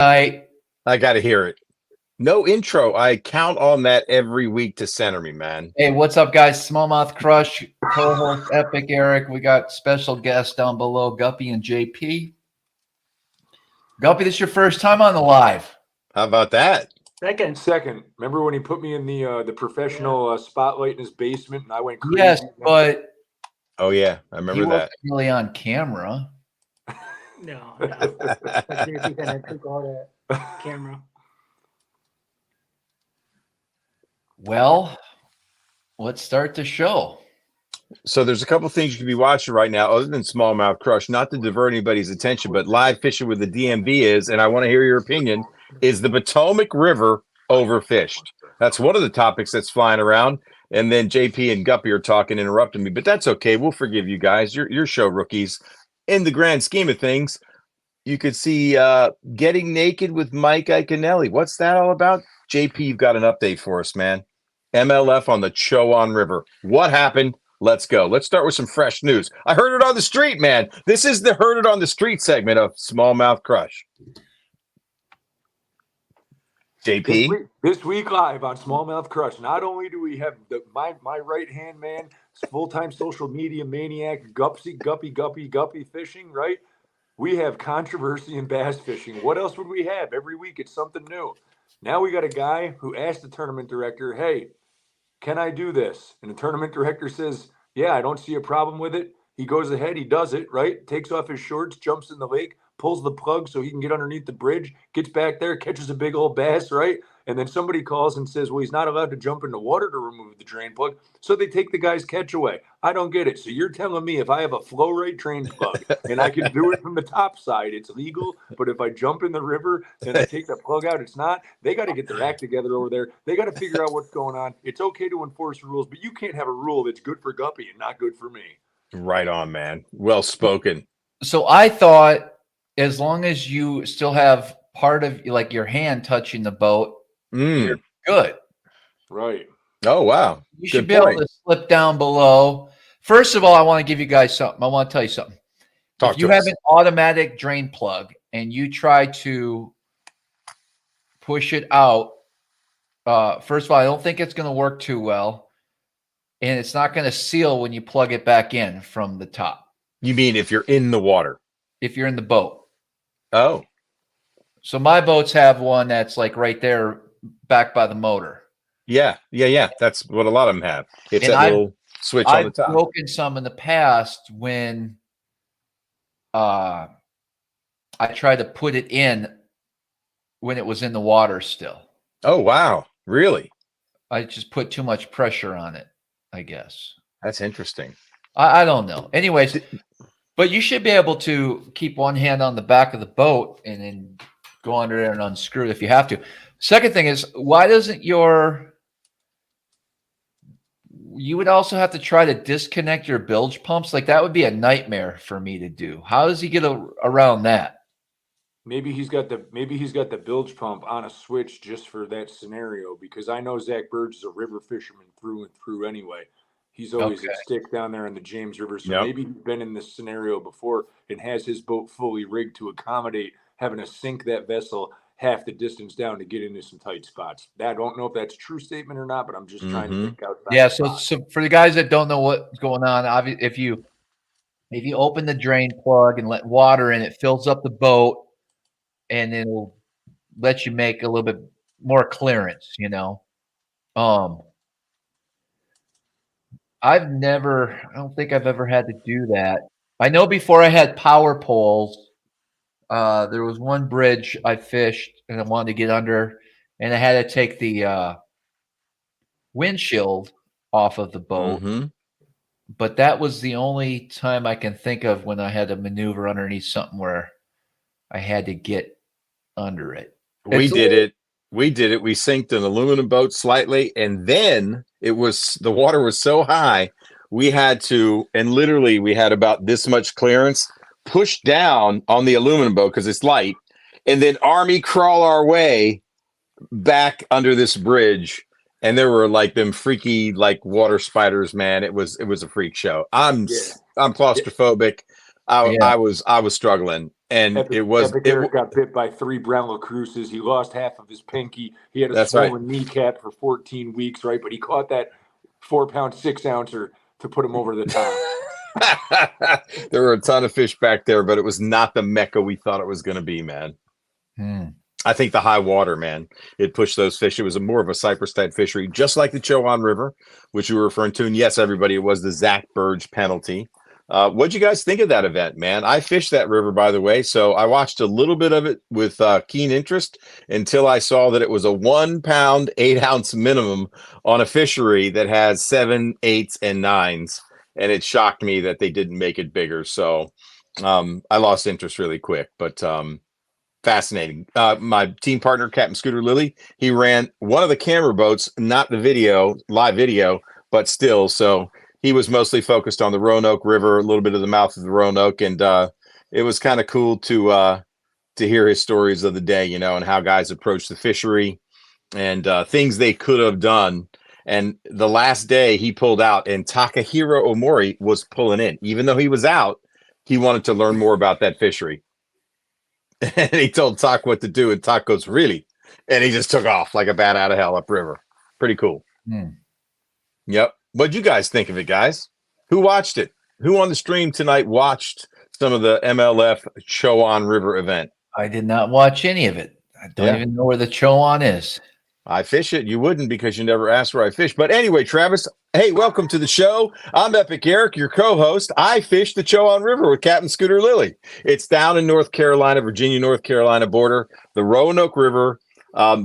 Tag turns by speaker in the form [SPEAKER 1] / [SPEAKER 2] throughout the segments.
[SPEAKER 1] I
[SPEAKER 2] got to hear it. No intro. I count on that every week to center me, man.
[SPEAKER 1] Hey, what's up, guys? Smallmouth Crush, co-host Epic Eric. We got special guests down below, Guppy and JP. Guppy, this is your first time on the live.
[SPEAKER 2] How about that?
[SPEAKER 3] Second. Remember when he put me in the professional spotlight in his basement and I went crazy?
[SPEAKER 1] Yes, but
[SPEAKER 2] oh yeah, I remember that.
[SPEAKER 1] Wasn't really on camera.
[SPEAKER 4] No. JP kind of took all that camera.
[SPEAKER 1] Well, let's start the show.
[SPEAKER 2] So there's a couple things you could be watching right now other than Smallmouth Crush, not to divert anybody's attention, but live fishing with the DMV is, and I want to hear your opinion, is the Potomac River overfished? That's one of the topics that's flying around. And then JP and Guppy are talking, interrupting me, but that's okay. We'll forgive you guys. You're show rookies. In the grand scheme of things, you could see Getting Naked with Mike Iaconelli. What's that all about? JP, you've got an update for us, man. MLF on the Chowan River. What happened? Let's go. Let's start with some fresh news. I heard it on the street, man. This is the Heard It on the Street segment of Smallmouth Crush. JP?
[SPEAKER 3] This week live on Smallmouth Crush, not only do we have my right-hand man, full-time social media maniac, Guppy fishing, right? We have controversy in bass fishing. What else would we have? Every week it's something new. Now we got a guy who asked the tournament director, hey, can I do this? And the tournament director says, yeah, I don't see a problem with it. He goes ahead, he does it, right? Takes off his shorts, jumps in the lake, pulls the plug so he can get underneath the bridge, gets back there, catches a big old bass, right? And then somebody calls and says, well, he's not allowed to jump in the water to remove the drain plug. So they take the guy's catch away. I don't get it. So you're telling me if I have a flow rate drain plug and I can do it from the top side, it's legal. But if I jump in the river and I take the plug out, it's not. They got to get their act together over there. They got to figure out what's going on. It's okay to enforce rules, but you can't have a rule that's good for Guppy and not good for me.
[SPEAKER 2] Right on, man. Well spoken.
[SPEAKER 1] So I thought as long as you still have part of like your hand touching the boat, you're good.
[SPEAKER 3] Right.
[SPEAKER 2] Oh, wow.
[SPEAKER 1] You should be able to slip down below. First of all, I want to give you guys something. I want to tell you something. If you have an automatic drain plug and you try to push it out, first of all, I don't think it's going to work too well. And it's not going to seal when you plug it back in from the top.
[SPEAKER 2] You mean if you're in the water?
[SPEAKER 1] If you're in the boat.
[SPEAKER 2] Oh.
[SPEAKER 1] So my boats have one that's like right there back by the motor.
[SPEAKER 2] Yeah. That's what a lot of them have. It's that little switch on the top.
[SPEAKER 1] I've broken some in the past when I tried to put it in when it was in the water still.
[SPEAKER 2] Oh, wow. Really?
[SPEAKER 1] I just put too much pressure on it, I guess.
[SPEAKER 2] That's interesting.
[SPEAKER 1] I don't know. Anyways, but you should be able to keep one hand on the back of the boat and then go under there and unscrew it if you have to. Second thing is, why doesn't you would also have to try to disconnect your bilge pumps? Like that would be a nightmare for me to do. How does he get around that?
[SPEAKER 3] Maybe he's got the bilge pump on a switch just for that scenario, because I know Zach Burge is a river fisherman through and through anyway. He's always at stick down there in the James River. So maybe he's been in this scenario before and has his boat fully rigged to accommodate having to sink that vessel half the distance down to get into some tight spots. I don't know if that's a true statement or not, but I'm just trying to think outside.
[SPEAKER 1] Yeah, so for the guys that don't know what's going on, obviously, if you open the drain plug and let water in, it fills up the boat, and it'll let you make a little bit more clearance, you know. I don't think I've ever had to do that. I know before I had power poles, there was one bridge I fished and I wanted to get under, and I had to take the windshield off of the boat. But that was the only time I can think of when I had to maneuver underneath something where I had to get under it.
[SPEAKER 2] We did it. We synced an aluminum boat slightly, and then the water was so high, we had to, and literally we had about this much clearance, push down on the aluminum boat because it's light, and then army crawl our way back under this bridge. And there were like them freaky like water spiders, man. It was a freak show. I'm claustrophobic. I was struggling, and
[SPEAKER 3] Epic Eric got bit by 3 brown lacrousses. He lost half of his pinky. He had a swollen kneecap for 14 weeks, right? But he caught that 4-pound 6-ouncer to put him over the top.
[SPEAKER 2] There were a ton of fish back there, but it was not the mecca we thought it was going to be, man. I think the high water, man, it pushed those fish. It was more of a cypress type fishery, just like the Chowan River, which you were referring to. And yes, everybody, it was the Zach Burge penalty. What'd you guys think of that event, man? I fished that river, by the way, so I watched a little bit of it with keen interest until I saw that it was a 1 pound, 8 ounce minimum on a fishery that has 7, 8s, and 9s. And it shocked me that they didn't make it bigger. So I lost interest really quick, but fascinating. My team partner, Captain Scooter Lilly, he ran one of the camera boats, not the live video, but still. So he was mostly focused on the Roanoke River, a little bit of the mouth of the Roanoke. And it was kind of cool to hear his stories of the day, and how guys approach the fishery and things they could have done. And the last day he pulled out, and Takahiro Omori was pulling in. Even though he was out, he wanted to learn more about that fishery. And he told Tak what to do, and Tak goes, really? And he just took off like a bat out of hell upriver. Pretty cool. Yep. What'd you guys think of it, guys? Who watched it? Who on the stream tonight watched some of the MLF Chowan River event?
[SPEAKER 1] I did not watch any of it. I don't even know where the Chowan is.
[SPEAKER 2] I fish it. You wouldn't, because you never asked where I fish. But anyway, Travis, hey, welcome to the show. I'm Epic Eric, your co-host. I fish the Chowan River with Captain Scooter Lilly. It's down in North Carolina, Virginia-North Carolina border. The Roanoke River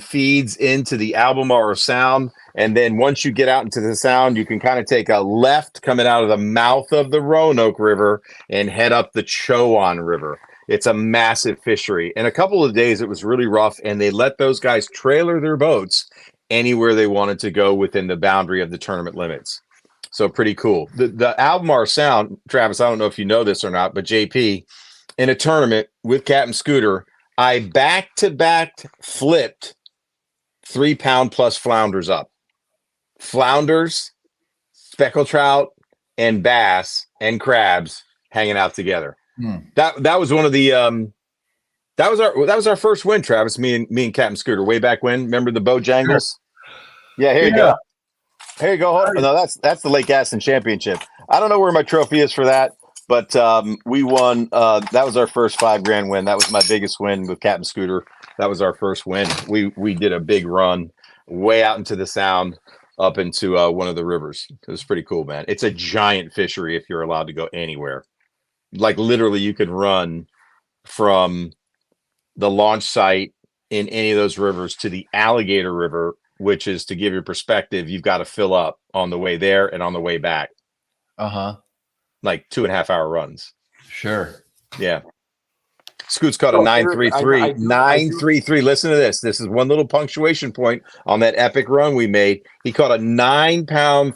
[SPEAKER 2] feeds into the Albemarle Sound. And then once you get out into the Sound, you can kind of take a left coming out of the mouth of the Roanoke River and head up the Chowan River. It's a massive fishery. In a couple of days, it was really rough, and they let those guys trailer their boats anywhere they wanted to go within the boundary of the tournament limits. So pretty cool. The Albemarle Sound, Travis, I don't know if you know this or not, but JP, in a tournament with Captain Scooter, I back-to-back flipped 3 pound plus flounders up. Flounders, speckled trout, and bass and crabs hanging out together. That was one of the that was our first win, Travis. Me and Captain Scooter way back when. Remember the Bojangles? Yeah, here you go. Here you go. No, that's the Lake Gaston Championship. I don't know where my trophy is for that, but we won. That was our first $5,000 win. That was my biggest win with Captain Scooter. That was our first win. We did a big run way out into the Sound, up into one of the rivers. It was pretty cool, man. It's a giant fishery if you're allowed to go anywhere. Like literally, you could run from the launch site in any of those rivers to the Alligator River, which is, to give you perspective, you've got to fill up on the way there and on the way back. Like 2.5 hour runs.
[SPEAKER 1] Sure.
[SPEAKER 2] Yeah. Scoots caught a 933. 933. Listen to this. This is one little punctuation point on that epic run we made. He caught a 9 pound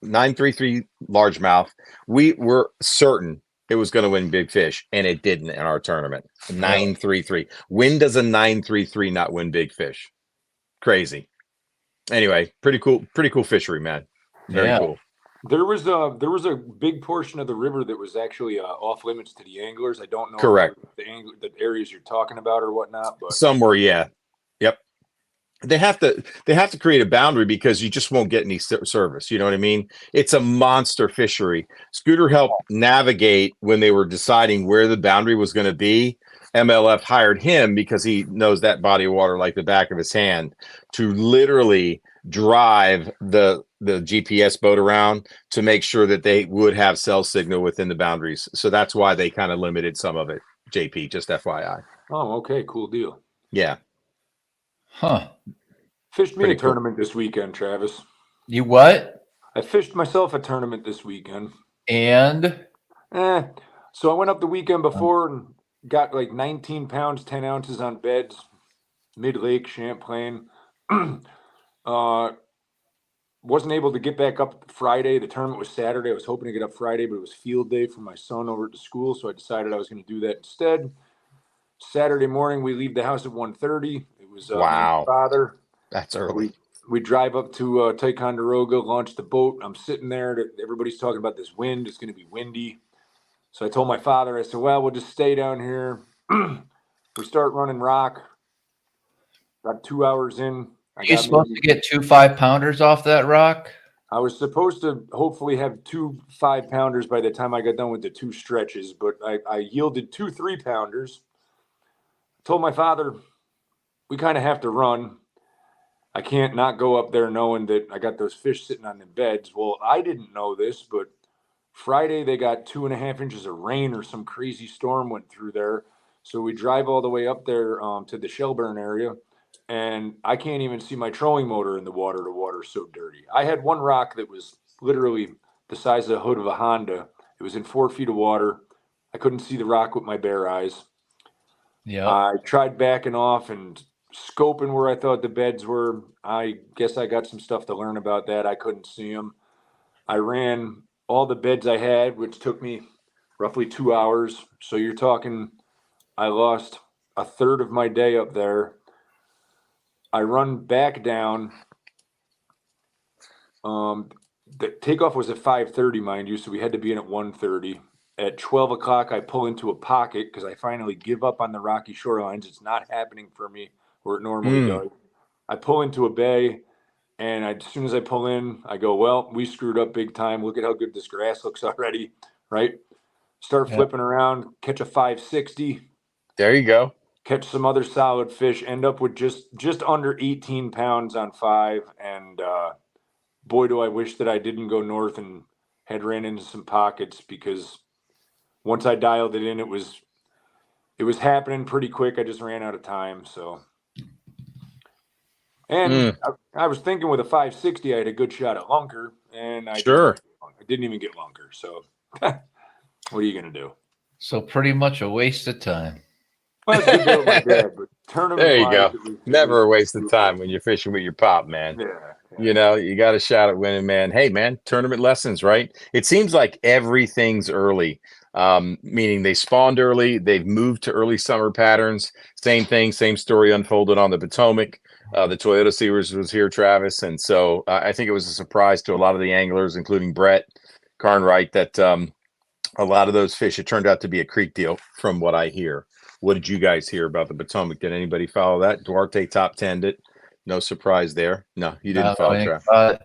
[SPEAKER 2] 933 largemouth. We were certain it was going to win big fish, and it didn't in our tournament. 933. When does a 933 not win big fish? Crazy. Anyway, pretty cool fishery, man. Very cool.
[SPEAKER 3] There was a big portion of the river that was actually off limits to the anglers. I don't know.
[SPEAKER 2] Correct.
[SPEAKER 3] The areas you're talking about or whatnot, but
[SPEAKER 2] somewhere, yeah. Yep. They have to create a boundary, because you just won't get any service. You know what I mean? It's a monster fishery. Scooter helped navigate when they were deciding where the boundary was going to be. MLF hired him because he knows that body of water like the back of his hand, to literally drive the GPS boat around to make sure that they would have cell signal within the boundaries. So that's why they kind of limited some of it. JP, just FYI.
[SPEAKER 3] Oh, okay, cool deal.
[SPEAKER 2] Yeah.
[SPEAKER 1] Huh.
[SPEAKER 3] Fished me a tournament this weekend, Travis.
[SPEAKER 1] You what?
[SPEAKER 3] I fished myself a tournament this weekend.
[SPEAKER 1] And?
[SPEAKER 3] So I went up the weekend before and got like 19 pounds, 10 ounces on beds, mid-lake, Champlain. Wasn't able to get back up Friday. The tournament was Saturday. I was hoping to get up Friday, but it was field day for my son over at the school, so I decided I was going to do that instead. Saturday morning, we leave the house at 1:30. It was
[SPEAKER 2] wow.
[SPEAKER 3] my father.
[SPEAKER 2] That's early.
[SPEAKER 3] We drive up to Ticonderoga, launch the boat. I'm sitting there. Everybody's talking about this wind. It's going to be windy. So I told my father, I said, well, we'll just stay down here. We start running rock. About 2 hours in.
[SPEAKER 1] You're supposed to get 2 5-pounders off that rock?
[SPEAKER 3] I was supposed to hopefully have 2 5-pounders by the time I got done with the 2 stretches, but I yielded 2 3-pounders. Told my father, we kind of have to run. I can't not go up there knowing that I got those fish sitting on the beds. Well, I didn't know this, but Friday they got 2.5 inches of rain or some crazy storm went through there. So we drive all the way up there to the Shelburne area, and I can't even see my trolling motor in the water. The water's so dirty. I had one rock that was literally the size of the hood of a Honda. It was in 4 feet of water. I couldn't see the rock with my bare eyes.
[SPEAKER 1] Yeah.
[SPEAKER 3] I tried backing off and scoping where I thought the beds were. I guess I got some stuff to learn about that. I couldn't see them. I ran all the beds I had, which took me roughly 2 hours. So you're talking, I lost a third of my day up there. I run back down. The takeoff was at 5:30, mind you, so we had to be in at 1:30. At 12 o'clock, I pull into a pocket because I finally give up on the rocky shorelines. It's not happening for me where it normally does. I pull into a bay, and as soon as I pull in, I go, well, we screwed up big time. Look at how good this grass looks already, right? Start flipping around, catch a 560.
[SPEAKER 2] There you go.
[SPEAKER 3] Catch some other solid fish, end up with just under 18 pounds on 5. And boy, do I wish that I didn't go north and had ran into some pockets, because once I dialed it in, it was happening pretty quick. I just ran out of time. So, and I was thinking with a 560, I had a good shot at lunker, and I didn't even get lunker. So, what are you gonna do?
[SPEAKER 1] So pretty much a waste of time.
[SPEAKER 3] Well, that's a good deal with my dad, but tournament
[SPEAKER 2] there you go. Never a waste of time when you're fishing with your pop, man.
[SPEAKER 3] Yeah.
[SPEAKER 2] You know, you got a shot at winning, man. Hey, man, tournament lessons, right? It seems like everything's early, meaning they spawned early. They've moved to early summer patterns. Same thing, same story unfolded on the Potomac. The Toyota Series was here, Travis. And so I think it was a surprise to a lot of the anglers, including Brett Carnwright, that a lot of those fish, it turned out to be a creek deal from what I hear. What did you guys hear about the Potomac? Did anybody follow that? Duarte top 10'd it. No surprise there. No, you didn't follow it. I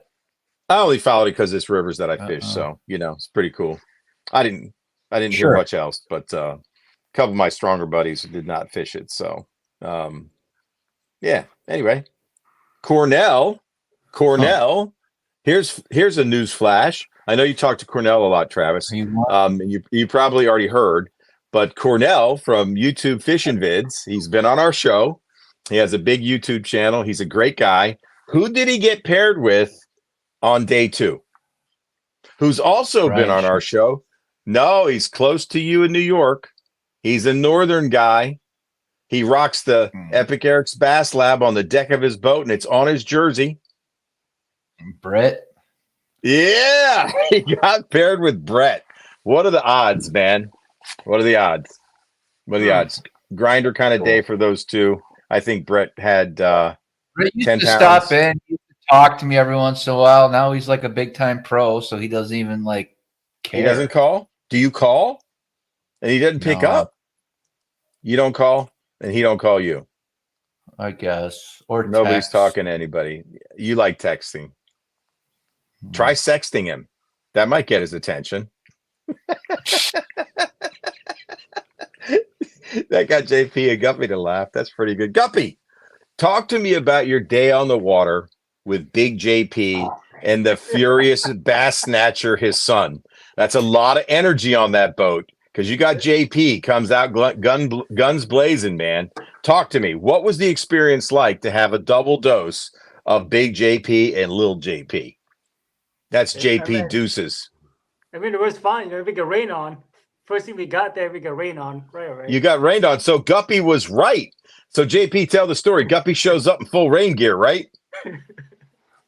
[SPEAKER 2] only followed it because it's rivers that I fish. So, you know, it's pretty cool. I didn't hear much else, but a couple of my stronger buddies did not fish it. So, yeah. Anyway, Cornell. Here's a news flash. I know you talked to Cornell a lot, Travis. You probably already heard, but Cornell from YouTube Fishing Vids, he's been on our show. He has a big YouTube channel. He's a great guy. Who did he get paired with on day 2? Who's also been on our show? No, he's close to you in New York. He's a northern guy. He rocks the Epic Eric's Bass Lab on the deck of his boat, and it's on his jersey.
[SPEAKER 1] Brett.
[SPEAKER 2] Yeah, he got paired with Brett. What are the odds, man? What are the odds? Grinder kind of day for those two. I think Brett had
[SPEAKER 1] Brett used
[SPEAKER 2] 10
[SPEAKER 1] to
[SPEAKER 2] pounds.
[SPEAKER 1] stop in. He used to talk to me every once in a while. Now he's like a big time pro, so he doesn't even like care.
[SPEAKER 2] He doesn't call? Do you call? And he doesn't pick up? You don't call, and he don't call you.
[SPEAKER 1] I guess. Or
[SPEAKER 2] nobody's talking to anybody. You like texting. Try sexting him. That might get his attention. That got JP and Guppy to laugh. That's pretty good. Guppy, talk to me about your day on the water with Big JP and the furious bass snatcher, his son. That's a lot of energy on that boat, because you got JP comes out guns blazing, man. Talk to me. What was the experience like to have a double dose of Big JP and Little JP? That's JP Deuces.
[SPEAKER 4] I mean, it was fine. We got rain on. First thing we got there, we got rain on. Right.
[SPEAKER 2] You got rained on. So Guppy was right. So JP, tell the story. Guppy shows up in full rain gear, right?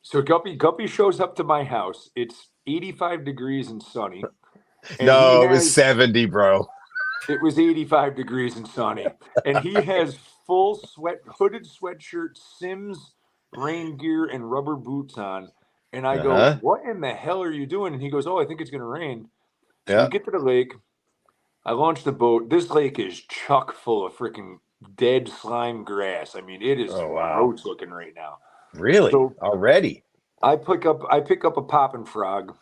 [SPEAKER 3] So Guppy shows up to my house. It's 85 degrees and sunny. And
[SPEAKER 2] no, it was 70, bro.
[SPEAKER 3] It was 85 degrees and sunny. And he has full hooded sweatshirt, Sims, rain gear, and rubber boots on. And I go, what in the hell are you doing? And he goes, oh, I think it's going to rain. So we get to the lake. I launched the boat. This lake is chock full of freaking dead slime grass. I mean, it is gross looking right now.
[SPEAKER 2] Really?
[SPEAKER 3] So
[SPEAKER 2] already?
[SPEAKER 3] I pick up a popping frog.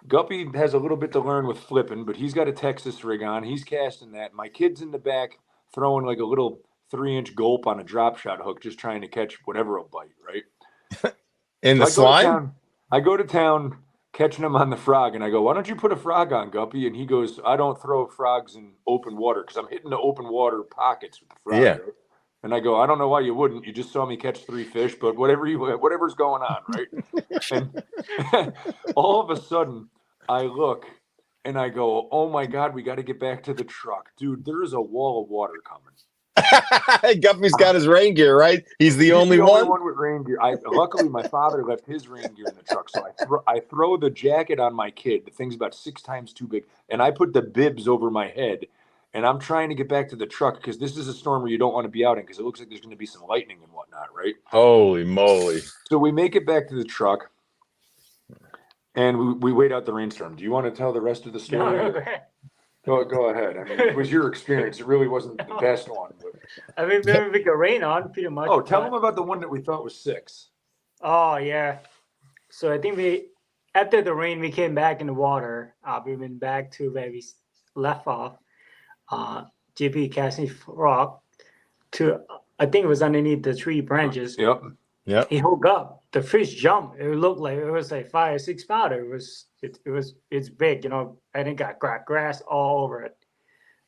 [SPEAKER 3] Guppy has a little bit to learn with flipping, but he's got a Texas rig on. He's casting that. My kid's in the back throwing like a little 3-inch gulp on a drop shot hook, just trying to catch whatever will bite, right?
[SPEAKER 2] In the slime?
[SPEAKER 3] I go to town catching him on the frog, and I go, why don't you put a frog on, Guppy? And he goes, I don't throw frogs in open water because I'm hitting the open water pockets with the frog.
[SPEAKER 2] Yeah.
[SPEAKER 3] Right? And I go, I don't know why you wouldn't. You just saw me catch 3 fish, but whatever's going on, right? And all of a sudden, I look and I go, oh my God, we got to get back to the truck. Dude, there is a wall of water coming.
[SPEAKER 2] Guppy's got his rain gear, right? He's the only one
[SPEAKER 3] with rain gear. Luckily, my father left his rain gear in the truck, so I throw the jacket on my kid. The thing's about 6 times too big, and I put the bibs over my head, and I'm trying to get back to the truck because this is a storm where you don't want to be out in because it looks like there's going to be some lightning and whatnot, right?
[SPEAKER 2] Holy moly!
[SPEAKER 3] So we make it back to the truck, and we wait out the rainstorm. Do you want to tell the rest of the story?
[SPEAKER 4] No, go ahead.
[SPEAKER 3] Go ahead. I mean, it was your experience. It really wasn't the best one. But...
[SPEAKER 4] I mean, we got rain on pretty much.
[SPEAKER 3] Oh, tell them about the one that we thought was 6.
[SPEAKER 4] Oh, yeah. So I think after the rain, we came back in the water. We went back to where we left off. JP casting frog to, I think it was underneath the tree branches.
[SPEAKER 3] Yep.
[SPEAKER 4] He hooked up. The fish jumped. It looked like it was like 5 or 6 pounder. It's big, you know, and it got grass all over it.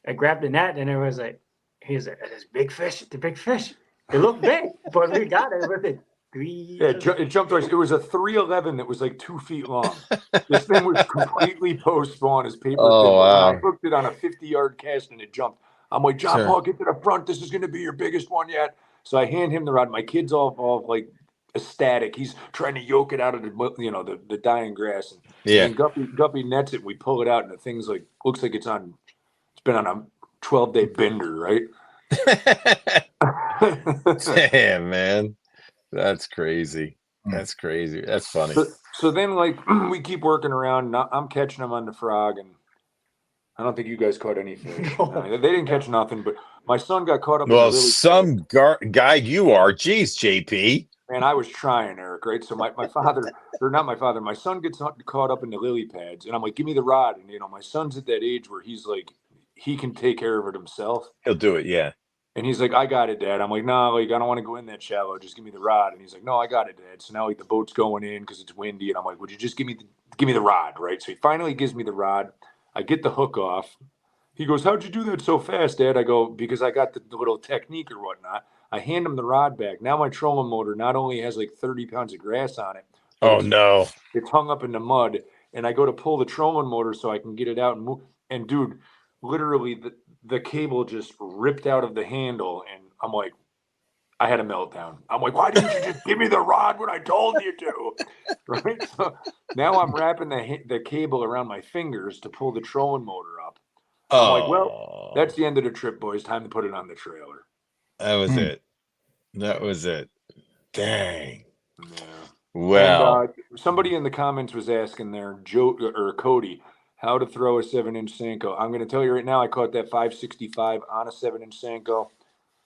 [SPEAKER 4] I grabbed the net and it was like, he's like, this big fish, the big fish. It looked big, but we got it with it.
[SPEAKER 3] It jumped twice. It was a 311 that was like 2 feet long. This thing was completely post spawn as paper.
[SPEAKER 2] Wow.
[SPEAKER 3] I hooked it on a 50-yard cast and it jumped. I'm like, John Paul, get to the front. This is going to be your biggest one yet. So I hand him the rod. My kid's all like ecstatic. He's trying to yoke it out of the dying grass. And Guppy nets it. We pull it out, and the thing's like looks like it's been on a 12-day bender, right?
[SPEAKER 2] Damn, man, that's crazy. That's crazy. That's funny.
[SPEAKER 3] So then, like, we keep working around. I'm catching them on the frog, and I don't think you guys caught any fish. They didn't catch nothing, but my son got caught up.
[SPEAKER 2] Well, some guide you are. Jeez, JP.
[SPEAKER 3] Man, I was trying, Eric, right? So my father, or not my father, my son gets caught up in the lily pads, and I'm like, give me the rod. And, my son's at that age where he's like, he can take care of it himself.
[SPEAKER 2] He'll do it, yeah.
[SPEAKER 3] And he's like, I got it, Dad. I'm like, no, like, I don't want to go in that shallow. Just give me the rod. And he's like, no, I got it, Dad. So now, like, the boat's going in because it's windy. And I'm like, would you just give me the rod, right? So he finally gives me the rod. I get the hook off. He goes, how'd you do that so fast, Dad? I go, because I got the little technique or whatnot. I hand him the rod back. Now my trolling motor not only has like 30 pounds of grass on it.
[SPEAKER 2] Oh, no.
[SPEAKER 3] It's hung up in the mud. And I go to pull the trolling motor so I can get it out and move. And, dude, literally the cable just ripped out of the handle. And I'm like, I had a meltdown. I'm like, why didn't you just give me the rod when I told you to? Right? So now I'm wrapping the cable around my fingers to pull the trolling motor up. I'm like, well, that's the end of the trip, boys. Time to put it on the trailer.
[SPEAKER 2] That was it. That was it. Dang.
[SPEAKER 3] Yeah.
[SPEAKER 2] Wow.
[SPEAKER 3] And, somebody in the comments was asking there, Joe or Cody, how to throw a 7-inch Senko. I'm going to tell you right now, I caught that 565 on a 7-inch Senko,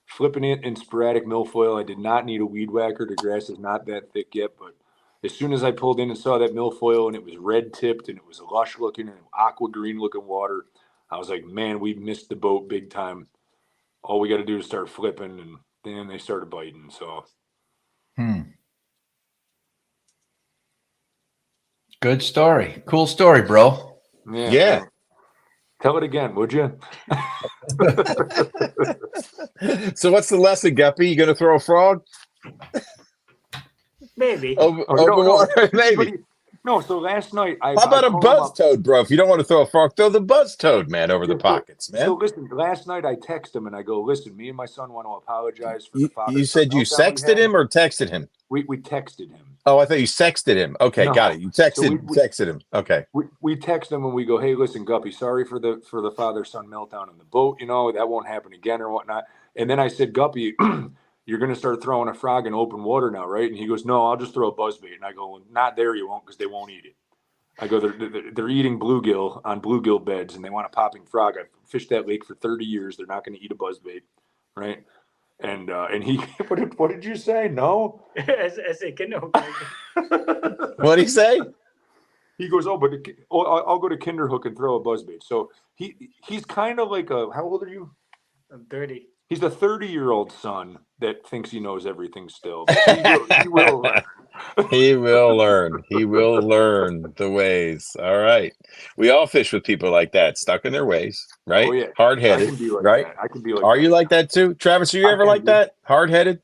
[SPEAKER 3] flipping it in sporadic milfoil. I did not need a weed whacker. The grass is not that thick yet, but as soon as I pulled in and saw that milfoil and it was red tipped and it was lush looking and aqua green looking water, I was like, man, we missed the boat big time. All we got to do is start flipping, and then they started biting. So,
[SPEAKER 1] Good story. Cool story, bro.
[SPEAKER 3] Yeah. Tell it again, would you?
[SPEAKER 2] So what's the lesson, Guppy? You going to throw a frog?
[SPEAKER 4] Maybe.
[SPEAKER 2] Maybe.
[SPEAKER 3] No, so last night
[SPEAKER 2] how about a buzz toad, bro? If you don't want to throw a frog, throw the buzz toad, man, over the pockets, man.
[SPEAKER 3] So listen, last night I text him and I go, listen, me and my son want to apologize for the father.
[SPEAKER 2] You said you sexted him or texted him?
[SPEAKER 3] We texted him.
[SPEAKER 2] Oh, I thought you sexted him. Okay, no, got it. You texted him. Okay.
[SPEAKER 3] We text him and we go, hey, listen, Guppy, sorry for the father-son meltdown in the boat. That won't happen again or whatnot. And then I said, Guppy, you're going to start throwing a frog in open water now, right? And he goes, no, I'll just throw a buzzbait. And I go, well, not there, you won't, because they won't eat it. I go, they're eating bluegill on bluegill beds, and they want a popping frog. I've fished that lake for 30 years. They're not going to eat a buzzbait, right? And he, what did you say? No?
[SPEAKER 4] I say, Kinderhook.
[SPEAKER 2] What'd he say?
[SPEAKER 3] He goes, I'll go to Kinderhook and throw a buzzbait. So he's kind of like how old are you?
[SPEAKER 4] I'm 30.
[SPEAKER 3] He's a 30-year-old son that thinks he knows everything still. But he will learn.
[SPEAKER 2] He will learn. He will learn the ways. All right. We all fish with people like that, stuck in their ways, right?
[SPEAKER 3] Oh, yeah.
[SPEAKER 2] Hard-headed,
[SPEAKER 3] I can be like
[SPEAKER 2] right?
[SPEAKER 3] that. I can be like
[SPEAKER 2] Are
[SPEAKER 3] that.
[SPEAKER 2] you like that too? Travis, are you ever like that? Hard-headed?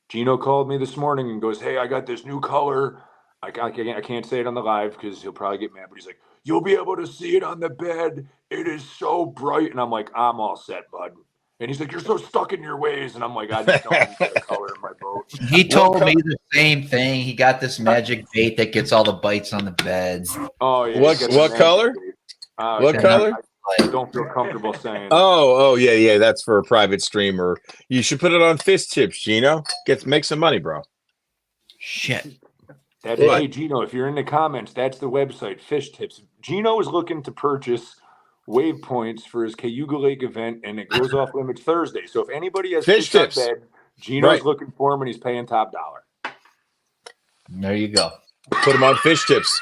[SPEAKER 3] Gino called me this morning and goes, hey, I got this new color. I can't say it on the live because he'll probably get mad, but he's like, you'll be able to see it on the bed. It is so bright. And I'm like, I'm all set, bud. And he's like, you're so stuck in your ways. And I'm like, I just don't need the color in my boat.
[SPEAKER 1] He told me the same thing. He got this magic bait that gets all the bites on the beds.
[SPEAKER 3] Oh, yeah.
[SPEAKER 2] What color? What color?
[SPEAKER 3] I don't feel comfortable saying.
[SPEAKER 2] Oh, yeah. That's for a private streamer. You should put it on Fish Tips, Gino. Make some money, bro.
[SPEAKER 1] Shit.
[SPEAKER 3] Hey, Gino, if you're in the comments, that's the website, Fish Tips. Gino is looking to purchase wave points for his Cayuga Lake event, and it goes off limits Thursday. So if anybody has
[SPEAKER 2] Fish Tips,
[SPEAKER 3] bed, Gino's looking for him, and he's paying top dollar.
[SPEAKER 1] There you go.
[SPEAKER 2] Put him on Fish Tips.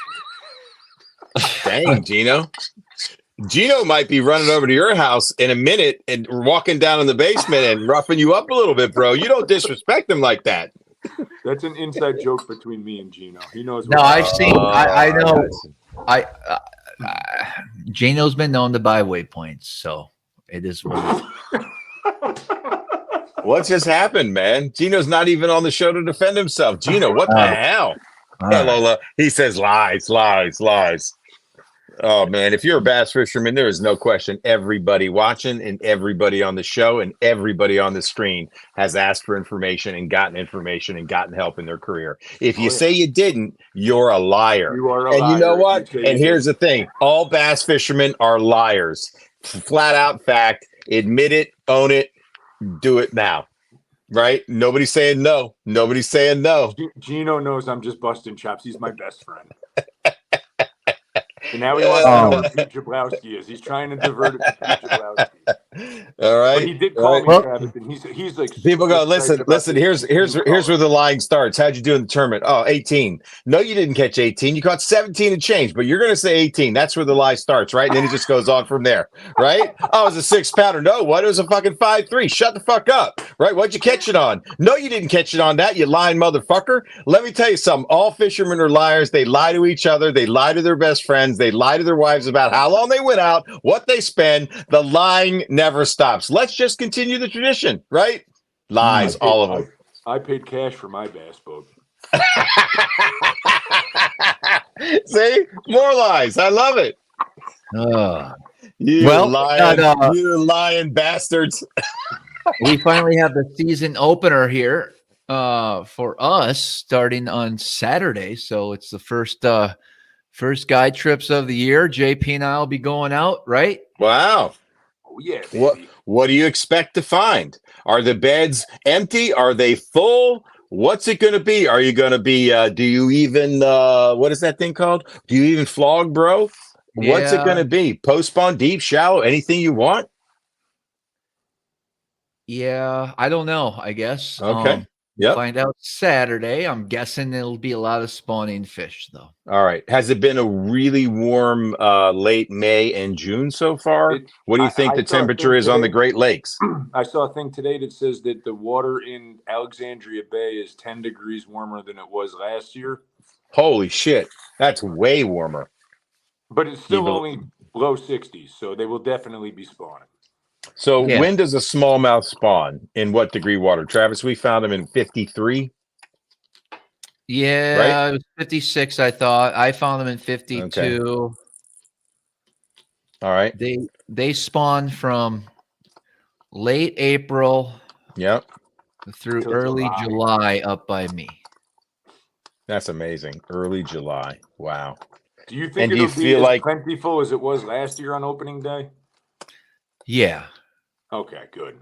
[SPEAKER 2] Dang, Gino. Gino might be running over to your house in a minute and walking down in the basement and roughing you up a little bit, bro. You don't disrespect him like that.
[SPEAKER 3] That's an inside joke between me and Gino. He knows.
[SPEAKER 1] No, I've seen. I know. Gino's been known to buy waypoints, so it is what it is.
[SPEAKER 2] What just happened, man? Gino's not even on the show to defend himself. Gino, what the hell? Yeah, Lola. He says lies. Oh, man. If you're a bass fisherman, there is no question. Everybody watching and everybody on the show and everybody on the screen has asked for information and gotten help in their career. If you say you didn't, you're a liar.
[SPEAKER 3] You are a
[SPEAKER 2] liar. And you know what?
[SPEAKER 3] And
[SPEAKER 2] here's the thing. All bass fishermen are liars. Flat out fact. Admit it. Own it. Do it now. Right? Nobody's saying no.
[SPEAKER 3] Gino knows I'm just busting chops. He's my best friend. And now he wants to know where Pete Jablowski is. He's trying to divert it to Pete Jablowski.
[SPEAKER 2] All right.
[SPEAKER 3] But he did call me, Travis, and he's like,
[SPEAKER 2] people go, listen, here's where the lying starts. How'd you do in the tournament? Oh, 18. No, you didn't catch 18. You caught 17 and change, but you're going to say 18. That's where the lie starts, right? And then he just goes on from there, right? Oh, it was a 6-pounder. No, what? It was a fucking 5.3. Shut the fuck up, right? What'd you catch it on? No, you didn't catch it on that, you lying motherfucker. Let me tell you something. All fishermen are liars. They lie to each other. They lie to their best friends. They lie to their wives about how long they went out, what they spend. The lying never stops. Let's just continue the tradition, right? Lies, all of them.
[SPEAKER 3] I paid cash for my bass boat.
[SPEAKER 2] See? More lies. I love it. You lying bastards.
[SPEAKER 1] We finally have the season opener here for us starting on Saturday. So it's the first guide trips of the year. JP and I will be going out, right?
[SPEAKER 2] Wow.
[SPEAKER 3] Oh, yeah. Baby.
[SPEAKER 2] What do you expect to find? Are the beds empty? Are they full? What's it going to be? Are you going to be, do you even, what is that thing called? Do you even flog, bro? Yeah. What's it going to be? Post spawn, deep, shallow, anything you want?
[SPEAKER 1] Yeah, I don't know, I guess.
[SPEAKER 2] Okay.
[SPEAKER 1] Find out Saturday. I'm guessing it'll be a lot of spawning fish, though.
[SPEAKER 2] All right. Has it been a really warm late May and June so far? What do you think the temperature is on the Great Lakes?
[SPEAKER 3] I saw a thing today that says that the water in Alexandria Bay is 10 degrees warmer than it was last year.
[SPEAKER 2] Holy shit. That's way warmer.
[SPEAKER 3] But it's still only low 60s, so they will definitely be spawning.
[SPEAKER 2] So when does a smallmouth spawn? In what degree water? Travis, we found them in 53.
[SPEAKER 1] Yeah, right? It was 56, I thought. I found them in 52.
[SPEAKER 2] Okay. All right.
[SPEAKER 1] They spawn from late April through early July up by me.
[SPEAKER 2] That's amazing. Early July. Wow.
[SPEAKER 3] Do you think it'll be as plentiful as it was last year on opening day?
[SPEAKER 1] Yeah.
[SPEAKER 3] Okay, good.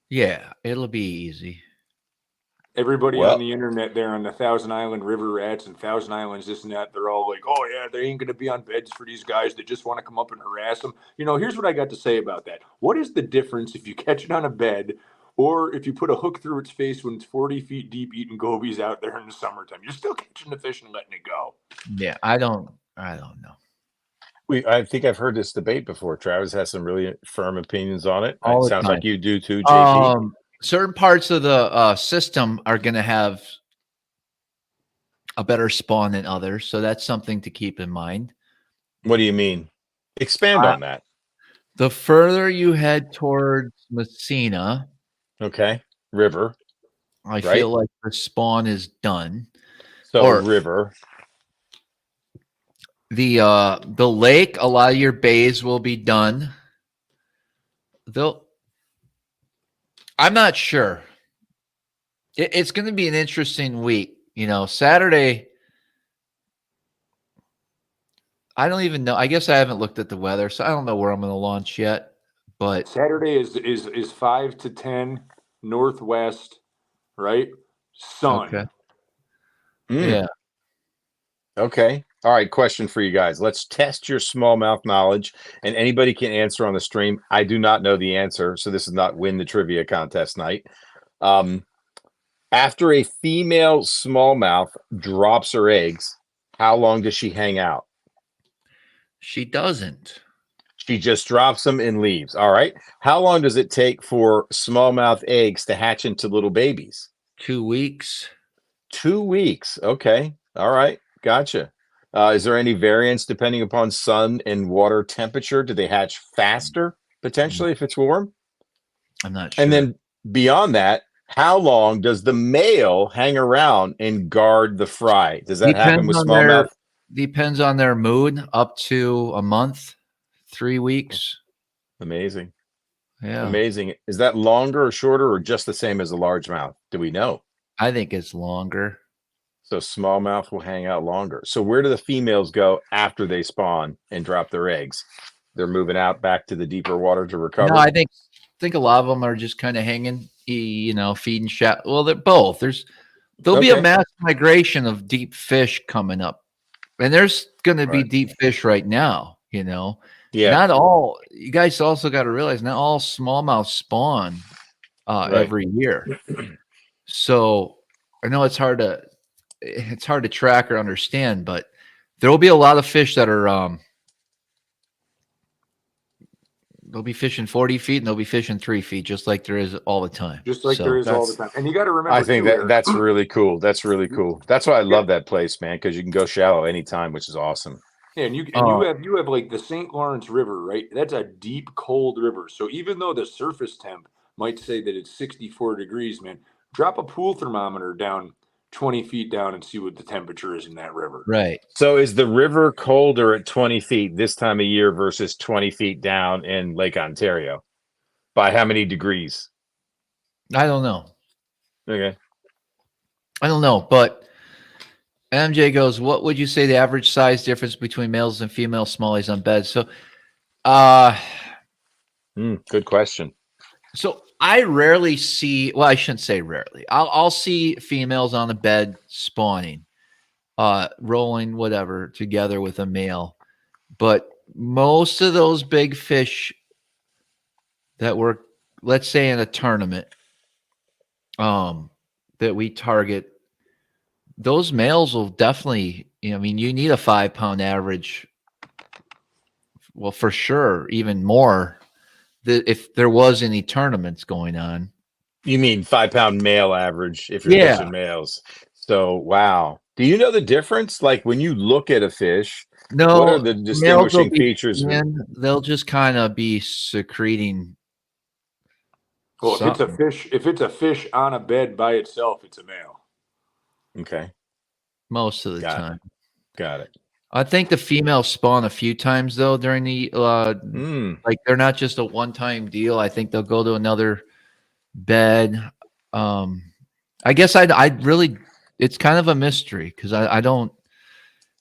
[SPEAKER 1] Yeah, it'll be easy.
[SPEAKER 3] Everybody
[SPEAKER 2] Well,
[SPEAKER 3] on the internet there on the Thousand Island River Rats and Thousand Islands, this and that, they're all like, oh, yeah, they ain't going to be on beds for these guys that just want to come up and harass them. Here's what I got to say about that. What is the difference if you catch it on a bed or if you put a hook through its face when it's 40 feet deep eating gobies out there in the summertime? You're still catching the fish and letting it go.
[SPEAKER 1] Yeah, I don't know.
[SPEAKER 2] I think I've heard this debate before. Travis has some really firm opinions on it.
[SPEAKER 1] All
[SPEAKER 2] It
[SPEAKER 1] the
[SPEAKER 2] sounds
[SPEAKER 1] time.
[SPEAKER 2] like you do too, JP.
[SPEAKER 1] Certain parts of the system are going to have a better spawn than others, so that's something to keep in mind.
[SPEAKER 2] What do you mean? Expand on that.
[SPEAKER 1] The further you head towards Messina,
[SPEAKER 2] Okay, river.
[SPEAKER 1] I feel like the spawn is done.
[SPEAKER 2] So
[SPEAKER 1] Or
[SPEAKER 2] river.
[SPEAKER 1] the lake, a lot of your bays will be done. I'm not sure. It's going to be an interesting week. Saturday, I don't even know. I guess I haven't looked at the weather, so I don't know where I'm going to launch yet. But
[SPEAKER 3] Saturday is 5 to 10 northwest, right? Sun.
[SPEAKER 1] okay.
[SPEAKER 2] Yeah. Okay. All right. Question for you guys. Let's test your smallmouth knowledge, and anybody can answer on the stream. I do not know the answer, so this is not win the trivia contest night. After a female smallmouth drops her eggs, how long does she hang out?
[SPEAKER 1] She doesn't.
[SPEAKER 2] She just drops them and leaves. All right. How long does it take for smallmouth eggs to hatch into little babies?
[SPEAKER 1] 2 weeks.
[SPEAKER 2] 2 weeks. Okay. All right. Gotcha. Is there any variance depending upon sun and water temperature? Do they hatch faster potentially if it's warm?
[SPEAKER 1] I'm not sure.
[SPEAKER 2] And then beyond that, how long does the male hang around and guard the fry? Does that happen with smallmouth?
[SPEAKER 1] Depends on their mood, up to a month, 3 weeks.
[SPEAKER 2] Amazing.
[SPEAKER 1] Yeah.
[SPEAKER 2] Amazing. Is that longer or shorter or just the same as a largemouth? Do we know?
[SPEAKER 1] I think it's longer.
[SPEAKER 2] So smallmouth will hang out longer. So where do the females go after they spawn and drop their eggs? They're moving out back to the deeper water to recover.
[SPEAKER 1] No, I think a lot of them are just kind of hanging, feeding shadow. Well, they're both. There'll be a mass migration of deep fish coming up, and there's going to be deep fish right now.
[SPEAKER 2] Yeah.
[SPEAKER 1] Not all. You guys also got to realize not all smallmouth spawn every year. So I know it's hard to track or understand, but there will be a lot of fish that are they'll be fishing 40 feet and they'll be fishing 3 feet, just like there is all the time.
[SPEAKER 3] Just like there is all the time. And you got to remember,
[SPEAKER 2] I think that's really cool. That's really cool. That's why I love that place, man, because you can go shallow anytime, which is awesome.
[SPEAKER 3] Yeah, and you have like the St. Lawrence River, right? That's a deep, cold river. So even though the surface temp might say that it's 64 degrees, man, drop a pool thermometer down 20 feet down and see what the temperature is in that river.
[SPEAKER 1] Right.
[SPEAKER 2] So is the river colder at 20 feet this time of year versus 20 feet down in Lake Ontario? By how many degrees?
[SPEAKER 1] I don't know.
[SPEAKER 2] Okay.
[SPEAKER 1] I don't know, but MJ goes, what would you say the average size difference between males and female smallies on beds? So,
[SPEAKER 2] good question.
[SPEAKER 1] So I rarely see, well, I shouldn't say rarely. I'll see females on the bed spawning, rolling whatever together with a male. But most of those big fish that were, let's say in a tournament, that we target, those males will definitely, you need a 5-pound average. Well, for sure, even more. If there was any tournaments going on.
[SPEAKER 2] You mean 5-pound male average if you're fishing males. So, wow. Do you know the difference? Like when you look at a fish,
[SPEAKER 1] no,
[SPEAKER 2] what are the distinguishing features?
[SPEAKER 1] They'll just kind of be secreting.
[SPEAKER 3] Well, if it's a fish on a bed by itself, it's a male.
[SPEAKER 2] Okay.
[SPEAKER 1] Most of the time.
[SPEAKER 2] Got it.
[SPEAKER 1] I think the females spawn a few times though during the like they're not just a one-time deal. I think they'll go to another bed. I guess I really, it's kind of a mystery because I don't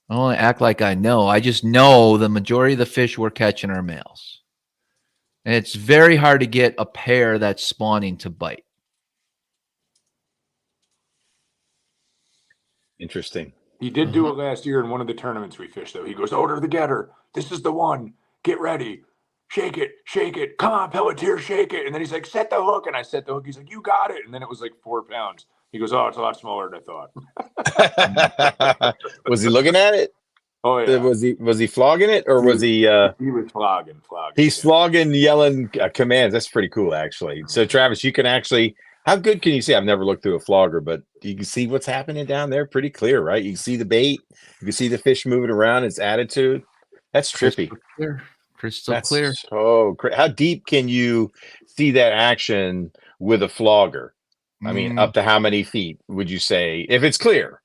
[SPEAKER 1] want to act like I know. I just know the majority of the fish we're catching are males, and it's very hard to get a pair that's spawning to bite.
[SPEAKER 2] Interesting.
[SPEAKER 3] He did do it last year in one of the tournaments we fished, though. He goes, order the getter. This is the one. Get ready. Shake it. Shake it. Come on, pelletier, shake it. And then he's like, set the hook. And I set the hook. He's like, you got it. And then it was like 4 pounds. He goes, oh, it's a lot smaller than I thought.
[SPEAKER 2] Was he looking at it?
[SPEAKER 3] Oh, yeah.
[SPEAKER 2] Was he flogging it, or was he?
[SPEAKER 3] He was flogging.
[SPEAKER 2] He's flogging, yelling commands. That's pretty cool, actually. So, Travis, you can actually. How good can you see? I've never looked through a flogger, but you can see what's happening down there pretty clear, right? You can see the bait. You can see the fish moving around, its attitude. That's trippy.
[SPEAKER 1] Crystal clear.
[SPEAKER 2] So, how deep can you see that action with a flogger? I mean, up to how many feet would you say, if it's clear?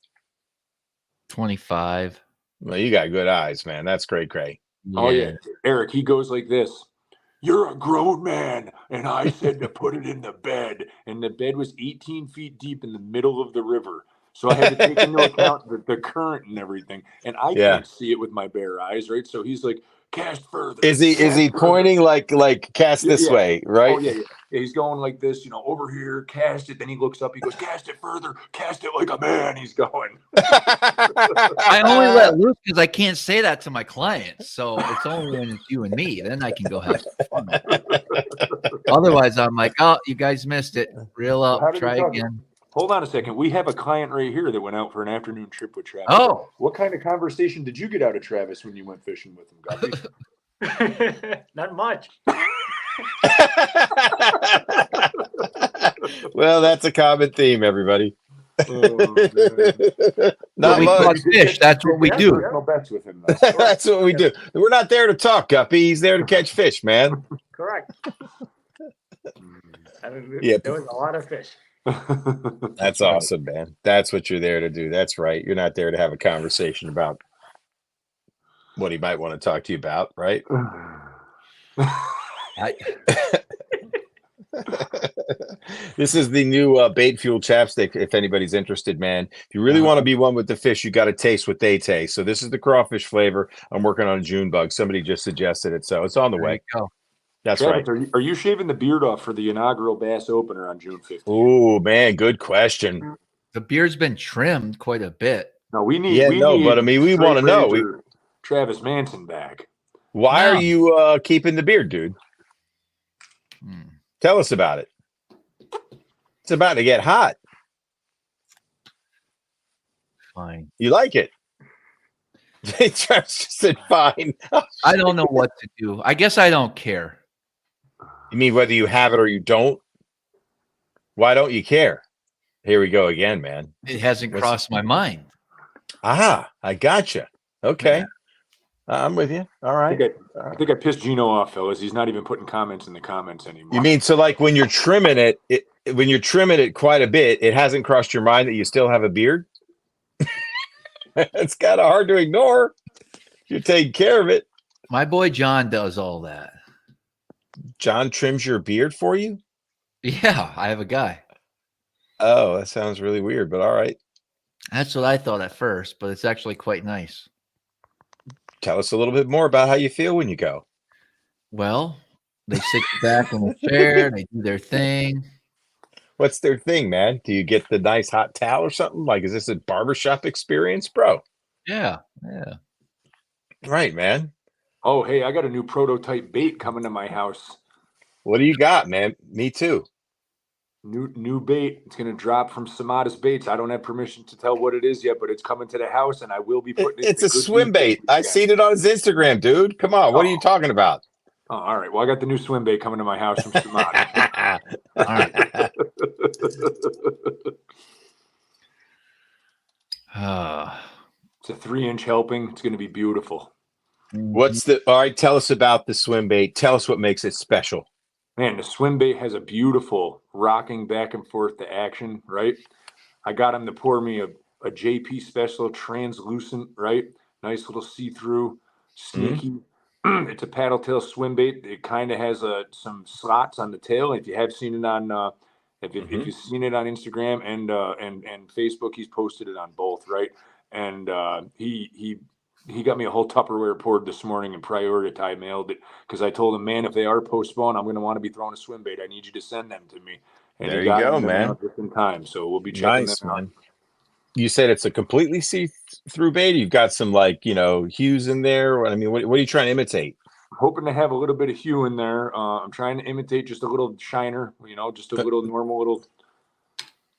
[SPEAKER 1] 25.
[SPEAKER 2] Well, you got good eyes, man. That's great.
[SPEAKER 3] Yeah. Oh, yeah. Eric, he goes like this. You're a grown man, and I said to put it in the bed. And the bed was 18 feet deep in the middle of the river. So I had to take into account the current and everything. And I can't see it with my bare eyes, right? So he's like, cast further.
[SPEAKER 2] Is he pointing like cast this way, right?
[SPEAKER 3] Oh, yeah. He's going like this, over here, cast it. Then he looks up, he goes, cast it further, cast it like a man. He's going.
[SPEAKER 1] I only let loose because I can't say that to my clients. So it's only when it's you and me. Then I can go have some fun. Otherwise, I'm like, oh, you guys missed it. Reel up, try again.
[SPEAKER 3] Hold on a second. We have a client right here that went out for an afternoon trip with Travis.
[SPEAKER 1] Oh.
[SPEAKER 3] What kind of conversation did you get out of Travis when you went fishing with him, Guppy?
[SPEAKER 4] Not much.
[SPEAKER 2] Well, that's a common theme, everybody.
[SPEAKER 1] Not much fish. That's what we do.
[SPEAKER 3] No bets with him.
[SPEAKER 2] That's what we do. We're not there to talk, Guppy. He's there to catch fish, man.
[SPEAKER 4] Correct.
[SPEAKER 2] Yeah,
[SPEAKER 4] there was a lot of fish.
[SPEAKER 2] That's awesome, man. That's what you're there to do. That's right. You're not there to have a conversation about what he might want to talk to you about, right? This is the new bait fuel chapstick. If anybody's interested, man, if you really want to be one with the fish, you got to taste what they taste. So this is the crawfish flavor. I'm working on a June bug. Somebody just suggested it, so it's on the way. That's
[SPEAKER 3] Travis,
[SPEAKER 2] right.
[SPEAKER 3] Are you shaving the beard off for the inaugural bass opener on June 15th?
[SPEAKER 2] Oh man, good question.
[SPEAKER 1] The beard's been trimmed quite a bit.
[SPEAKER 3] No, we need.
[SPEAKER 2] But I mean, we want to know.
[SPEAKER 3] Travis Manson back.
[SPEAKER 2] Why are you keeping the beard, dude? Tell us about it. It's about to get hot.
[SPEAKER 1] Fine.
[SPEAKER 2] You like it? Travis just said fine.
[SPEAKER 1] I don't know what to do. I guess I don't care.
[SPEAKER 2] You mean whether you have it or you don't? Why don't you care? Here we go again, man.
[SPEAKER 1] It hasn't crossed my mind.
[SPEAKER 2] I gotcha. Okay. Yeah. I'm with you. All right.
[SPEAKER 3] I think I pissed Gino off, fellas. He's not even putting comments in the comments anymore.
[SPEAKER 2] You mean so like when you're trimming it quite a bit, it hasn't crossed your mind that you still have a beard? It's kind of hard to ignore. You're taking care of it.
[SPEAKER 1] My boy John does all that.
[SPEAKER 2] John trims your beard for you?
[SPEAKER 1] Yeah, I have a guy.
[SPEAKER 2] Oh, that sounds really weird, but all right.
[SPEAKER 1] That's what I thought at first, but it's actually quite nice.
[SPEAKER 2] Tell us a little bit more about how you feel when you go.
[SPEAKER 1] Well, they sit back in the chair, they do their thing.
[SPEAKER 2] What's their thing, man? Do you get the nice hot towel or something? Like, is this a barbershop experience, bro?
[SPEAKER 1] Yeah.
[SPEAKER 2] Right, man.
[SPEAKER 3] Oh, hey, I got a new prototype bait coming to my house.
[SPEAKER 2] What do you got, man? Me too.
[SPEAKER 3] New bait. It's going to drop from Samadas Baits. I don't have permission to tell what it is yet, but it's coming to the house, and I will be putting it.
[SPEAKER 2] It's a swim bait. I seen it on his Instagram, dude. Come on, what are you talking about?
[SPEAKER 3] Oh, all right. Well, I got the new swim bait coming to my house from Samadas.
[SPEAKER 1] All right.
[SPEAKER 3] It's a 3-inch helping. It's going to be beautiful.
[SPEAKER 2] All right, tell us about the swim bait. Tell us what makes it special.
[SPEAKER 3] Man, the swim bait has a beautiful rocking back and forth to action, right? I got him to pour me a JP Special translucent, right? Nice little see-through, sneaky. It's a paddle tail swim bait. It kind of has some slots on the tail. If you have seen it on if you've seen it on Instagram and Facebook, he's posted it on both, right? And he got me a whole Tupperware poured this morning and priority mailed it because I told him, man, if they are postponed, I'm going to want to be throwing a swim bait. I need you to send them to me. And
[SPEAKER 2] there you go, man.
[SPEAKER 3] Just in time, so we'll be checking them out.
[SPEAKER 2] You said it's a completely see-through bait. You've got some like, hues in there. I mean, what are you trying to imitate?
[SPEAKER 3] Hoping to have a little bit of hue in there. I'm trying to imitate just a little shiner, just a little normal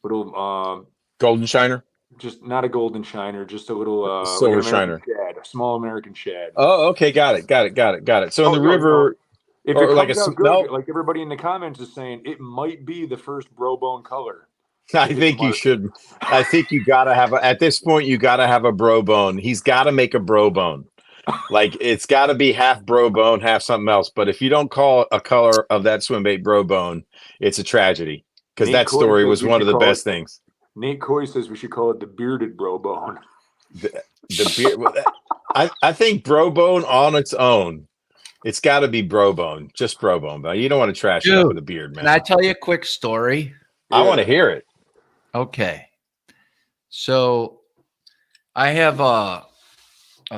[SPEAKER 3] little
[SPEAKER 2] Golden shiner?
[SPEAKER 3] just not a golden shiner, just a little
[SPEAKER 2] Silver
[SPEAKER 3] like an American
[SPEAKER 2] shiner.
[SPEAKER 3] shad, a small American shad.
[SPEAKER 2] Oh, okay. Got it. So in the river,
[SPEAKER 3] if
[SPEAKER 2] or
[SPEAKER 3] it
[SPEAKER 2] like
[SPEAKER 3] comes
[SPEAKER 2] a
[SPEAKER 3] out
[SPEAKER 2] smell,
[SPEAKER 3] good, like everybody in the comments is saying, it might be the first bro bone color.
[SPEAKER 2] I think you should. I think you got to have at this point, you got to have a bro bone. He's got to make a bro bone. Like it's got to be half bro bone, half something else. But if you don't call a color of that swim bait bro bone, it's a tragedy, because that story was one of the best things.
[SPEAKER 3] Nate Coy says we should call it the bearded bro bone.
[SPEAKER 2] The beard. I think bro bone on its own, it's got to be bro bone, just bro bone. But you don't want to trash it up with a beard, man.
[SPEAKER 1] Can I tell you a quick story?
[SPEAKER 2] I want to hear it.
[SPEAKER 1] Okay. So I have a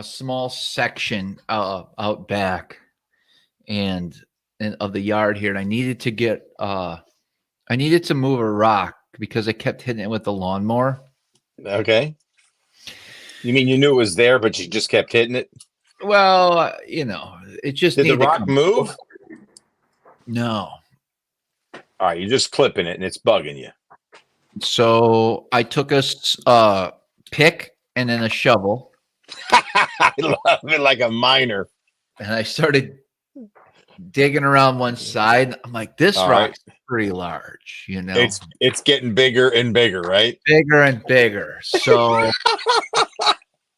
[SPEAKER 1] small section out back and of the yard here, and I needed to move a rock because I kept hitting it with the lawnmower.
[SPEAKER 2] Okay. You mean you knew it was there, but you just kept hitting it?
[SPEAKER 1] Well, it just
[SPEAKER 2] did the rock move?
[SPEAKER 1] No.
[SPEAKER 2] All right, you're just clipping it and it's bugging you.
[SPEAKER 1] So I took a pick and then a shovel.
[SPEAKER 2] I love it, like a miner.
[SPEAKER 1] And I started digging around one side. I'm like, this rock's pretty large,
[SPEAKER 2] It's getting bigger and bigger, right?
[SPEAKER 1] Bigger and bigger. So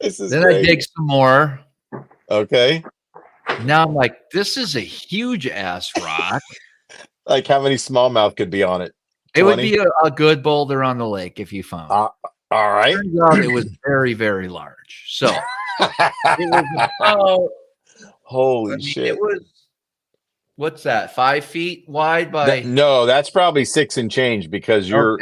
[SPEAKER 2] then
[SPEAKER 1] I dig some more.
[SPEAKER 2] Okay.
[SPEAKER 1] Now I'm like, this is a huge ass rock.
[SPEAKER 2] Like how many smallmouth could be on it? 20?
[SPEAKER 1] It would be a good boulder on the lake if you found it.
[SPEAKER 2] All right.
[SPEAKER 1] Turns out it was very, very large. So it was about,
[SPEAKER 2] holy shit.
[SPEAKER 1] It was, what's that, 5 feet wide by?
[SPEAKER 2] No, that's probably 6 and change, because your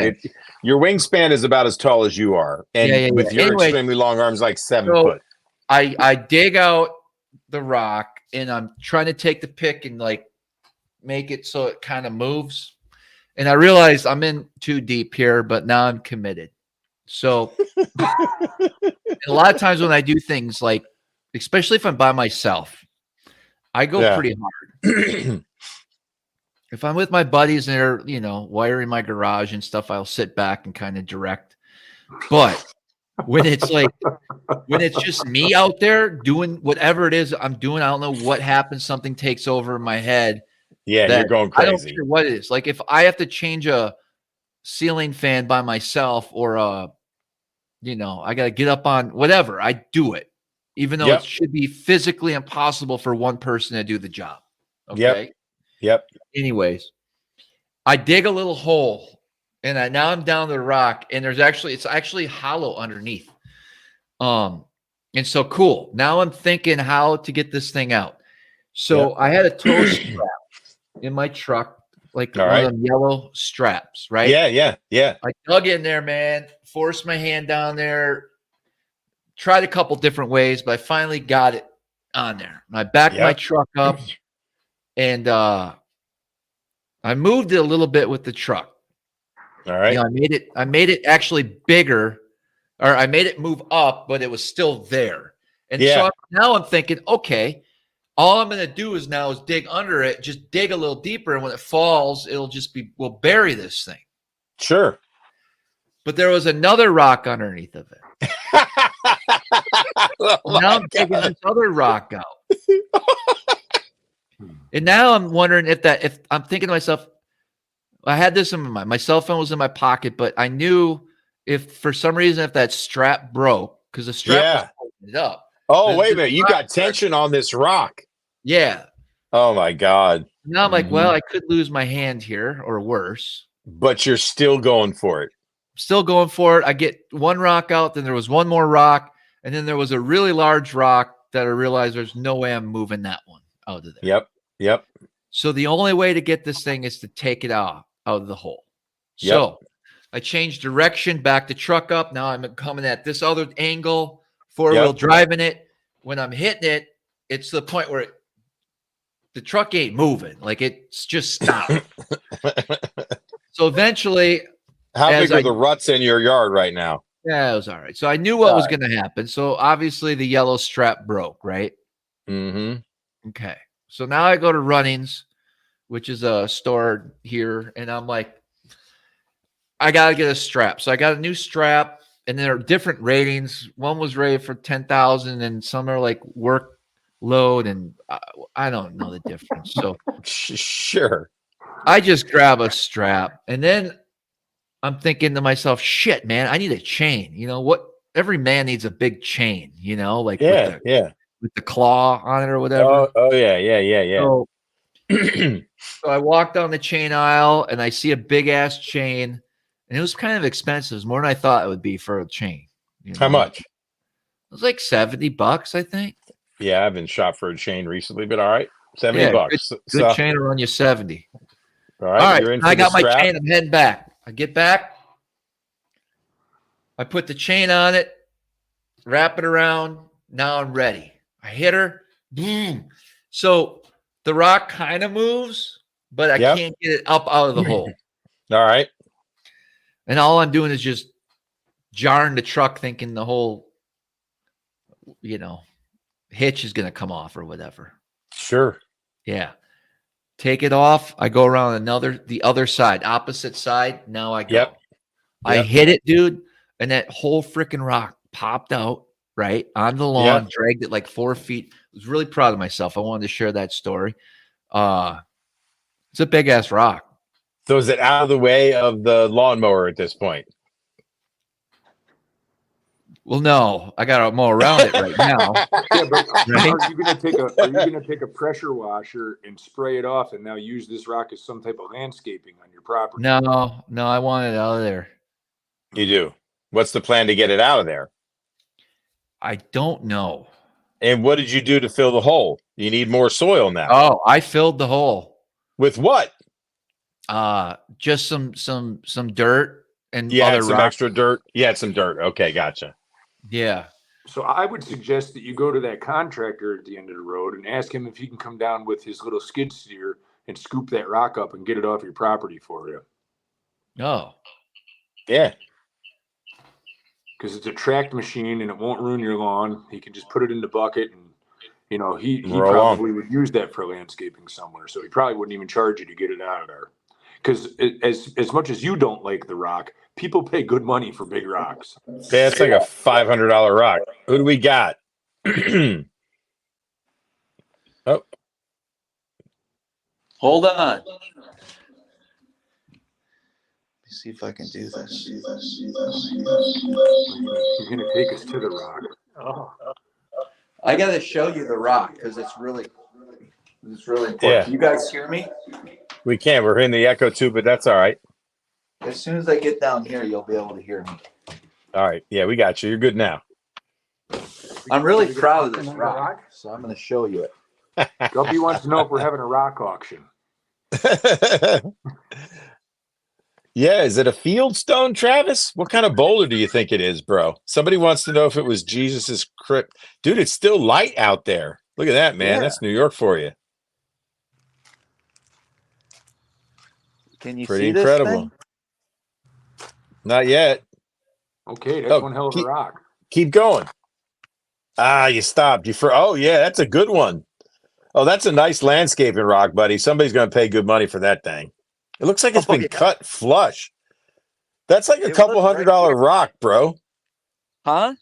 [SPEAKER 2] wingspan is about as tall as you are. And with your extremely long arms, like 7 foot.
[SPEAKER 1] I dig out the rock and I'm trying to take the pick and like make it so it kind of moves. And I realized I'm in too deep here, but now I'm committed. So a lot of times when I do things like, especially if I'm by myself, I go pretty hard. If I'm with my buddies and they're, wiring my garage and stuff, I'll sit back and kind of direct. But when it's just me out there doing whatever it is I'm doing, I don't know what happens. Something takes over in my head.
[SPEAKER 2] Yeah, you're going crazy.
[SPEAKER 1] I don't care what it is. Like if I have to change a ceiling fan by myself, or I got to get up on whatever, I do it, even though it should be physically impossible for one person to do the job. Okay.
[SPEAKER 2] Yep.
[SPEAKER 1] Anyways, I dig a little hole, and now I'm down the rock, and it's actually hollow underneath. And so cool. Now I'm thinking how to get this thing out. So I had a toe strap in my truck, like one of them yellow straps, right?
[SPEAKER 2] Yeah.
[SPEAKER 1] I dug in there, man, forced my hand down there, tried a couple different ways, but I finally got it on there. And I backed my truck up, and I moved it a little bit with the truck.
[SPEAKER 2] All right.
[SPEAKER 1] I made it actually bigger, or I made it move up, but it was still there. And so now I'm thinking, okay, all I'm going to do is dig under it, just dig a little deeper. And when it falls, we'll bury this thing.
[SPEAKER 2] Sure.
[SPEAKER 1] But there was another rock underneath of it. Now I'm taking this other rock out. And now I'm wondering if I'm thinking to myself, I had this in my cell phone was in my pocket, but I knew if for some reason, if that strap broke, because the strap was holding it up.
[SPEAKER 2] Oh, wait a minute. You got tension on this rock.
[SPEAKER 1] Yeah.
[SPEAKER 2] Oh my God.
[SPEAKER 1] Now I'm like, well, I could lose my hand here or worse.
[SPEAKER 2] But you're still going for it.
[SPEAKER 1] Still going for it. I get one rock out, then there was one more rock, and then there was a really large rock that I realized there's no way I'm moving that one out of there.
[SPEAKER 2] Yep.
[SPEAKER 1] So the only way to get this thing is to take it out of the hole. So I changed direction, back the truck up. Now I'm coming at this other angle, four-wheel driving it. When I'm hitting it, it's to the point where the truck ain't moving. Like it's just stopped. So eventually,
[SPEAKER 2] how big are the ruts in your yard right now?
[SPEAKER 1] Yeah, it was all right. So I knew what was going to happen. So obviously the yellow strap broke, right?
[SPEAKER 2] Mm-hmm.
[SPEAKER 1] Okay. So now I go to Runnings, which is a store here, and I'm like, I got to get a strap. So I got a new strap, and there are different ratings. One was rated for 10,000, and some are like workload, and I don't know the difference. So
[SPEAKER 2] Sure.
[SPEAKER 1] I just grab a strap, and then I'm thinking to myself, shit, man, I need a chain. You know what? Every man needs a big chain, you know, like with the claw on it or whatever.
[SPEAKER 2] Oh yeah.
[SPEAKER 1] So, so I walk down the chain aisle and I see a big ass chain, and it was kind of expensive. It was more than I thought it would be for a chain. You know?
[SPEAKER 2] How much?
[SPEAKER 1] It was like $70, I think.
[SPEAKER 2] Yeah, I haven't shopped for a chain recently, but all right. $70.
[SPEAKER 1] Good chain will run you 70.
[SPEAKER 2] All right.
[SPEAKER 1] All right.
[SPEAKER 2] You're in for
[SPEAKER 1] I got
[SPEAKER 2] the
[SPEAKER 1] my
[SPEAKER 2] strap.
[SPEAKER 1] chain. I'm heading back. I get back. I put the chain on it, wrap it around. Now I'm ready. I hit her. Boom. So the rock kind of moves, but I can't get it up out of the hole.
[SPEAKER 2] All right.
[SPEAKER 1] And all I'm doing is just jarring the truck, thinking the whole, hitch is going to come off or whatever.
[SPEAKER 2] Sure.
[SPEAKER 1] Yeah. Take it off. I go around the other side, opposite side. Now I go.
[SPEAKER 2] Yep.
[SPEAKER 1] I hit it, dude. And that whole freaking rock popped out right on the lawn, dragged it like 4 feet. I was really proud of myself. I wanted to share that story. It's a big ass rock.
[SPEAKER 2] So is it out of the way of the lawnmower at this point?
[SPEAKER 1] Well, no, I got to mow around it right now.
[SPEAKER 3] Yeah, but
[SPEAKER 1] Right?
[SPEAKER 3] are you going to take a pressure washer and spray it off and now use this rock as some type of landscaping on your property?
[SPEAKER 1] No, I want it out of there.
[SPEAKER 2] You do. What's the plan to get it out of there?
[SPEAKER 1] I don't know.
[SPEAKER 2] And what did you do to fill the hole? You need more soil now.
[SPEAKER 1] Oh, I filled the hole.
[SPEAKER 2] With what?
[SPEAKER 1] Just some dirt and
[SPEAKER 2] Yeah,
[SPEAKER 1] other
[SPEAKER 2] some
[SPEAKER 1] rock.
[SPEAKER 2] extra dirt. Yeah, some dirt. Okay, gotcha.
[SPEAKER 1] Yeah.
[SPEAKER 3] So I would suggest that you go to that contractor at the end of the road and ask him if he can come down with his little skid steer and scoop that rock up and get it off your property for you.
[SPEAKER 1] Oh.
[SPEAKER 2] Yeah.
[SPEAKER 3] Because it's a tracked machine and it won't ruin your lawn. He can just put it in the bucket and, he probably would use that for landscaping somewhere. So he probably wouldn't even charge you to get it out of there. Because as much as you don't like the rock, people pay good money for big rocks.
[SPEAKER 2] Yeah, it's like a $500 rock. Who do we got? Oh.
[SPEAKER 1] Hold on. Let me see if I can do this.
[SPEAKER 3] He's going to take us to the rock.
[SPEAKER 4] Oh,
[SPEAKER 1] I got to show you the rock because it's really important.
[SPEAKER 2] Yeah.
[SPEAKER 1] You guys hear me?
[SPEAKER 2] We can. We're in the echo too, but that's all right.
[SPEAKER 1] As soon as I get down here, you'll be able to hear me.
[SPEAKER 2] All right. Yeah, we got you. You're good now.
[SPEAKER 1] I'm really proud of this rock, so I'm going to show you it.
[SPEAKER 3] Guppy wants to know if we're having a rock auction.
[SPEAKER 2] Yeah, is it a field stone, Travis? What kind of boulder do you think it is, bro? Somebody wants to know if it was Jesus's crypt. Dude, it's still light out there. Look at that, man.
[SPEAKER 1] Yeah.
[SPEAKER 2] That's New York for you.
[SPEAKER 1] Can you
[SPEAKER 2] Pretty
[SPEAKER 1] see
[SPEAKER 2] incredible.
[SPEAKER 1] this thing?
[SPEAKER 2] Not yet.
[SPEAKER 3] Okay, that's one hell of a rock.
[SPEAKER 2] Keep going. Ah, you stopped. Oh, yeah, that's a good one. Oh, that's a nice landscaping rock, buddy. Somebody's going to pay good money for that thing. It looks like it's been cut flush. That's like a couple $100 rock, bro.
[SPEAKER 1] Huh?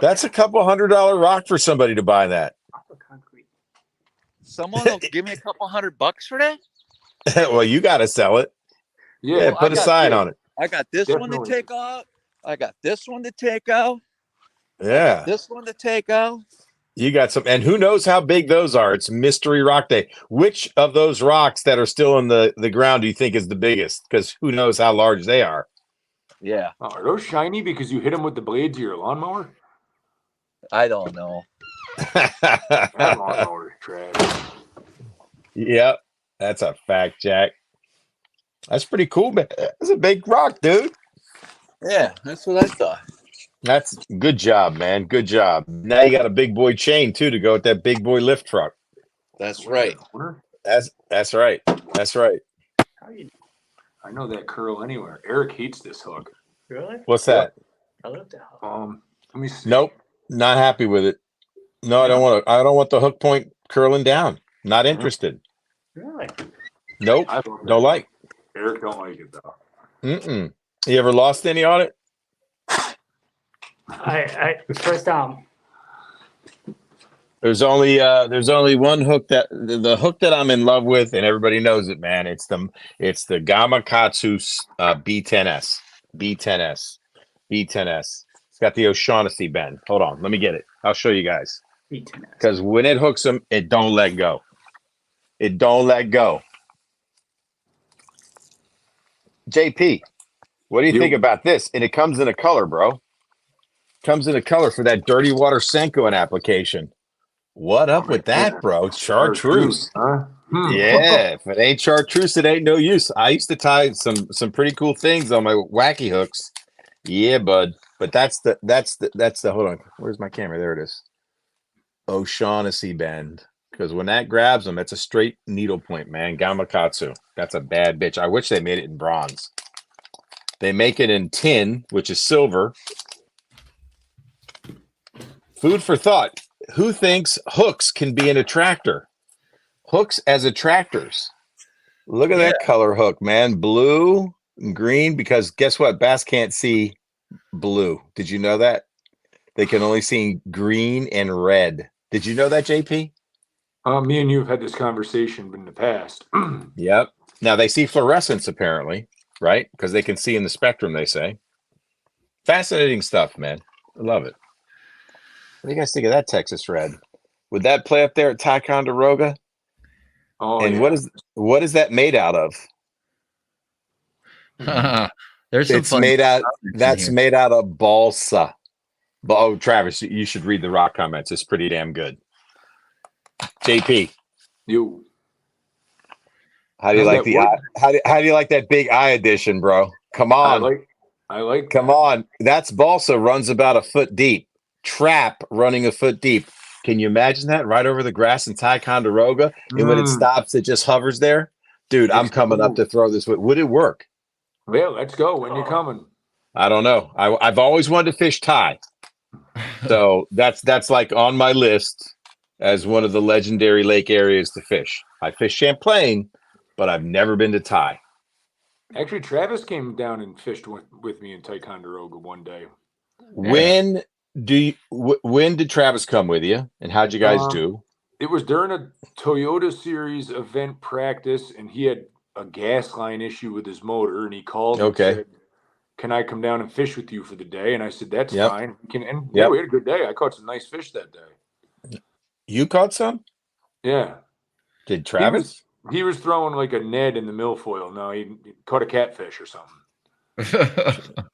[SPEAKER 2] That's a couple $100 rock for somebody to buy that.
[SPEAKER 1] Someone will give me a couple $100 for that?
[SPEAKER 2] Well, you got to sell it. Yeah, put a sign on it.
[SPEAKER 1] I got this one to take out. I got this one to take out.
[SPEAKER 2] Yeah.
[SPEAKER 1] This one to take out.
[SPEAKER 2] You got some, and who knows how big those are? It's Mystery Rock Day. Which of those rocks that are still in the ground do you think is the biggest? Because who knows how large they are?
[SPEAKER 1] Yeah.
[SPEAKER 3] Oh, are those shiny because you hit them with the blades of your lawnmower?
[SPEAKER 1] I don't know.
[SPEAKER 3] That lawnmower is trash.
[SPEAKER 2] Yep, that's a fact, Jack. That's pretty cool, man. That's a big rock, dude.
[SPEAKER 1] Yeah, that's what I thought.
[SPEAKER 2] That's good job, man. Good job. Now you got a big boy chain too to go with that big boy lift truck.
[SPEAKER 1] That's right.
[SPEAKER 2] That's right. That's right.
[SPEAKER 3] I know that curl anywhere. Eric hates this hook.
[SPEAKER 4] really?
[SPEAKER 2] What's that?
[SPEAKER 4] I love that hook.
[SPEAKER 3] Let me see.
[SPEAKER 2] Nope, not happy with it. No, I don't want to. I don't want the hook point curling down. Not interested.
[SPEAKER 4] Really?
[SPEAKER 2] Nope,
[SPEAKER 3] I love
[SPEAKER 2] don't
[SPEAKER 3] it.
[SPEAKER 2] like.
[SPEAKER 3] Eric don't like it though.
[SPEAKER 2] Mm-mm. You ever lost any on it?
[SPEAKER 4] I first time.
[SPEAKER 2] There's only one hook that the hook that I'm in love with, and everybody knows it, man. It's the Gamakatsu B10S. B10S. B10S. It's got the O'Shaughnessy bend. Hold on, let me get it. I'll show you guys. Because when it hooks them, it don't let go. It don't let go. JP, what do you think about this? And it comes in a color, bro. Comes in a color for that dirty water Senko application. What up with that, bro? Chartreuse.
[SPEAKER 3] Huh?
[SPEAKER 2] Yeah, if it ain't chartreuse, it ain't no use. I used to tie some pretty cool things on my wacky hooks. Yeah, bud. But that's the hold on. Where's my camera? There it is. O'Shaughnessy bend. Because when that grabs them, it's a straight needle point, man. Gamakatsu. That's a bad bitch. I wish they made it in bronze. They make it in tin, which is silver. Food for thought. Who thinks hooks can be an attractor? Hooks as attractors. Look at that color hook, man. Blue and green, because guess what? Bass can't see blue. Did you know that? They can only see green and red. Did you know that, JP?
[SPEAKER 3] Me and you have had this conversation in the past.
[SPEAKER 2] Yep. Now they see fluorescence, apparently, right? Because they can see in the spectrum, they say. Fascinating stuff, man. I love it. What do you guys think of that Texas red? Would that play up there at Ticonderoga?
[SPEAKER 3] Oh,
[SPEAKER 2] and
[SPEAKER 3] yeah.
[SPEAKER 2] what is that made out of?
[SPEAKER 1] There's some
[SPEAKER 2] It's
[SPEAKER 1] fun
[SPEAKER 2] made out.
[SPEAKER 1] topics in
[SPEAKER 2] That's
[SPEAKER 1] here.
[SPEAKER 2] made out of balsa. But oh, Travis, you should read the rock comments. It's pretty damn good. JP,
[SPEAKER 3] You.
[SPEAKER 2] how do you
[SPEAKER 3] Is
[SPEAKER 2] like
[SPEAKER 3] that
[SPEAKER 2] the
[SPEAKER 3] wood?
[SPEAKER 2] eye? How do you like that big eye edition, bro? Come on,
[SPEAKER 3] I like.
[SPEAKER 2] come on. That's balsa runs about a foot deep. Trap running a foot deep. Can you imagine that right over the grass in Ticonderoga? And when it stops, it just hovers there. Dude, I'm coming up to throw this. Would it work?
[SPEAKER 3] Well, let's go. When you coming?
[SPEAKER 2] I don't know. I've always wanted to fish Thai. So that's like on my list as one of the legendary lake areas to fish. I fish Champlain, but I've never been to Thai.
[SPEAKER 3] Actually, Travis came down and fished with me in Ticonderoga one day.
[SPEAKER 2] When did Travis come with you, and how'd you guys do?
[SPEAKER 3] It was during a Toyota Series event practice, and he had a gas line issue with his motor, and he called and said, "Can I come down and fish with you for the day?" And I said, "That's fine." Yeah, we had a good day. I caught some nice fish that day.
[SPEAKER 2] You caught some?
[SPEAKER 3] Yeah.
[SPEAKER 2] Did Travis?
[SPEAKER 3] He was throwing like a Ned in the milfoil. No, he caught a catfish or something.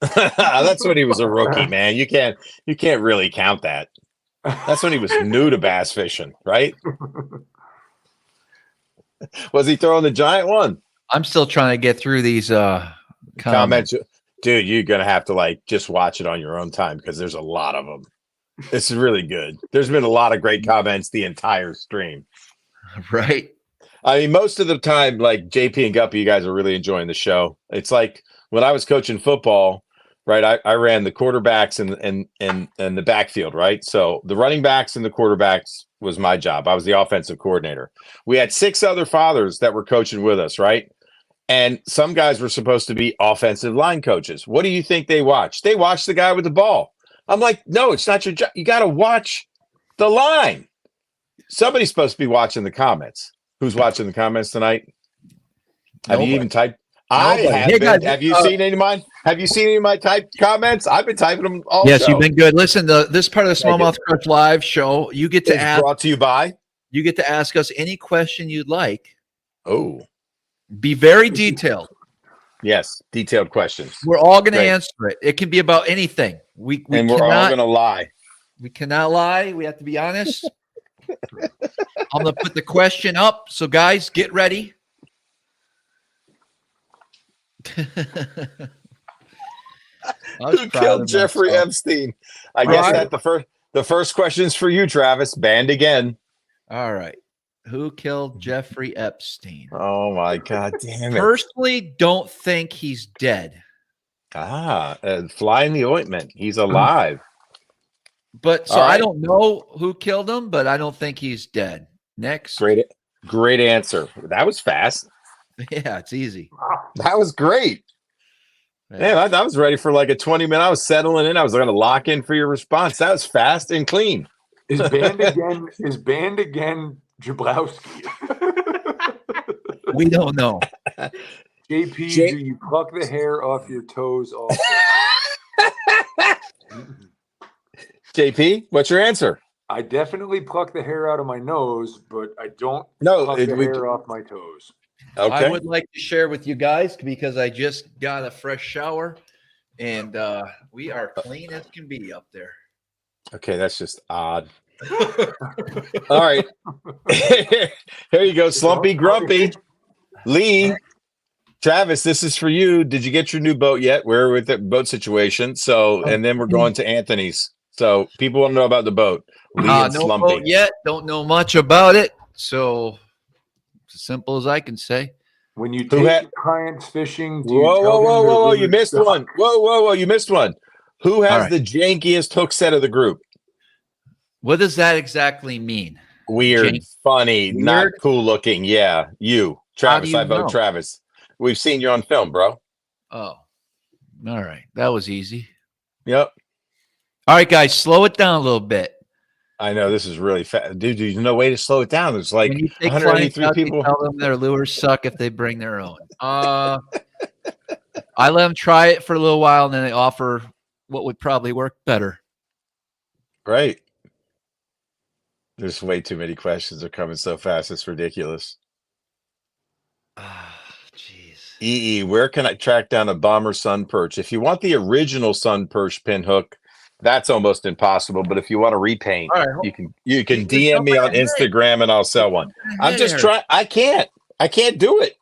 [SPEAKER 2] That's when he was a rookie, man. You can't really count that. That's when he was new to bass fishing, right? Was he throwing the giant one?
[SPEAKER 1] I'm still trying to get through these comments.
[SPEAKER 2] Dude, you're gonna have to just watch it on your own time because there's a lot of them. It's really good. There's been a lot of great comments the entire stream.
[SPEAKER 1] Right.
[SPEAKER 2] I mean, most of the time, like JP and Guppy, you guys are really enjoying the show. It's like when I was coaching football, right? I ran the quarterbacks and the backfield, right? So the running backs and the quarterbacks was my job. I was the offensive coordinator. We had 6 other fathers that were coaching with us, right? And some guys were supposed to be offensive line coaches. What do you think they watched? They watched the guy with the ball. I'm like, no, it's not your job. You got to watch the line. Somebody's supposed to be watching the comments. Who's watching the comments tonight? Have you even typed? I have been.
[SPEAKER 1] Guys,
[SPEAKER 2] have you seen any of mine? Have you seen any of my typed comments? I've been typing them all.
[SPEAKER 1] Yes, you've been good. Listen, this part of the Smallmouth Crush Live show, you get to ask.
[SPEAKER 2] Brought to you by.
[SPEAKER 1] You get to ask us any question you'd like.
[SPEAKER 2] Oh,
[SPEAKER 1] be very detailed.
[SPEAKER 2] Yes, detailed questions.
[SPEAKER 1] We're all going to answer it. It can be about anything. We're all
[SPEAKER 2] going to lie.
[SPEAKER 1] We cannot lie. We have to be honest. I'm going to put the question up. So, guys, get ready.
[SPEAKER 2] Who killed Jeffrey Epstein? I guess that the first question is for you, Travis. Banned again.
[SPEAKER 1] All right. Who killed Jeffrey Epstein?
[SPEAKER 2] Oh my God, damn it.
[SPEAKER 1] Personally, don't think he's dead.
[SPEAKER 2] Fly in the ointment. He's alive.
[SPEAKER 1] But so
[SPEAKER 2] All right.
[SPEAKER 1] I don't know who killed him, but I don't think he's dead. Next.
[SPEAKER 2] Great answer. That was fast.
[SPEAKER 1] Yeah, it's easy.
[SPEAKER 2] That was great.
[SPEAKER 1] Yeah.
[SPEAKER 2] Man, I was ready for like a 20-minute. I was settling in. I was going to lock in for your response. That was fast and clean.
[SPEAKER 3] Is banned again? Is banned again? Jablowski.
[SPEAKER 1] We don't know.
[SPEAKER 3] JP, do you pluck the hair off your toes also?
[SPEAKER 2] JP, what's your answer?
[SPEAKER 3] I definitely pluck the hair out of my nose, but I don't pluck the hair off my toes.
[SPEAKER 2] Okay.
[SPEAKER 1] I would like to share with you guys because I just got a fresh shower and we are clean as can be up there.
[SPEAKER 2] Okay, that's just odd. All right. Here you go, Slumpy Grumpy. Lee, Travis, this is for you. Did you get your new boat yet? We're with the boat situation. So, and then we're going to Anthony's. So people want to know about the boat. Lee and
[SPEAKER 1] no
[SPEAKER 2] Slumpy.
[SPEAKER 1] boat yet. Don't know much about it. So it's as simple as I can say.
[SPEAKER 3] When you take clients fishing, do you
[SPEAKER 2] whoa, you missed one. Whoa, you missed one. Who has the jankiest hook set of the group?
[SPEAKER 1] What does that exactly mean?
[SPEAKER 2] Weird, funny, not cool looking. Yeah, you. Travis, I vote Travis. We've seen you on film, bro.
[SPEAKER 1] Oh, all right. That was easy.
[SPEAKER 2] Yep.
[SPEAKER 1] All right, guys, slow it down a little bit.
[SPEAKER 2] I know this is really fast. Dude, there's no way to slow it down. There's like 183 people.
[SPEAKER 1] Tell them their lures suck if they bring their own. I let them try it for a little while, and then they offer what would probably work better.
[SPEAKER 2] Right. There's way too many questions. They're coming so fast. It's ridiculous. Jeez. Where can I track down a bomber sun perch? If you want the original sun perch pin hook, that's almost impossible. But if you want to repaint, you can DM me on Instagram and I'll sell one. I'm just trying. I can't do it.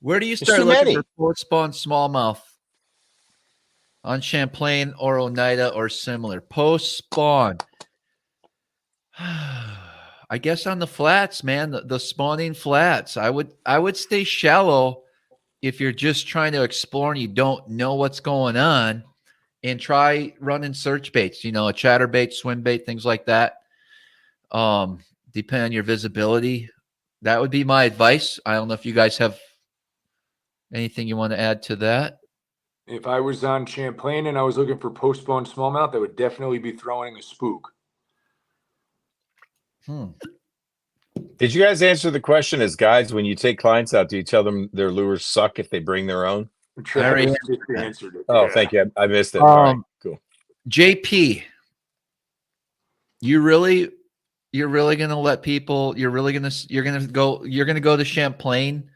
[SPEAKER 1] Where do you start looking for full spawn smallmouth? On Champlain or Oneida or similar post spawn? I guess on the flats, man, the spawning flats. I would stay shallow if you're just trying to explore and you don't know what's going on, and try running search baits, a chatterbait, swim bait, things like that. Depending on your visibility. That would be my advice. I don't know if you guys have anything you want to add to that.
[SPEAKER 3] If I was on Champlain and I was looking for post-spawn smallmouth, I would definitely be throwing a spook.
[SPEAKER 2] Did you guys answer the question as guides? When you take clients out, do you tell them their lures suck if they bring their own?
[SPEAKER 3] Travis answered it.
[SPEAKER 2] Oh, thank you. I missed it. All right, cool.
[SPEAKER 1] JP, you're really gonna let people? You're gonna go to Champlain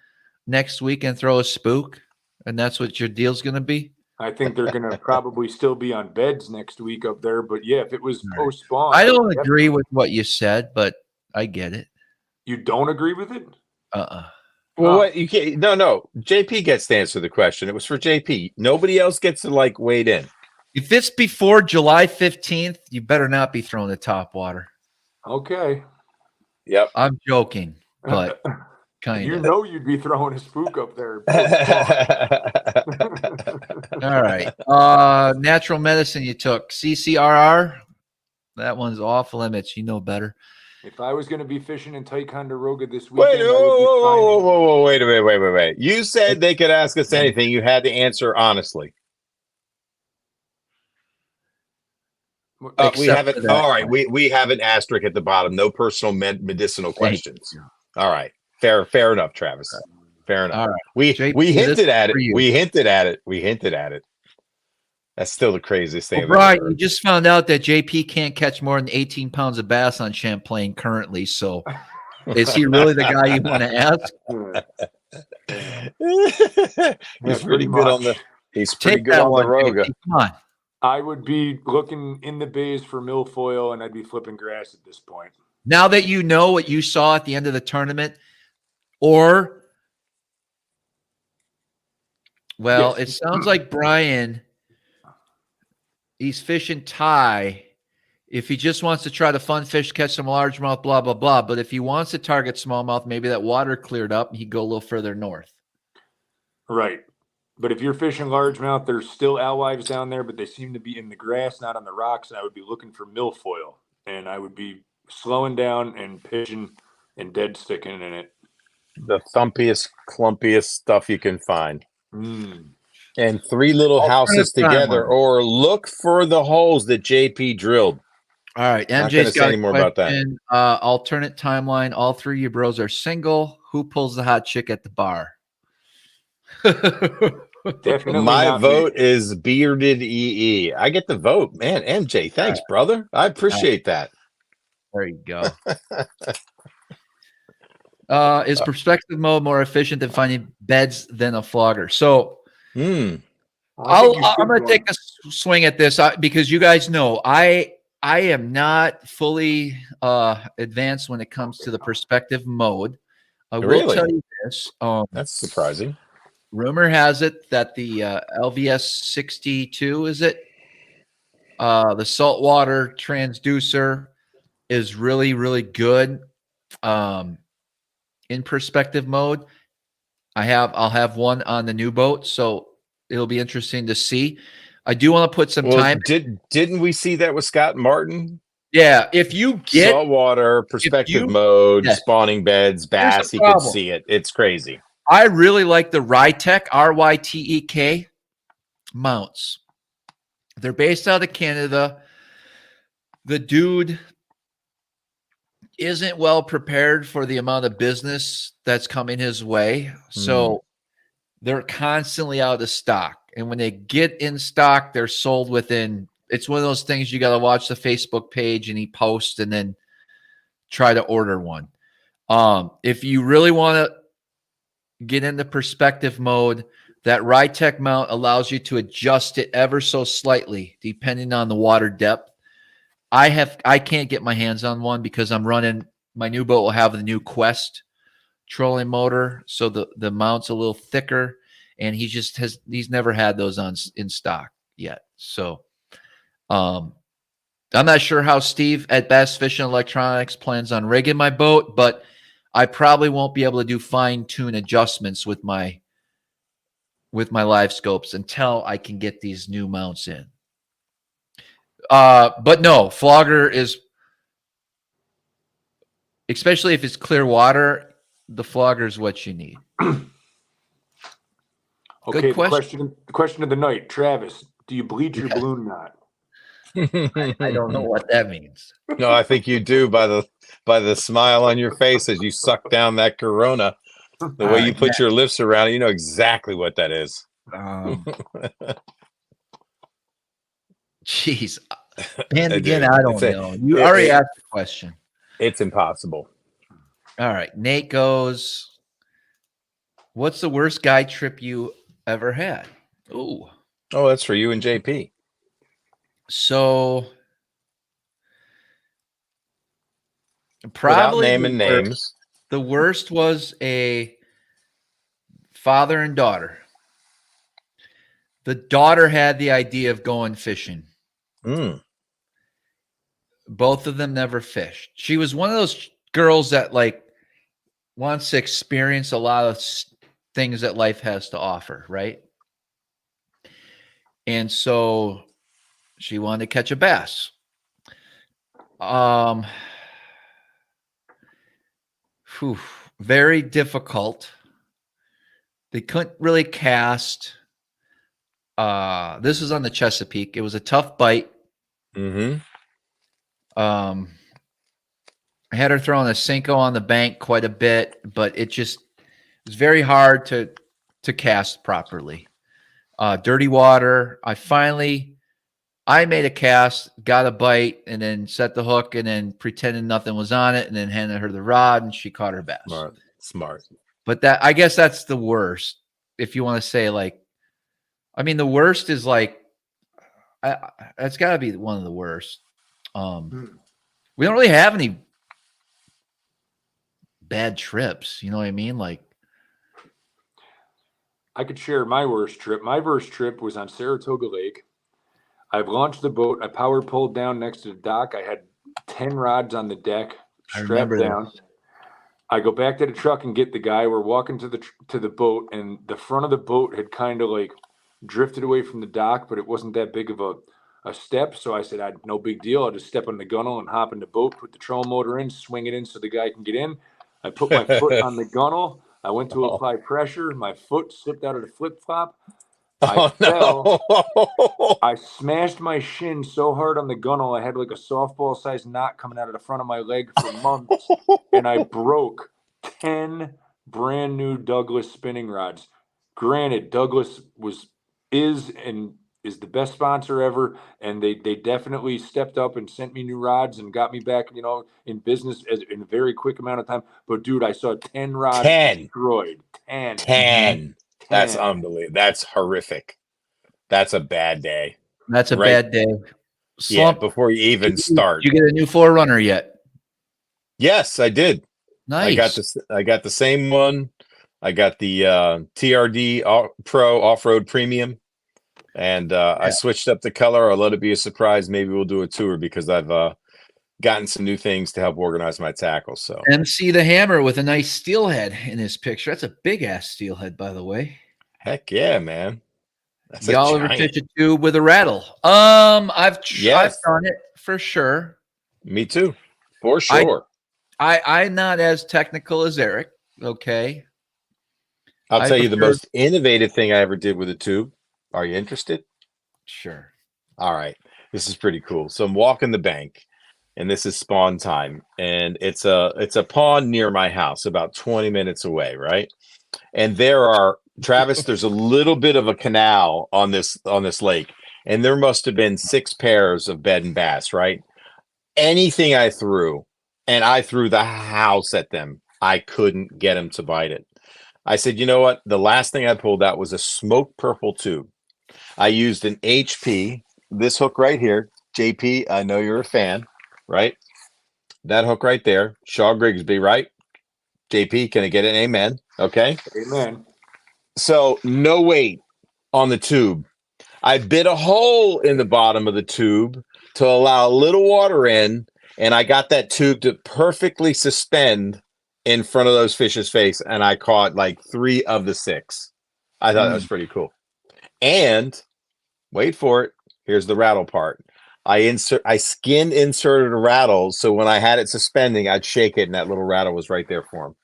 [SPEAKER 1] next week and throw a spook, and that's what your deal's gonna be?
[SPEAKER 3] I think they're going to probably still be on beds next week up there. But yeah, if it was post-spawn.
[SPEAKER 1] I don't agree with what you said, but I get it.
[SPEAKER 3] You don't agree with it?
[SPEAKER 2] Well, what you can't. No. JP gets to answer the question. It was for JP. Nobody else gets to wade in.
[SPEAKER 1] If it's before July 15th, you better not be throwing the Topwater.
[SPEAKER 3] Okay.
[SPEAKER 2] Yep.
[SPEAKER 1] I'm joking, but kind of.
[SPEAKER 3] You'd be throwing a spook up there.
[SPEAKER 1] All right. Natural medicine you took. CCRR. That one's off limits. You know better.
[SPEAKER 3] If I was going to be fishing in Ticonderoga this weekend,
[SPEAKER 2] wait a minute. You said they could ask us anything. You had to answer honestly. We haven't. All right. We have an asterisk at the bottom. No personal medicinal questions. All right. Fair enough, Travis. Fair enough. Right. We hinted at it. We hinted at it. That's still the craziest thing.
[SPEAKER 1] Brian, you just found out that JP can't catch more than 18 pounds of bass on Champlain currently. So is he really the guy you want
[SPEAKER 2] to ask? He's pretty good on the Roga.
[SPEAKER 1] Come on.
[SPEAKER 3] I would be looking in the bays for milfoil and I'd be flipping grass at this point.
[SPEAKER 1] Now that you know what you saw at the end of the tournament, or it sounds like Brian, he's fishing tie. If he just wants to try to fun fish, catch some largemouth, blah, blah, blah. But if he wants to target smallmouth, maybe that water cleared up and he'd go a little further north.
[SPEAKER 3] Right. But if you're fishing largemouth, there's still alewives down there, but they seem to be in the grass, not on the rocks. And I would be looking for milfoil, and I would be slowing down and pitching and dead sticking in it.
[SPEAKER 2] The thumpiest, clumpiest stuff you can find.
[SPEAKER 3] Mm.
[SPEAKER 2] And 3 little houses together, or look for the holes that JP drilled.
[SPEAKER 1] All right, MJ's got a question. Alternate timeline. All 3 of you bros are single. Who pulls the hot chick at the bar?
[SPEAKER 3] Definitely.
[SPEAKER 2] My vote is Bearded EE. I get the vote, man. MJ, thanks, brother. I appreciate that.
[SPEAKER 1] There you go. Is perspective mode more efficient than finding beds than a flogger? So, I'm going to take a swing at this because you guys know I am not fully advanced when it comes to the perspective mode. I will tell you this.
[SPEAKER 2] That's surprising.
[SPEAKER 1] Rumor has it that the LVS 62, is it? The saltwater transducer is really, really good in perspective mode. I'll have one on the new boat, so it'll be interesting to see. I do want to put some time.
[SPEAKER 2] Didn't we see that with Scott Martin?
[SPEAKER 1] Yeah, if you get
[SPEAKER 2] saltwater perspective mode, spawning beds, bass, he could see it. It's crazy.
[SPEAKER 1] I really like the Rytek, RYTEK mounts. They're based out of Canada. The dude isn't well prepared for the amount of business that's coming his way. So they're constantly out of stock. And when they get in stock, they're sold within. It's one of those things you got to watch the Facebook page and he posts and then try to order one. If you really want to get into perspective mode, that Rytek mount allows you to adjust it ever so slightly depending on the water depth. I can't get my hands on one because I'm running, my new boat will have the new Quest trolling motor, so the mount's a little thicker, and he's never had those in stock yet. So I'm not sure how Steve at Bass Fishing Electronics plans on rigging my boat, but I probably won't be able to do fine-tune adjustments with my live scopes until I can get these new mounts in. But no, flogger is, especially if it's clear water, the flogger is what you need.
[SPEAKER 3] Okay,
[SPEAKER 1] good question.
[SPEAKER 3] The question of the night, Travis, do you bleach your balloon knot?
[SPEAKER 1] I don't know what that means.
[SPEAKER 2] No, I think you do by the smile on your face as you suck down that Corona. The way you put your lips around it, you know exactly what that is.
[SPEAKER 1] Jeez. And again, I don't know. You already asked the question.
[SPEAKER 2] It's impossible.
[SPEAKER 1] All right. Nate goes, what's the worst guy trip you ever had? Oh,
[SPEAKER 2] that's for you and JP.
[SPEAKER 1] So probably
[SPEAKER 2] without naming names.
[SPEAKER 1] The worst was a father and daughter. The daughter had the idea of going fishing. Both of them never fished. She was one of those girls that wants to experience a lot of things that life has to offer, right? And so she wanted to catch a bass. Very difficult. They couldn't really cast. This was on the Chesapeake. It was a tough bite. I had her throwing a Senko on the bank quite a bit, but it was very hard to cast properly. Dirty water. I made a cast, got a bite, and then set the hook, and then pretended nothing was on it, and then handed her the rod, and she caught her bass.
[SPEAKER 2] Smart.
[SPEAKER 1] But I guess that's the worst. If you want to say the worst is that's got to be one of the worst. We don't really have any bad trips. You know what I mean?
[SPEAKER 3] I could share my worst trip. My worst trip was on Saratoga Lake. I've launched the boat. I power pulled down next to the dock. I had 10 rods on the deck, strapped down. I go back to the truck and get the guy. We're walking to the boat, and the front of the boat had kind of like drifted away from the dock, but it wasn't that big of a step. So I said, no big deal. I'll just step on the gunnel and hop in the boat, put the trolling motor in, swing it in so the guy can get in. I put my foot on the gunnel. I went to apply pressure. My foot slipped out of the flip flop. I fell. I smashed my shin so hard on the gunnel, I had like a softball sized knot coming out of the front of my leg for months. And I broke 10 brand new Douglas spinning rods. Granted, Douglas is the best sponsor ever, and they definitely stepped up and sent me new rods and got me back, in business in a very quick amount of time. But dude, I saw 10 rods
[SPEAKER 2] 10.
[SPEAKER 3] destroyed. 10.
[SPEAKER 2] 10. That's
[SPEAKER 3] 10.
[SPEAKER 2] unbelievable. That's horrific. That's a bad day.
[SPEAKER 1] That's a
[SPEAKER 2] Right?
[SPEAKER 1] bad day.
[SPEAKER 2] Yeah,
[SPEAKER 1] Slump,
[SPEAKER 2] before you even start.
[SPEAKER 1] did you get a new 4Runner yet?
[SPEAKER 2] Yes, I did.
[SPEAKER 1] Nice.
[SPEAKER 2] I got the same one. I got the TRD Pro Off-Road Premium, and I switched up the color. I'll let it be a surprise. Maybe we'll do a tour because I've gotten some new things to help organize my tackle. So
[SPEAKER 1] MC the Hammer with a nice steelhead in his picture. That's a big ass steelhead, by the way.
[SPEAKER 2] heck yeah, man. That's
[SPEAKER 1] Y'all
[SPEAKER 2] a
[SPEAKER 1] ever
[SPEAKER 2] giant.
[SPEAKER 1] fish a tube with a rattle? I've
[SPEAKER 2] Yes.
[SPEAKER 1] done it for sure.
[SPEAKER 2] Me too, for sure.
[SPEAKER 1] I'm not as technical as Eric. Okay.
[SPEAKER 2] I'll tell you the most innovative thing I ever did with a tube. Are you interested?
[SPEAKER 1] Sure.
[SPEAKER 2] All right. This is pretty cool. So I'm walking the bank, and this is spawn time, and it's a pond near my house, about 20 minutes away, right? And Travis, there's a little bit of a canal on this lake, and there must have been 6 pairs of bed and bass, right? Anything I threw, and I threw the house at them, I couldn't get them to bite it. I said, you know what? The last thing I pulled out was a smoked purple tube. I used an HP, this hook right here. JP, I know you're a fan, right? That hook right there, Shaw Grigsby, right? JP, can I get an amen? Okay.
[SPEAKER 3] Amen.
[SPEAKER 2] So no weight on the tube. I bit a hole in the bottom of the tube to allow a little water in, and I got that tube to perfectly suspend in front of those fish's face, and I caught like 3 of the 6. I thought that was pretty cool. And wait for it. Here's the rattle part. I skin inserted a rattle, so when I had it suspending, I'd shake it, and that little rattle was right there for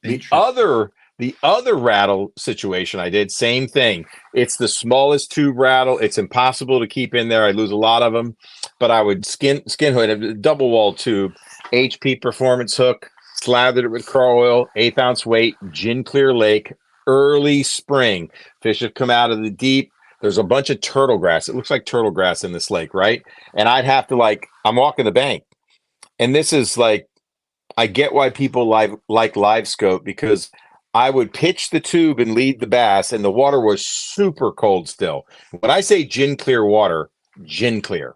[SPEAKER 2] him. The other rattle situation I did, same thing. It's the smallest tube rattle. It's impossible to keep in there. I lose a lot of them, but I would skin hood, a double wall tube, HP performance hook, slathered it with crawl oil, 1/8 ounce weight, gin clear lake, early spring. Fish have come out of the deep. There's a bunch of turtle grass. It looks like turtle grass in this lake, right? And I'd have to I'm walking the bank, and this is I get why people like live scope, because I would pitch the tube and lead the bass, and the water was super cold still. When I say gin clear water, gin clear.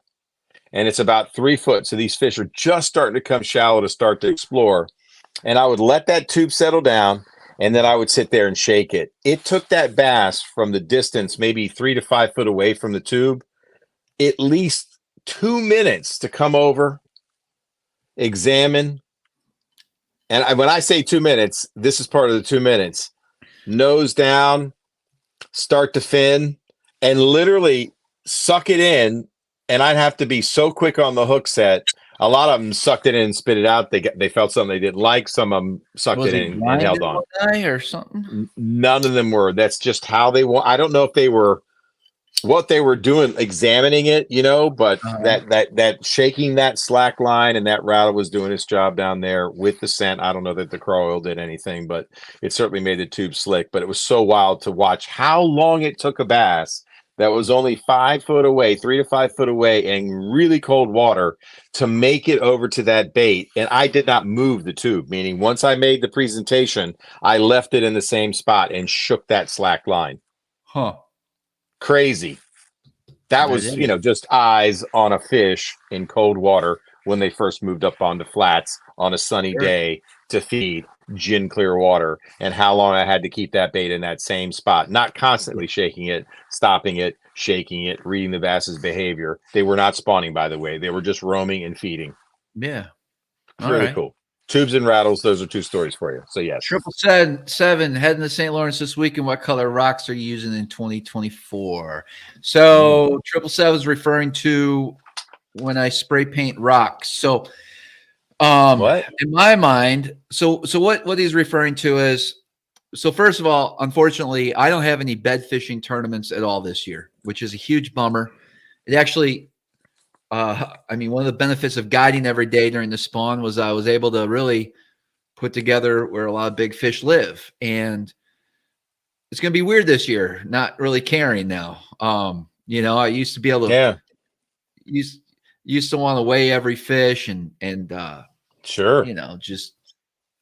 [SPEAKER 2] And it's about 3 foot. So these fish are just starting to come shallow to start to explore. And I would let that tube settle down, and then I would sit there and shake it. It took that bass from the distance, maybe 3 to 5 foot away from the tube, at least 2 minutes to come over, examine. And when I say 2 minutes, this is part of the 2 minutes. Nose down, start to fin, and literally suck it in. And I'd have to be so quick on the hook set. A lot of them sucked it in and spit it out. They felt something they didn't like. Some of them sucked it in and held on.
[SPEAKER 1] Or something?
[SPEAKER 2] None of them were. That's just how they want. I don't know if they were what they were doing, examining it, but that shaking that slack line and that rattle was doing its job down there with the scent. I don't know that the crawl oil did anything, but it certainly made the tube slick. But it was so wild to watch how long it took a bass that was only 5 foot away, 3 to 5 foot away, in really cold water to make it over to that bait. And I did not move the tube, meaning once I made the presentation, I left it in the same spot and shook that slack line.
[SPEAKER 1] Huh.
[SPEAKER 2] Crazy. That was, just eyes on a fish in cold water when they first moved up onto flats on a sunny day to feed gin clear water, and how long I had to keep that bait in that same spot, not constantly shaking it, stopping it, shaking it, reading the bass's behavior. They were not spawning, by the way. They were just roaming and feeding.
[SPEAKER 1] Yeah.
[SPEAKER 2] Really cool. Tubes and rattles, those are two stories for you. So yes.
[SPEAKER 1] 777 heading to St. Lawrence this weekend. What color rocks are you using in 2024? So 777 is referring to when I spray paint rocks. So in my mind, so what he's referring to is, so first of all, unfortunately, I don't have any bed fishing tournaments at all this year, which is a huge bummer. It actually, I mean, one of the benefits of guiding every day during the spawn was I was able to really put together where a lot of big fish live. And it's going to be weird this year, not really caring now. You know, I used to be able to, used to want to weigh every fish and
[SPEAKER 2] sure,
[SPEAKER 1] you know, just,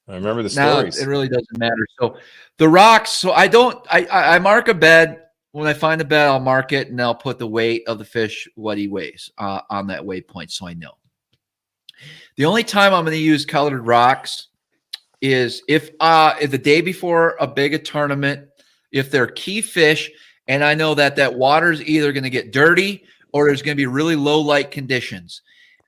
[SPEAKER 2] I remember the
[SPEAKER 1] now
[SPEAKER 2] stories.
[SPEAKER 1] it really doesn't matter. So the rocks, so I mark a bed. When I find a bed, I'll mark it and I'll put the weight of the fish, what he weighs on that waypoint, so I know. The only time I'm going to use colored rocks is if the day before a big tournament, if they're key fish, and I know that water is either going to get dirty or there's going to be really low light conditions.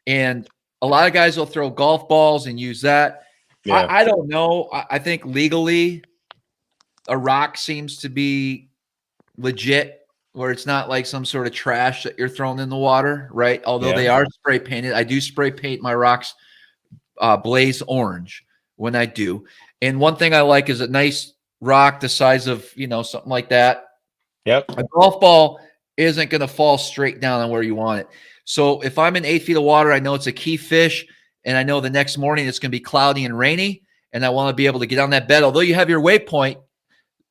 [SPEAKER 1] And a lot of guys will throw golf balls and use that. Yeah. I don't know. I think legally a rock seems to be legit, where it's not like some sort of trash that you're throwing in the water, right? Although they are spray painted. I do spray paint my rocks blaze orange when I do. And one thing I like is a nice rock the size of, you know, something like that.
[SPEAKER 2] Yep.
[SPEAKER 1] A golf ball isn't going to fall straight down on where you want it. So if I'm in 8 feet of water, I know it's a key fish, and I know the next morning it's going to be cloudy and rainy, and I want to be able to get on that bed. Although you have your waypoint,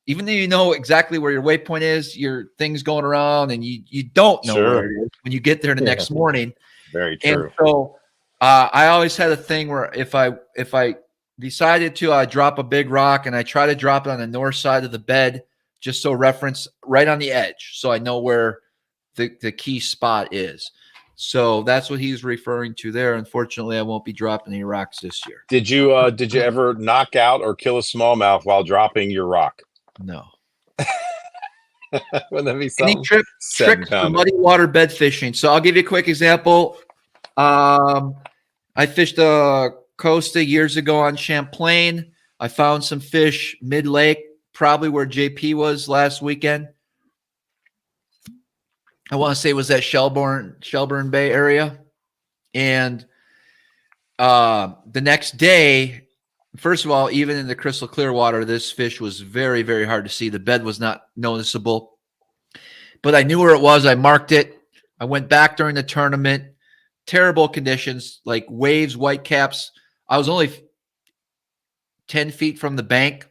[SPEAKER 1] even though you know exactly where your waypoint is, your thing's going around, and you don't know where it is when you get there the next morning.
[SPEAKER 2] Very true.
[SPEAKER 1] And so I always had a thing where if I decided to drop a big rock, and I try to drop it on the north side of the bed, just so reference right on the edge, so I know where the key spot is. So that's what he's referring to there. Unfortunately, I won't be dropping any rocks this year.
[SPEAKER 2] Did you ever knock out or kill a smallmouth while dropping your rock?
[SPEAKER 1] No.
[SPEAKER 2] Wouldn't that be something?
[SPEAKER 1] Any tricks for muddy water bed fishing? So I'll give you a quick example. I fished a Costa years ago on Champlain. I found some fish mid-lake, probably where JP was last weekend. I want to say it was that Shelburne Bay area. And the next day, first of all, even in the crystal clear water, this fish was very, very hard to see. The bed was not noticeable. But I knew where it was. I marked it. I went back during the tournament. Terrible conditions, like waves, white caps. I was only 10 feet from the bank,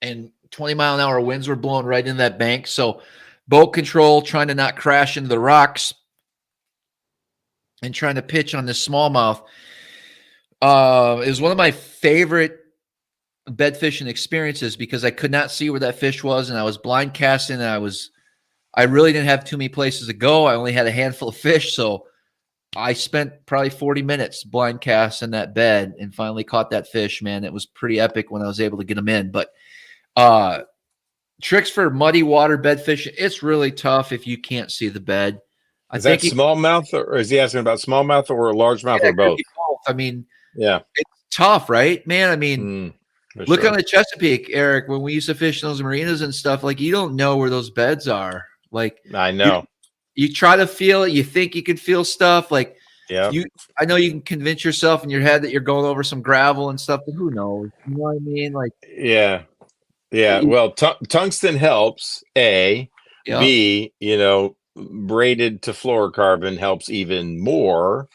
[SPEAKER 1] and 20-mile-an-hour winds were blowing right into that bank. So boat control, trying to not crash into the rocks, and trying to pitch on this smallmouth. It was one of my favorite bed fishing experiences because I could not see where that fish was, and I was blind casting, and I really didn't have too many places to go. I only had a handful of fish, so I spent probably 40 minutes blind casting that bed and finally caught that fish, man. It was pretty epic when I was able to get him in. But tricks for muddy water bed fishing, it's really tough if you can't see the bed.
[SPEAKER 2] Is that smallmouth, or is he asking about smallmouth or largemouth, or both?
[SPEAKER 1] I mean,
[SPEAKER 2] yeah,
[SPEAKER 1] it's tough, right, man? I mean, look on the Chesapeake, Eric, when we used to fish those marinas and stuff, like, you don't know where those beds are. Like, I know. You try to feel it. You think you can feel stuff. Like, I know you can convince yourself in your head that you're going over some gravel and stuff, but who knows? You know what I mean? Like,
[SPEAKER 2] yeah. Well, tungsten helps. A, B, you know, braided to fluorocarbon helps even more.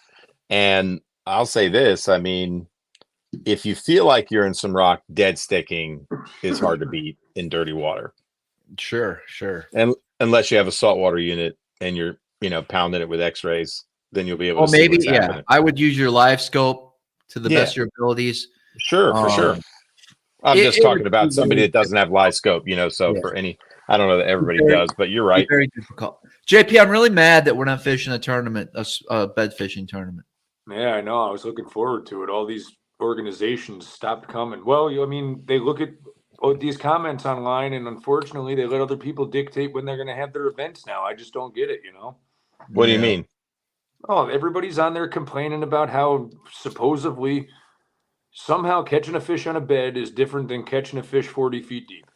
[SPEAKER 2] And I'll say this: I mean, if you feel like you're in some rock, dead sticking is hard to beat in dirty water.
[SPEAKER 1] Sure.
[SPEAKER 2] And unless you have a saltwater unit and you're, you know, pounding it with X-rays, then you'll be able to see what's happening.
[SPEAKER 1] I would use your live scope to the best of your abilities.
[SPEAKER 2] Sure, for sure. I'm just talking about somebody that doesn't have live scope, you know. So for any, I don't know that everybody does, but you're right.
[SPEAKER 1] Very difficult. JP, I'm really mad that we're not fishing a tournament, a bed fishing tournament.
[SPEAKER 3] Yeah, I know. I was looking forward to it. All these organizations stopped coming. Well, I mean, they look at these comments online, and unfortunately, they let other people dictate when they're going to have their events now. I just don't get it, you know?
[SPEAKER 2] What do you mean?
[SPEAKER 3] Oh, everybody's on there complaining about how supposedly Somehow catching a fish on a bed is different than catching a fish 40 feet deep.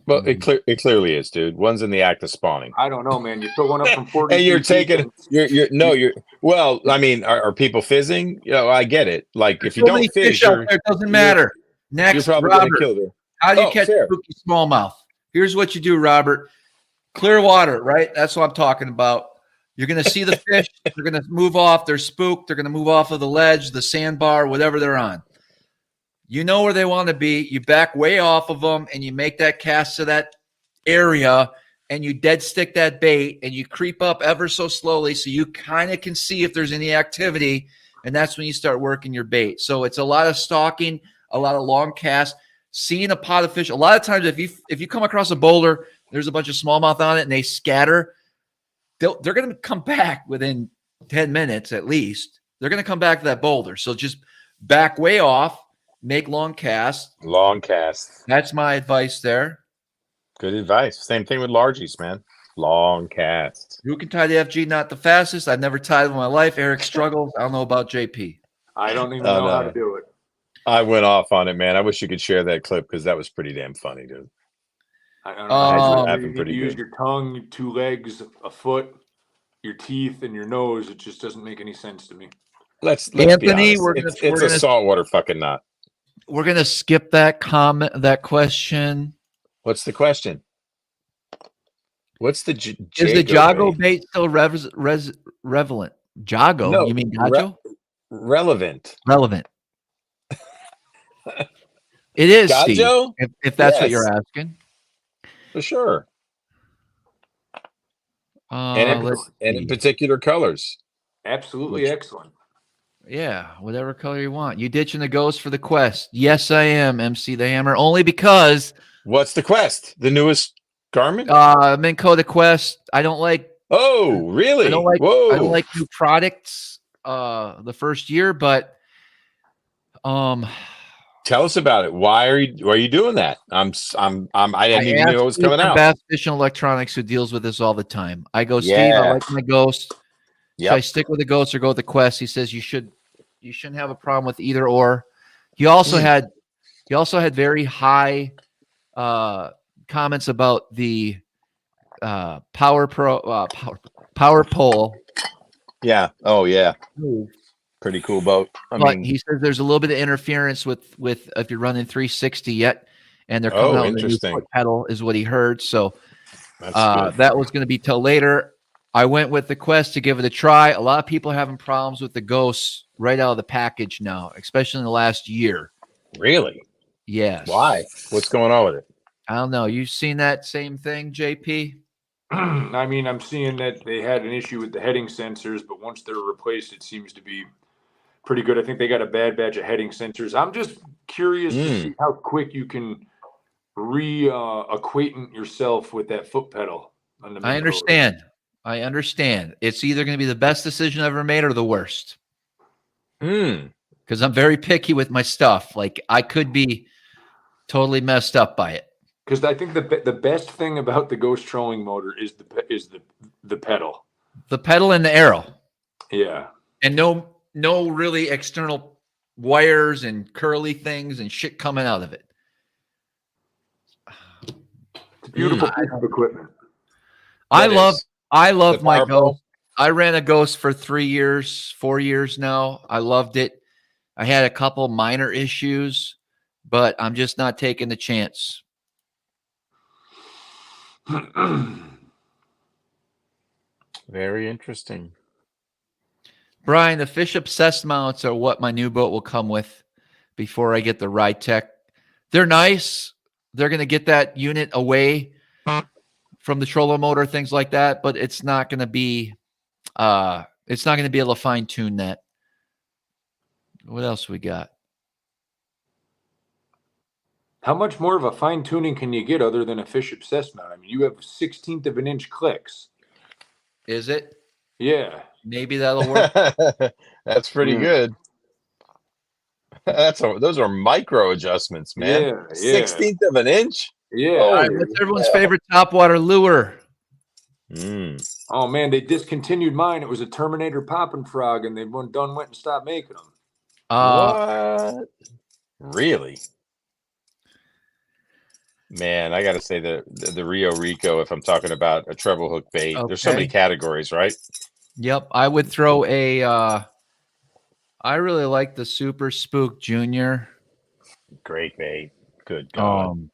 [SPEAKER 2] Well, it clearly is, dude. One's in the act of spawning.
[SPEAKER 3] I don't know, man. You throw one up from 40
[SPEAKER 2] And you're
[SPEAKER 3] feet
[SPEAKER 2] taking you're well, I mean, are people fizzing? You know, I get it. Like if you don't fish,
[SPEAKER 1] fish out there, it doesn't matter. Next,
[SPEAKER 2] you're probably
[SPEAKER 1] Robert,
[SPEAKER 2] gonna kill them.
[SPEAKER 1] how do you catch spooky smallmouth? Here's what you do, Robert. Clear water, right? That's what I'm talking about. You're going to see the fish. They're going to move off. They're spooked. They're going to move off of the ledge, the sandbar, whatever they're on. You know where they want to be. You back way off of them, and you make that cast to that area, and you dead stick that bait, and you creep up ever so slowly so you kind of can see if there's any activity, and that's when you start working your bait. So it's a lot of stalking, a lot of long casts, seeing a pot of fish. A lot of times if you come across a boulder, there's a bunch of smallmouth on it, and they scatter, they're going to come back within 10 minutes at least. They're going to come back to that boulder. So just back way off, make long casts.
[SPEAKER 2] Long casts.
[SPEAKER 1] That's my advice there.
[SPEAKER 2] Good advice. Same thing with largies, man. Long casts.
[SPEAKER 1] Who can tie the FG? Not the fastest. I've never tied them in my life. Eric struggles. I don't know about JP.
[SPEAKER 3] I don't even know how to do it.
[SPEAKER 2] I went off on it, man. I wish you could share that clip because that was pretty damn funny, dude.
[SPEAKER 3] I don't know.
[SPEAKER 2] You
[SPEAKER 3] need to use your tongue, 2 legs, a foot, your teeth, and your nose. It just doesn't make any sense to me.
[SPEAKER 2] Let's
[SPEAKER 1] Anthony,
[SPEAKER 2] be honest. It's a saltwater fucking knot.
[SPEAKER 1] We're gonna skip that comment, that question.
[SPEAKER 2] What's the question? What's the
[SPEAKER 1] is the Jago bait still relevant? Jago? No, you mean Gajo?
[SPEAKER 2] Relevant.
[SPEAKER 1] It is,
[SPEAKER 2] Gajo?
[SPEAKER 1] Steve, if that's what you're asking.
[SPEAKER 2] For sure. And in particular colors.
[SPEAKER 3] Absolutely excellent.
[SPEAKER 1] Yeah, whatever color you want. You ditching the ghost for the quest? Yes, I am, MC the Hammer. Only because.
[SPEAKER 2] What's the quest? The newest garment?
[SPEAKER 1] Minn Kota quest. I don't like.
[SPEAKER 2] Oh, really?
[SPEAKER 1] I don't like.
[SPEAKER 2] Whoa.
[SPEAKER 1] I don't like new products. The first year, but.
[SPEAKER 2] Tell us about it. Why are you doing that? I didn't even know it was coming out.
[SPEAKER 1] Bass Fishing Electronics, who deals with this all the time. I go, Steve, I like my ghost. Should I stick with the ghost or go with the quest? He says you shouldn't have a problem with either or. He also had very high comments about the power pole.
[SPEAKER 2] Yeah. Oh yeah. Pretty cool boat. I mean,
[SPEAKER 1] he says there's a little bit of interference with if you're running 360 yet, and they're coming out with a new foot pedal, is what he heard. So that was going to be till later. I went with the quest to give it a try. A lot of people are having problems with the ghosts right out of the package now, especially in the last year.
[SPEAKER 2] Really?
[SPEAKER 1] Yes.
[SPEAKER 2] Why? What's going on with it?
[SPEAKER 1] I don't know. You've seen that same thing, JP?
[SPEAKER 3] I mean, I'm seeing that they had an issue with the heading sensors, but once they're replaced, it seems to be pretty good. I think they got a bad batch of heading sensors. I'm just curious to see how quick you can acquaint yourself with that foot pedal.
[SPEAKER 1] I understand. It's either going to be the best decision I've ever made or the worst. Because I'm very picky with my stuff. Like, I could be totally messed up by it.
[SPEAKER 3] Because I think the best thing about the ghost trolling motor is the pedal.
[SPEAKER 1] The pedal and the arrow.
[SPEAKER 3] Yeah.
[SPEAKER 1] And no really external wires and curly things and shit coming out of it.
[SPEAKER 3] It's a beautiful piece of equipment.
[SPEAKER 1] I love my ghost. I ran a ghost for 4 years now. I loved it. I had a couple minor issues, but I'm just not taking the chance.
[SPEAKER 2] Very interesting.
[SPEAKER 1] Brian, the fish obsessed mounts are what my new boat will come with before I get the Ride Tech. They're nice. They're going to get that unit away from the trolling motor, things like that, but it's not going to be able to fine tune that. What else we got?
[SPEAKER 3] How much more of a fine tuning can you get other than a fish obsessed mount? I mean, you have 1/16 of an inch clicks.
[SPEAKER 1] Is it?
[SPEAKER 3] Yeah.
[SPEAKER 1] Maybe that'll work.
[SPEAKER 2] That's pretty good. Those are micro adjustments, man.
[SPEAKER 3] Yeah,
[SPEAKER 2] 1/16 of an inch.
[SPEAKER 3] Yeah.
[SPEAKER 1] All right, what's everyone's favorite topwater lure?
[SPEAKER 3] Oh man, they discontinued mine. It was a Terminator popping frog, and they went and stopped making them.
[SPEAKER 2] What? Really? Man, I got to say the Rio Rico, if I'm talking about a treble hook bait, there's so many categories, right?
[SPEAKER 1] Yep. I would throw I really like the Super Spook Junior.
[SPEAKER 2] Great bait. Good God.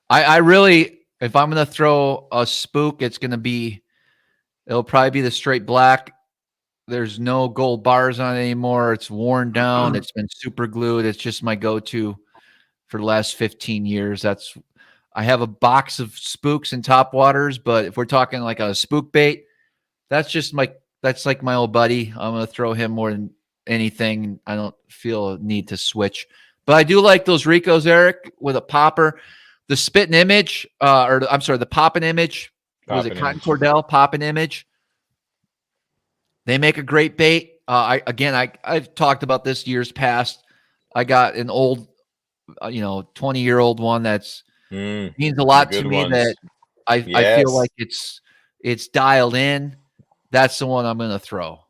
[SPEAKER 1] I really, if I'm going to throw a spook, it'll probably be the straight black. There's no gold bars on it anymore. It's worn down. It's been super glued. It's just my go-to for the last 15 years. I have a box of spooks and topwaters, but if we're talking like a spook bait, that's like my old buddy. I'm going to throw him more than anything. I don't feel a need to switch, but I do like those Ricos, Eric, with a popper. The spitting image, the popping image. Was it Cotton Cordell popping image? They make a great bait. I've talked about this years past. I got an old, 20-year-old one that's means a lot to me.
[SPEAKER 2] Ones.
[SPEAKER 1] That I feel like it's dialed in. That's the one I'm going to throw.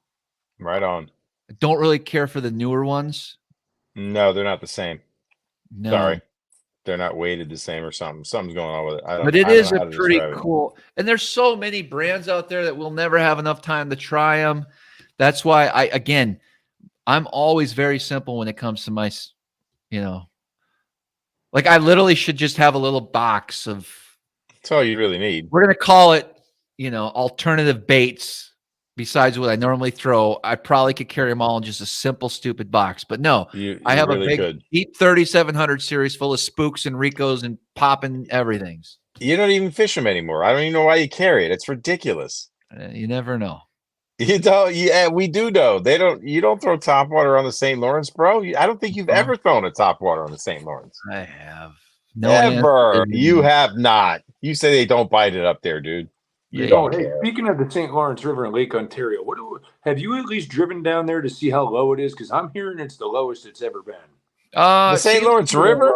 [SPEAKER 2] Right on.
[SPEAKER 1] I don't really care for the newer ones.
[SPEAKER 2] No, they're not the same.
[SPEAKER 1] No.
[SPEAKER 2] Sorry. They're not weighted the same or something. Something's going on with it.
[SPEAKER 1] But it is a pretty cool. And there's so many brands out there that we'll never have enough time to try them. That's why I'm always very simple when it comes to my, like I literally should just have a little box of.
[SPEAKER 2] That's all you really need.
[SPEAKER 1] We're going to call it, alternative baits. Besides what I normally throw, I probably could carry them all in just a simple, stupid box. But no, I have
[SPEAKER 2] really
[SPEAKER 1] a big deep 3700 series full of spooks and Ricos and popping everything's.
[SPEAKER 2] You don't even fish them anymore. I don't even know why you carry it. It's ridiculous.
[SPEAKER 1] You never know.
[SPEAKER 2] You don't. Yeah, we do know. They don't. You don't throw topwater on the St. Lawrence, bro. I don't think you've ever thrown a topwater on the St. Lawrence.
[SPEAKER 1] I have.
[SPEAKER 2] Never. You have not. You say they don't bite it up there, dude. You don't care.
[SPEAKER 3] Speaking of the St. Lawrence River and Lake Ontario, have you at least driven down there to see how low it is? Because I'm hearing it's the lowest it's ever been.
[SPEAKER 2] The St. Lawrence River?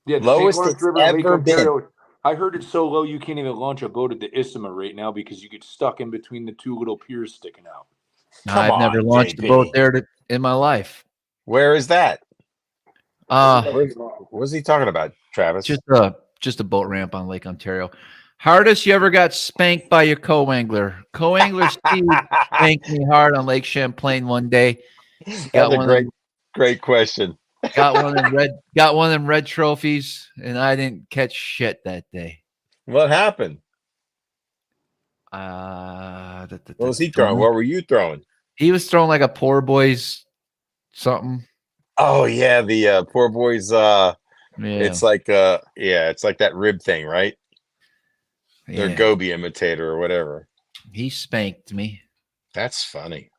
[SPEAKER 3] Yeah, the
[SPEAKER 2] lowest
[SPEAKER 3] St. Lawrence
[SPEAKER 2] it's
[SPEAKER 3] River and Lake
[SPEAKER 2] ever been.
[SPEAKER 3] Ontario. I heard it's so low you can't even launch a boat at the Isthma right now because you get stuck in between the two little piers sticking out.
[SPEAKER 1] I've never launched a boat there in my life.
[SPEAKER 2] Where is that? What's he talking about, Travis?
[SPEAKER 1] Just a boat ramp on Lake Ontario. Hardest you ever got spanked by your co-angler? Co-angler Steve spanked me hard on Lake Champlain one day.
[SPEAKER 2] That's a great question.
[SPEAKER 1] Got one of them red trophies, and I didn't catch shit that day.
[SPEAKER 2] What happened?
[SPEAKER 1] What
[SPEAKER 2] was he throwing? What were you throwing?
[SPEAKER 1] He was throwing like a poor boys something.
[SPEAKER 2] Oh yeah, the poor boys. It's like it's like that rib thing, right? Their Goby imitator or whatever.
[SPEAKER 1] He spanked me.
[SPEAKER 2] That's funny.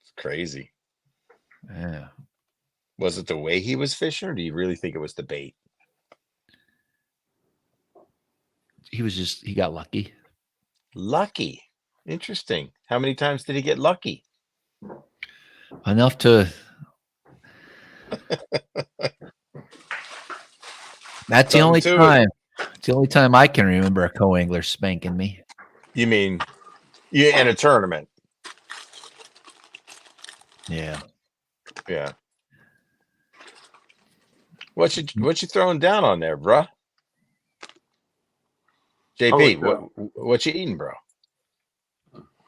[SPEAKER 2] It's crazy.
[SPEAKER 1] Yeah.
[SPEAKER 2] Was it the way he was fishing, or do you really think it was the bait?
[SPEAKER 1] He got lucky.
[SPEAKER 2] Lucky. Interesting. How many times did he get lucky?
[SPEAKER 1] Enough to. That's the only time. It's the only time I can remember a co-angler spanking me.
[SPEAKER 2] You mean in a tournament?
[SPEAKER 1] Yeah.
[SPEAKER 2] Yeah. What you throwing down on there, bruh? JP, what you eating, bro?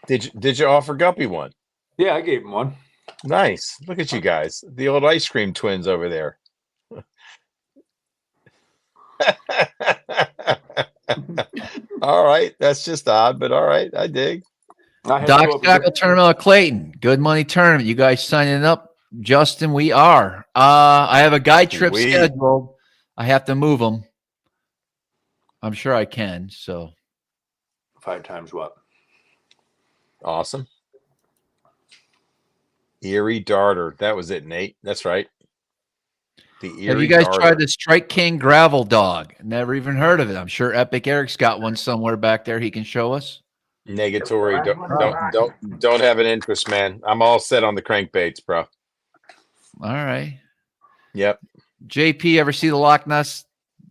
[SPEAKER 2] Did you offer Guppy one?
[SPEAKER 3] Yeah, I gave him one.
[SPEAKER 2] Nice. Look at you guys. The old ice cream twins over there. All right. That's just odd, but all right. I dig.
[SPEAKER 1] Doc Tackle Tournament of Clayton. Good money tournament. You guys signing up? Justin, we are. I have a guide trip scheduled. I have to move them. I'm sure I can. So
[SPEAKER 3] 5 times what?
[SPEAKER 2] Awesome. Erie Darter. That was it, Nate. That's right.
[SPEAKER 1] Have you guys tried the Strike King gravel dog? Never even heard of it. I'm sure Epic Eric's got one somewhere back there he can show us.
[SPEAKER 2] Negatory. Don't have an interest, man. I'm all set on the crankbaits, bro.
[SPEAKER 1] All right.
[SPEAKER 2] Yep.
[SPEAKER 1] JP, ever see the Loch Ness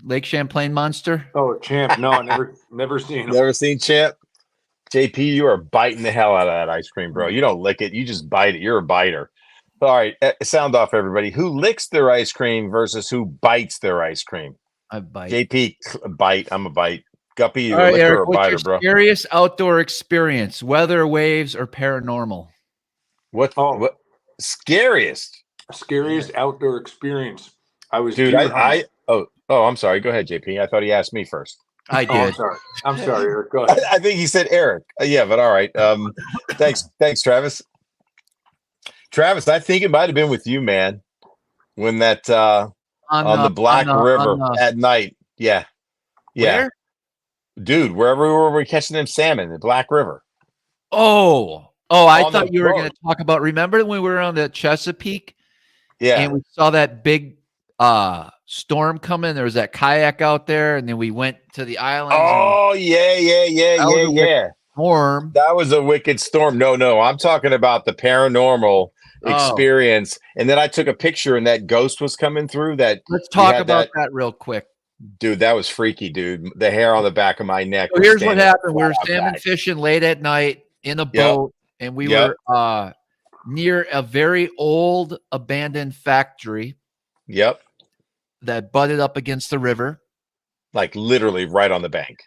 [SPEAKER 1] Lake Champlain monster?
[SPEAKER 3] Oh, Champ. No, I never seen him.
[SPEAKER 2] Never seen Champ? JP, you are biting the hell out of that ice cream, bro. You don't lick it. You just bite it. You're a biter. All right, sound off, everybody. Who licks their ice cream versus who bites their ice cream?
[SPEAKER 1] I bite.
[SPEAKER 2] JP, bite. I'm a bite. Guppy, you
[SPEAKER 1] All
[SPEAKER 2] a
[SPEAKER 1] right,
[SPEAKER 2] licker
[SPEAKER 1] Eric,
[SPEAKER 2] or a
[SPEAKER 1] what's
[SPEAKER 2] biter,
[SPEAKER 1] your
[SPEAKER 2] bro?
[SPEAKER 1] scariest outdoor experience? Weather, waves, or paranormal?
[SPEAKER 2] What scariest
[SPEAKER 3] outdoor experience? I was
[SPEAKER 2] dude?
[SPEAKER 3] deer hunting.
[SPEAKER 2] Oh, I'm sorry. Go ahead, JP. I thought he asked me first.
[SPEAKER 1] I
[SPEAKER 3] Oh,
[SPEAKER 1] did.
[SPEAKER 3] I'm sorry, Eric. Go ahead.
[SPEAKER 2] I think he said Eric. Yeah, but all right. Thanks, Travis. Travis, I think it might have been with you, man, when that on the Black River at night. Yeah.
[SPEAKER 1] Where?
[SPEAKER 2] Dude, wherever we were catching them salmon, the Black River.
[SPEAKER 1] Oh, I
[SPEAKER 2] On
[SPEAKER 1] thought
[SPEAKER 2] the
[SPEAKER 1] you were
[SPEAKER 2] boat.
[SPEAKER 1] going to talk about. Remember when we were on the Chesapeake?
[SPEAKER 2] Yeah.
[SPEAKER 1] And we saw that big storm coming. There was that kayak out there, and then we went to the islands.
[SPEAKER 2] Oh, yeah.
[SPEAKER 1] Storm.
[SPEAKER 2] That was a wicked storm. No, I'm talking about the paranormal experience. And then I took a picture, and that ghost was coming through.
[SPEAKER 1] Let's talk about that real quick.
[SPEAKER 2] Dude, that was freaky, dude. The hair on the back of my neck.
[SPEAKER 1] So here's what happened. We were salmon fishing late at night in a boat, and we were near a very old abandoned factory.
[SPEAKER 2] Yep.
[SPEAKER 1] That butted up against the river.
[SPEAKER 2] Like literally right on the bank.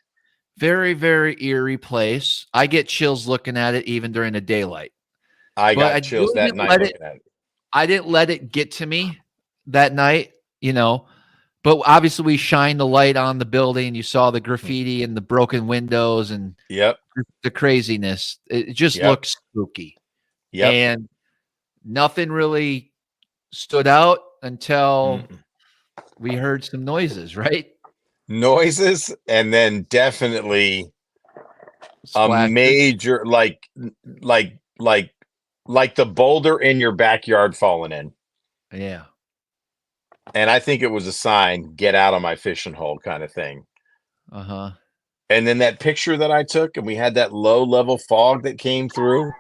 [SPEAKER 1] Very, very eerie place. I get chills looking at it even during the daylight.
[SPEAKER 2] I got chills that night looking at it.
[SPEAKER 1] I didn't let it get to me that night, but obviously we shined the light on the building. You saw the graffiti and the broken windows and the craziness. It just looks spooky.
[SPEAKER 2] Yep.
[SPEAKER 1] And nothing really stood out until we heard some noises, right?
[SPEAKER 2] Noises, and then definitely a major like the boulder in your backyard falling in.
[SPEAKER 1] Yeah.
[SPEAKER 2] And I think it was a sign, get out of my fishing hole kind of thing.
[SPEAKER 1] Uh-huh.
[SPEAKER 2] And then that picture that I took, and we had that low level fog that came through.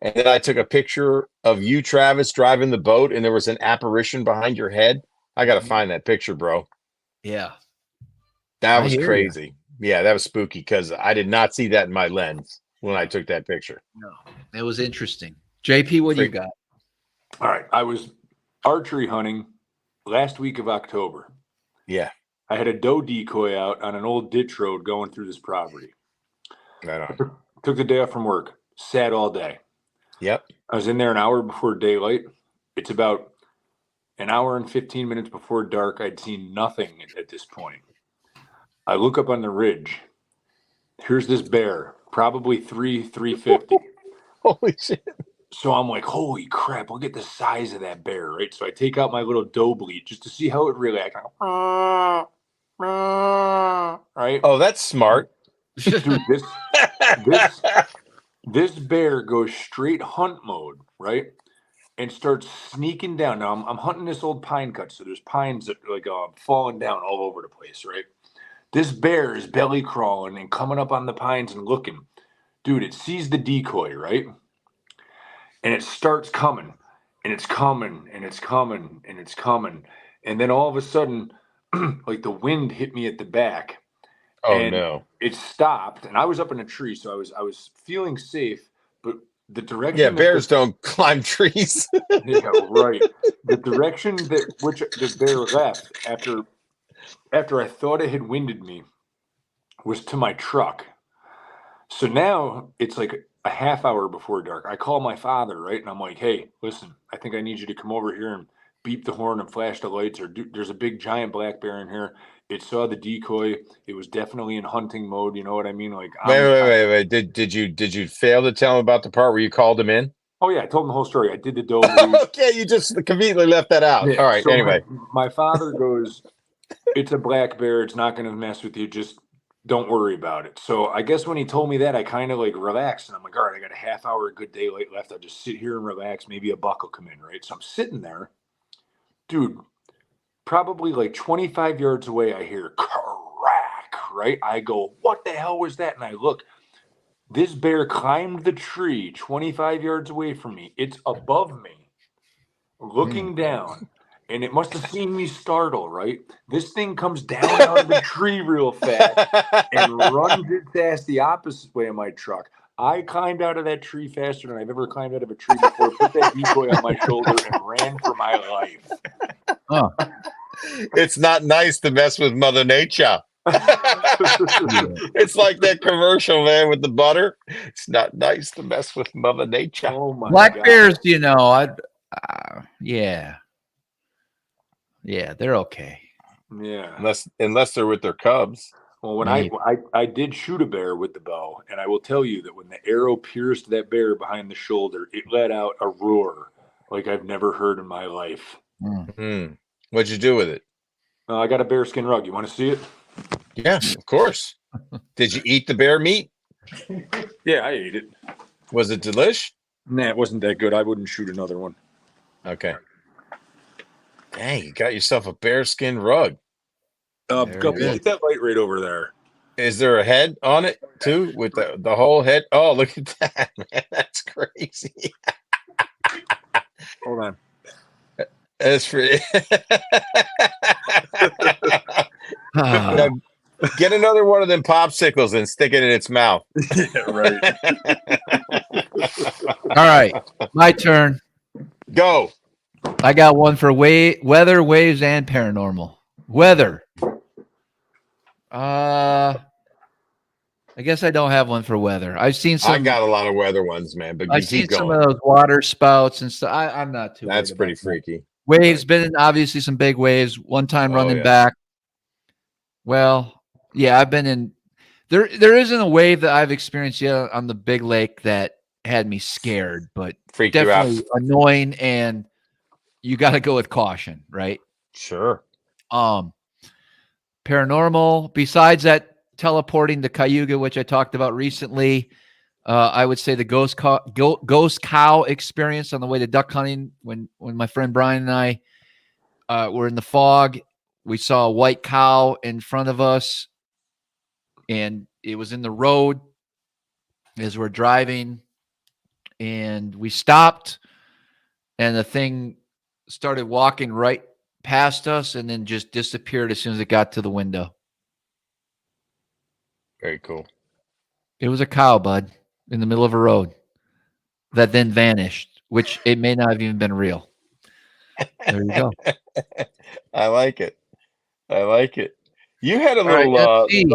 [SPEAKER 2] And then I took a picture of you, Travis, driving the boat, and there was an apparition behind your head. I got to find that picture, bro.
[SPEAKER 1] Yeah.
[SPEAKER 2] That was crazy. Yeah, that was spooky because I did not see that in my lens when I took that picture.
[SPEAKER 1] No, it was interesting. JP, what do you got?
[SPEAKER 3] All right. I was archery hunting last week of October.
[SPEAKER 2] Yeah.
[SPEAKER 3] I had a doe decoy out on an old ditch road going through this property.
[SPEAKER 2] Right on.
[SPEAKER 3] Took the day off from work, sat all day.
[SPEAKER 2] Yep.
[SPEAKER 3] I was in there an hour before daylight. It's about an hour and 15 minutes before dark. I'd seen nothing at this point. I look up on the ridge. Here's this bear, probably 350.
[SPEAKER 2] Holy shit.
[SPEAKER 3] So I'm like, holy crap, look at the size of that bear, right? So I take out my little doe bleat just to see how it reacts. Right?
[SPEAKER 2] Oh, that's smart.
[SPEAKER 3] Dude, this bear goes straight hunt mode, right? And starts sneaking down. Now I'm hunting this old pine cut, so there's pines that are like falling down all over the place, right? This bear is belly crawling and coming up on the pines and looking. Dude, it sees the decoy, right? And it starts coming, and it's coming, and it's coming, and it's coming. And then all of a sudden, like the wind hit me at the back.
[SPEAKER 2] Oh, no.
[SPEAKER 3] It stopped, and I was up in a tree, so I was feeling safe, but the direction...
[SPEAKER 2] Yeah, bears don't climb trees.
[SPEAKER 3] Yeah, right. The direction which the bear left after I thought it had winded me was to my truck. So now it's like a half hour before dark. I call my father, right? And I'm like, hey, listen, I think I need you to come over here and beep the horn and flash the lights. Or there's a big giant black bear in here. It saw the decoy. It was definitely in hunting mode. You know what I mean? Like,
[SPEAKER 2] wait. Did you fail to tell him about the part where you called him in?
[SPEAKER 3] Oh yeah, I told him the whole story. I did the doe.
[SPEAKER 2] Okay, you just conveniently left that out.
[SPEAKER 3] Yeah,
[SPEAKER 2] all right.
[SPEAKER 3] So
[SPEAKER 2] anyway,
[SPEAKER 3] my father goes, it's a black bear. It's not going to mess with you. Just don't worry about it. So I guess when he told me that, I kind of like relaxed, and I'm like, all right, I got a half hour of good daylight left. I'll just sit here and relax. Maybe a buck will come in, right? So I'm sitting there, dude. Probably like 25 yards away, I hear crack, right? I go, what the hell was that? And I look, this bear climbed the tree 25 yards away from me. It's above me, looking down, and it must have seen me startle, right? This thing comes down out of the tree real fast and runs its ass the opposite way of my truck. I climbed out of that tree faster than I've ever climbed out of a tree before, put that decoy on my shoulder, and ran for my life.
[SPEAKER 1] Oh,
[SPEAKER 2] It's not nice to mess with Mother Nature. It's like that commercial, man, with the butter. It's not nice to mess with Mother Nature.
[SPEAKER 3] Oh my
[SPEAKER 1] black
[SPEAKER 3] God.
[SPEAKER 1] bears, yeah, they're okay.
[SPEAKER 3] Yeah.
[SPEAKER 2] Unless they're with their cubs.
[SPEAKER 3] Well, when
[SPEAKER 1] Maybe.
[SPEAKER 3] I did shoot a bear with the bow, and I will tell you that when the arrow pierced that bear behind the shoulder, it let out a roar like I've never heard in my life.
[SPEAKER 2] What'd you do with it?
[SPEAKER 3] I got a bearskin rug. You want to see it?
[SPEAKER 2] Yeah, of course. Did you eat the bear meat?
[SPEAKER 3] Yeah, I ate it.
[SPEAKER 2] Was it delish?
[SPEAKER 3] Nah, it wasn't that good. I wouldn't shoot another one.
[SPEAKER 2] Okay. Dang, you got yourself a bearskin rug.
[SPEAKER 3] Guppy, get that light right over there.
[SPEAKER 2] Is there a head on it too, with the whole head? Oh, look at that, man! That's crazy.
[SPEAKER 3] Hold on.
[SPEAKER 2] That's for Now, get another one of them popsicles and stick it in its mouth.
[SPEAKER 3] Yeah, right.
[SPEAKER 1] All right, my turn.
[SPEAKER 2] Go.
[SPEAKER 1] I got one for weather, waves, and paranormal. Weather. I guess I don't have one for weather. I've seen some.
[SPEAKER 2] I got a lot of weather ones, man, but
[SPEAKER 1] I've seen some of those water spouts and stuff. I'm not too.
[SPEAKER 2] That's pretty freaky.
[SPEAKER 1] Waves, been in obviously some big waves. One time running
[SPEAKER 2] yeah.
[SPEAKER 1] back. Well, yeah, I've been in. There isn't a wave that I've experienced yet on the big lake that had me scared, but
[SPEAKER 2] Freaked you
[SPEAKER 1] definitely
[SPEAKER 2] out.
[SPEAKER 1] annoying, and you got to go with caution, right?
[SPEAKER 2] Sure.
[SPEAKER 1] Paranormal. Besides that, teleporting to Cayuga, which I talked about recently. I would say the ghost cow experience on the way to duck hunting when my friend Brian and I were in the fog. We saw a white cow in front of us, and it was in the road as we're driving, and we stopped, and the thing started walking right past us and then just disappeared as soon as it got to the window.
[SPEAKER 2] Very cool.
[SPEAKER 1] It was a cow, bud, in the middle of a road that then vanished, which it may not have even been real. There you go.
[SPEAKER 2] I like it. I like it. You had a little you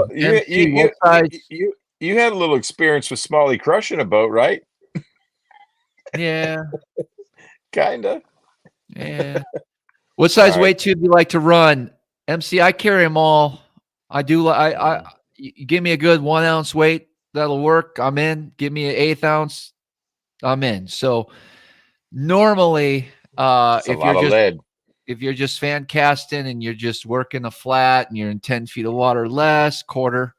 [SPEAKER 2] had a little experience with SmallmouthCrush in a boat, right?
[SPEAKER 1] Yeah.
[SPEAKER 2] Kinda.
[SPEAKER 1] Yeah. What size weight tube do you like to run? MC, I carry them all. I do. You give me a good 1 ounce weight, that'll work. I'm in. Give me an 1/8 ounce, I'm in. So normally, if you're just fan casting and you're just working a flat and you're in 10 feet of water less, quarter.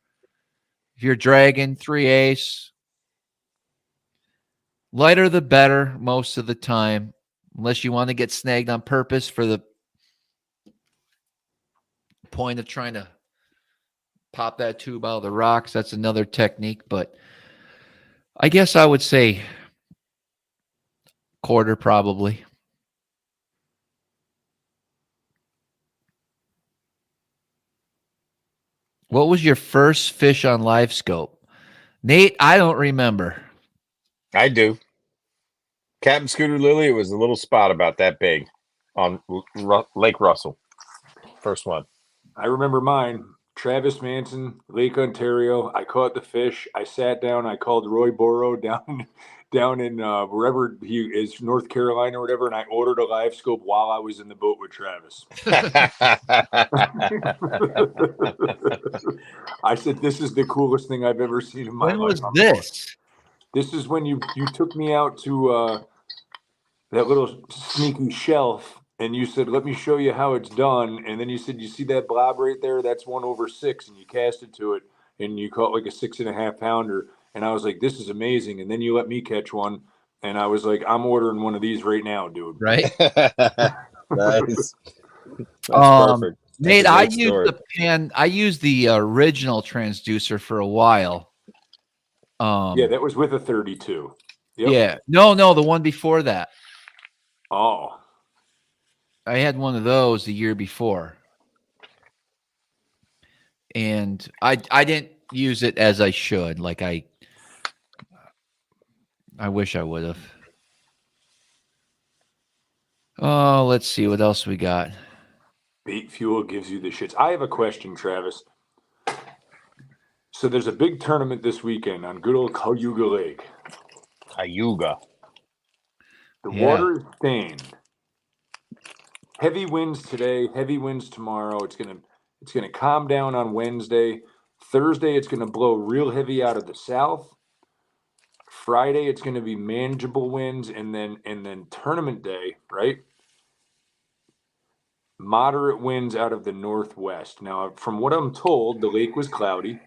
[SPEAKER 1] If you're dragging, 3/8. Lighter the better most of the time, unless you want to get snagged on purpose for the point of trying to pop that tube out of the rocks. That's another technique, but I guess I would say quarter probably. What was your first fish on Live Scope? Nate, I don't remember.
[SPEAKER 2] I do. Captain Scooter Lily, it was a little spot about that big on Lake Russell. First one.
[SPEAKER 3] I remember mine. Travis Manson, Lake Ontario. I caught the fish. I sat down. I called Roy Borrow down in wherever he is, North Carolina or whatever, and I ordered a live scope while I was in the boat with Travis. I said, "This is the coolest thing I've ever seen in my life."
[SPEAKER 1] When was this?
[SPEAKER 3] This is when you took me out to that little sneaky shelf. And you said, "Let me show you how it's done." And then you said, "You see that blob right there? That's 1/6." And you cast it to it, and you caught like a 6.5 pounder. And I was like, "This is amazing." And then you let me catch one, and I was like, "I'm ordering one of these right now, dude."
[SPEAKER 1] Right?
[SPEAKER 2] That's perfect.
[SPEAKER 1] Nate, I used the original transducer for a while.
[SPEAKER 3] Yeah, that was with a 32. Yep.
[SPEAKER 1] Yeah, no, the one before that.
[SPEAKER 3] Oh.
[SPEAKER 1] I had one of those the year before, and I didn't use it as I should. Like I I wish I would have. Oh, let's see what else we got.
[SPEAKER 3] Bait fuel gives you the shits. I have a question, Travis. So there's a big tournament this weekend on good old Cayuga Lake.
[SPEAKER 2] Cayuga.
[SPEAKER 3] The
[SPEAKER 1] Yeah.
[SPEAKER 3] water is stained. Heavy winds today, heavy winds tomorrow. It's gonna calm down on Wednesday. Thursday, it's gonna blow real heavy out of the south. Friday, it's gonna be manageable winds, and then tournament day, right? Moderate winds out of the northwest. Now, from what I'm told, the lake was cloudy.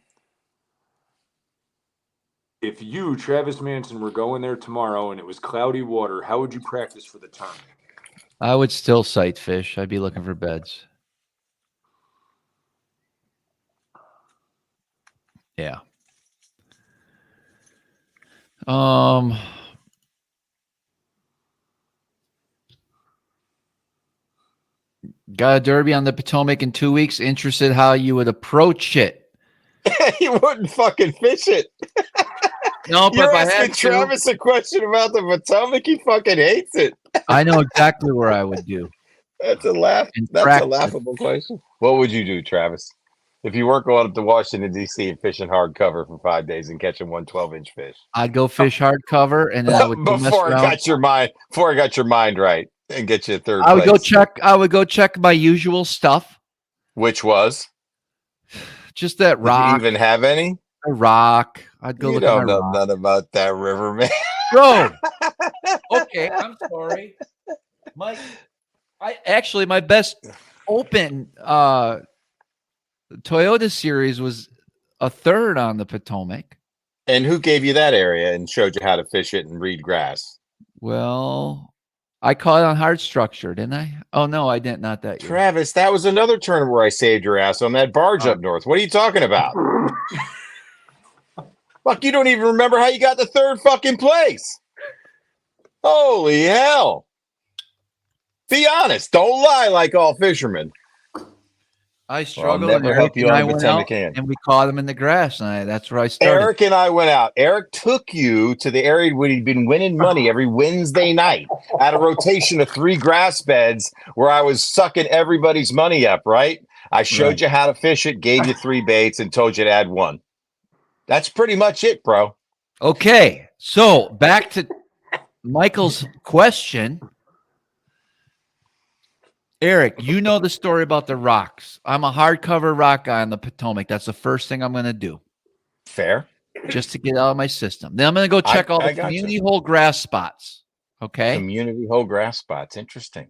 [SPEAKER 3] If you, Travis Manson, were going there tomorrow and it was cloudy water, how would you practice for the tournament?
[SPEAKER 1] I would still sight fish. I'd be looking for beds. Yeah. Got a derby on the Potomac in 2 weeks. Interested how you would approach it.
[SPEAKER 2] You wouldn't fucking fish it.
[SPEAKER 1] No, but
[SPEAKER 2] You're
[SPEAKER 1] if I
[SPEAKER 2] asking
[SPEAKER 1] had to,
[SPEAKER 2] Travis a question about the Potomac. He fucking hates it.
[SPEAKER 1] I know exactly where I would do.
[SPEAKER 2] That's a laugh.
[SPEAKER 1] In
[SPEAKER 2] That's
[SPEAKER 1] practice.
[SPEAKER 2] a laughable question. What would you do, Travis, if you weren't going up to Washington D.C. and fishing hardcover for 5 days and catching 1 12-inch fish?
[SPEAKER 1] I'd go fish hardcover, and then I would go mess
[SPEAKER 2] before I
[SPEAKER 1] around.
[SPEAKER 2] got your mind right and get you a third
[SPEAKER 1] I would
[SPEAKER 2] place.
[SPEAKER 1] I would go check my usual stuff.
[SPEAKER 2] Which was?
[SPEAKER 1] Just that
[SPEAKER 2] Did
[SPEAKER 1] rock.
[SPEAKER 2] you even have any?
[SPEAKER 1] A rock. I'd go
[SPEAKER 2] You
[SPEAKER 1] look at my
[SPEAKER 2] don't know
[SPEAKER 1] rock.
[SPEAKER 2] nothing about that river, man.
[SPEAKER 1] Bro. Okay, I'm sorry. My best open Toyota series was a third on the Potomac.
[SPEAKER 2] And who gave you that area and showed you how to fish it and read grass?
[SPEAKER 1] Well, I caught it on hard structure, didn't I? Oh no, I didn't. Not that year.
[SPEAKER 2] Travis, that was another tournament where I saved your ass on that barge up north. What are you talking about? Fuck, you don't even remember how you got the third fucking place. Holy hell. Be honest. Don't lie like all fishermen.
[SPEAKER 1] I struggled.
[SPEAKER 2] I'll never
[SPEAKER 1] and
[SPEAKER 2] help you
[SPEAKER 1] Eric
[SPEAKER 2] on
[SPEAKER 1] and I
[SPEAKER 2] the
[SPEAKER 1] went
[SPEAKER 2] Potomac
[SPEAKER 1] out, and we caught him in the grass, and that's where I started.
[SPEAKER 2] Eric and I went out. Eric took you to the area where he'd been winning money every Wednesday night at a rotation of 3 grass beds where I was sucking everybody's money up, right? I showed you how to fish it, gave you 3 baits, and told you to add 1. That's pretty much it, bro.
[SPEAKER 1] Okay, so back to Michael's question. Eric, you know the story about the rocks. I'm a hardcover rock guy on the Potomac. That's the first thing I'm going to do.
[SPEAKER 2] Fair.
[SPEAKER 1] Just to get out of my system. Then I'm going to go check all the community hole grass spots. Okay.
[SPEAKER 2] Community hole grass spots. Interesting.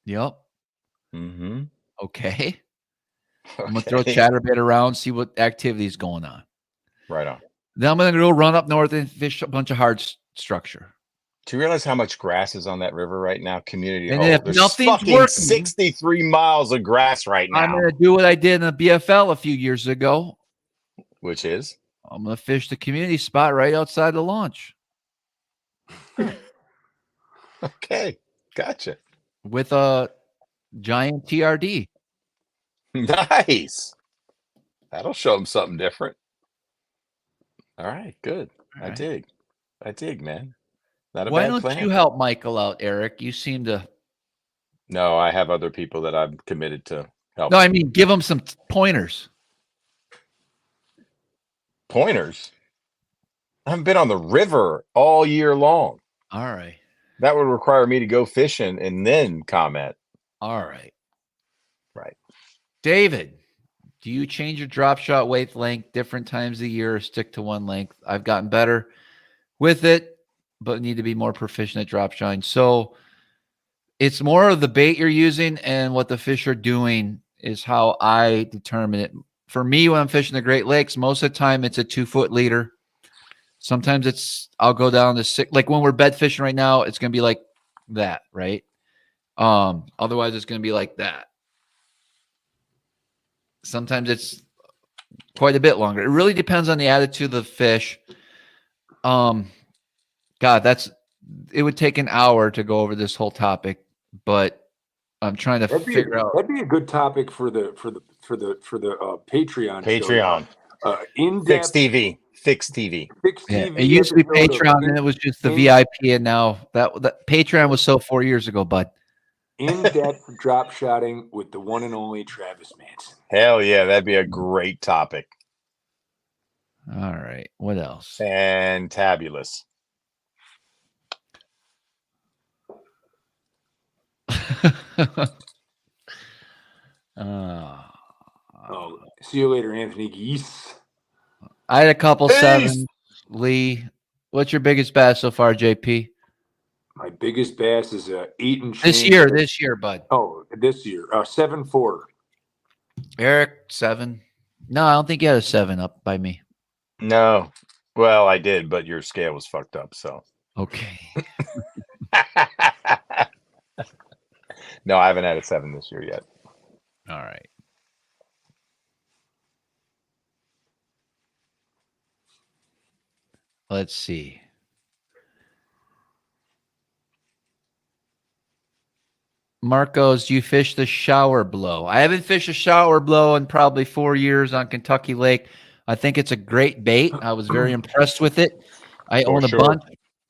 [SPEAKER 1] Yep.
[SPEAKER 2] Mm-hmm.
[SPEAKER 1] Okay. I'm going to throw chatterbait around, see what activity is going on.
[SPEAKER 2] Right on.
[SPEAKER 1] Then I'm going to go run up north and fish a bunch of hard structure.
[SPEAKER 2] Do you realize how much grass is on that river right now? Community
[SPEAKER 1] and
[SPEAKER 2] hole.
[SPEAKER 1] if
[SPEAKER 2] There's
[SPEAKER 1] nothing's
[SPEAKER 2] fucking
[SPEAKER 1] working,
[SPEAKER 2] 63 miles of grass right now.
[SPEAKER 1] I'm going to do what I did in the BFL a few years ago.
[SPEAKER 2] Which is?
[SPEAKER 1] I'm going to fish the community spot right outside the launch.
[SPEAKER 2] Okay. Gotcha.
[SPEAKER 1] With a giant TRD.
[SPEAKER 2] Nice. That'll show them something different. All right. Good.
[SPEAKER 1] All right.
[SPEAKER 2] I dig, man. Not a
[SPEAKER 1] Why
[SPEAKER 2] bad
[SPEAKER 1] don't
[SPEAKER 2] plan.
[SPEAKER 1] you help Michael out, Eric? You seem to.
[SPEAKER 2] No, I have other people that I'm committed to help.
[SPEAKER 1] No, I mean, give them some pointers.
[SPEAKER 2] Pointers? I haven't been on the river all year long.
[SPEAKER 1] All right.
[SPEAKER 2] That would require me to go fishing and then comment.
[SPEAKER 1] All right.
[SPEAKER 2] Right.
[SPEAKER 1] David, do you change your drop shot wavelength different times of the year or stick to one length? I've gotten better with it, but need to be more proficient at drop shotting. So it's more of the bait you're using and what the fish are doing is how I determine it. For me, when I'm fishing the Great Lakes, most of the time it's a 2-foot leader. Sometimes I'll go down to 6. Like when we're bed fishing right now, it's going to be like that, right? Otherwise it's going to be like that. Sometimes it's quite a bit longer. It really depends on the attitude of the fish. God, it would take an hour to go over this whole topic, but I'm trying to figure out.
[SPEAKER 3] That'd be a good topic for the Patreon.
[SPEAKER 2] Patreon.
[SPEAKER 3] In-depth
[SPEAKER 2] PHYXTV. PHYXTV.
[SPEAKER 1] Yeah,
[SPEAKER 3] TV
[SPEAKER 1] it used to be
[SPEAKER 3] episode of
[SPEAKER 1] Patreon, and it was just the VIP, and now that Patreon was so 4 years ago, bud.
[SPEAKER 3] In-depth drop shotting with the one and only Travis Manson.
[SPEAKER 2] Hell yeah, that'd be a great topic.
[SPEAKER 1] All right, what else?
[SPEAKER 2] Fantabulous.
[SPEAKER 3] Oh, see you later, Anthony Geese.
[SPEAKER 1] I had a couple
[SPEAKER 2] Peace.
[SPEAKER 1] sevens. Lee, what's your biggest bass so far, JP?
[SPEAKER 3] My biggest bass is a 8 and
[SPEAKER 1] This year, bud.
[SPEAKER 3] Oh, this year, 7.4.
[SPEAKER 1] Eric, 7. No, I don't think you had a 7 up by me.
[SPEAKER 2] No. Well, I did, but your scale was fucked up, so.
[SPEAKER 1] Okay.
[SPEAKER 2] No, I haven't had a 7 this year yet.
[SPEAKER 1] All right. Let's see. Marcos, do you fish the shower blow? I haven't fished a shower blow in probably 4 years on Kentucky Lake. I think it's a great bait. I was very impressed with it. I own a bunch,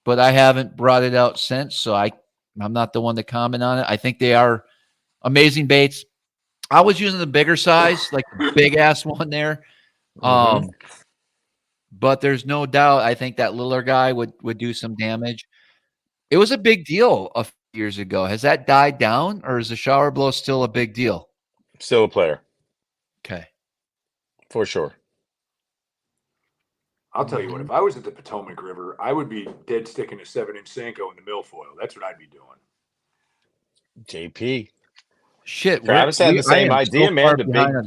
[SPEAKER 1] but I haven't brought it out since, so I'm not the one to comment on it. I think they are amazing baits. I was using the bigger size, like the big ass one there. But there's no doubt I think that littler guy would do some damage. It was a big deal a few years ago. Has that died down, or is the shower blow still a big deal?
[SPEAKER 2] Still a player.
[SPEAKER 1] Okay.
[SPEAKER 2] For sure.
[SPEAKER 3] I'll tell you what, if I was at the Potomac River, I would be dead sticking a 7-inch Senko in the milfoil. That's what I'd be doing.
[SPEAKER 2] JP.
[SPEAKER 1] Shit.
[SPEAKER 2] Travis had the same idea, man.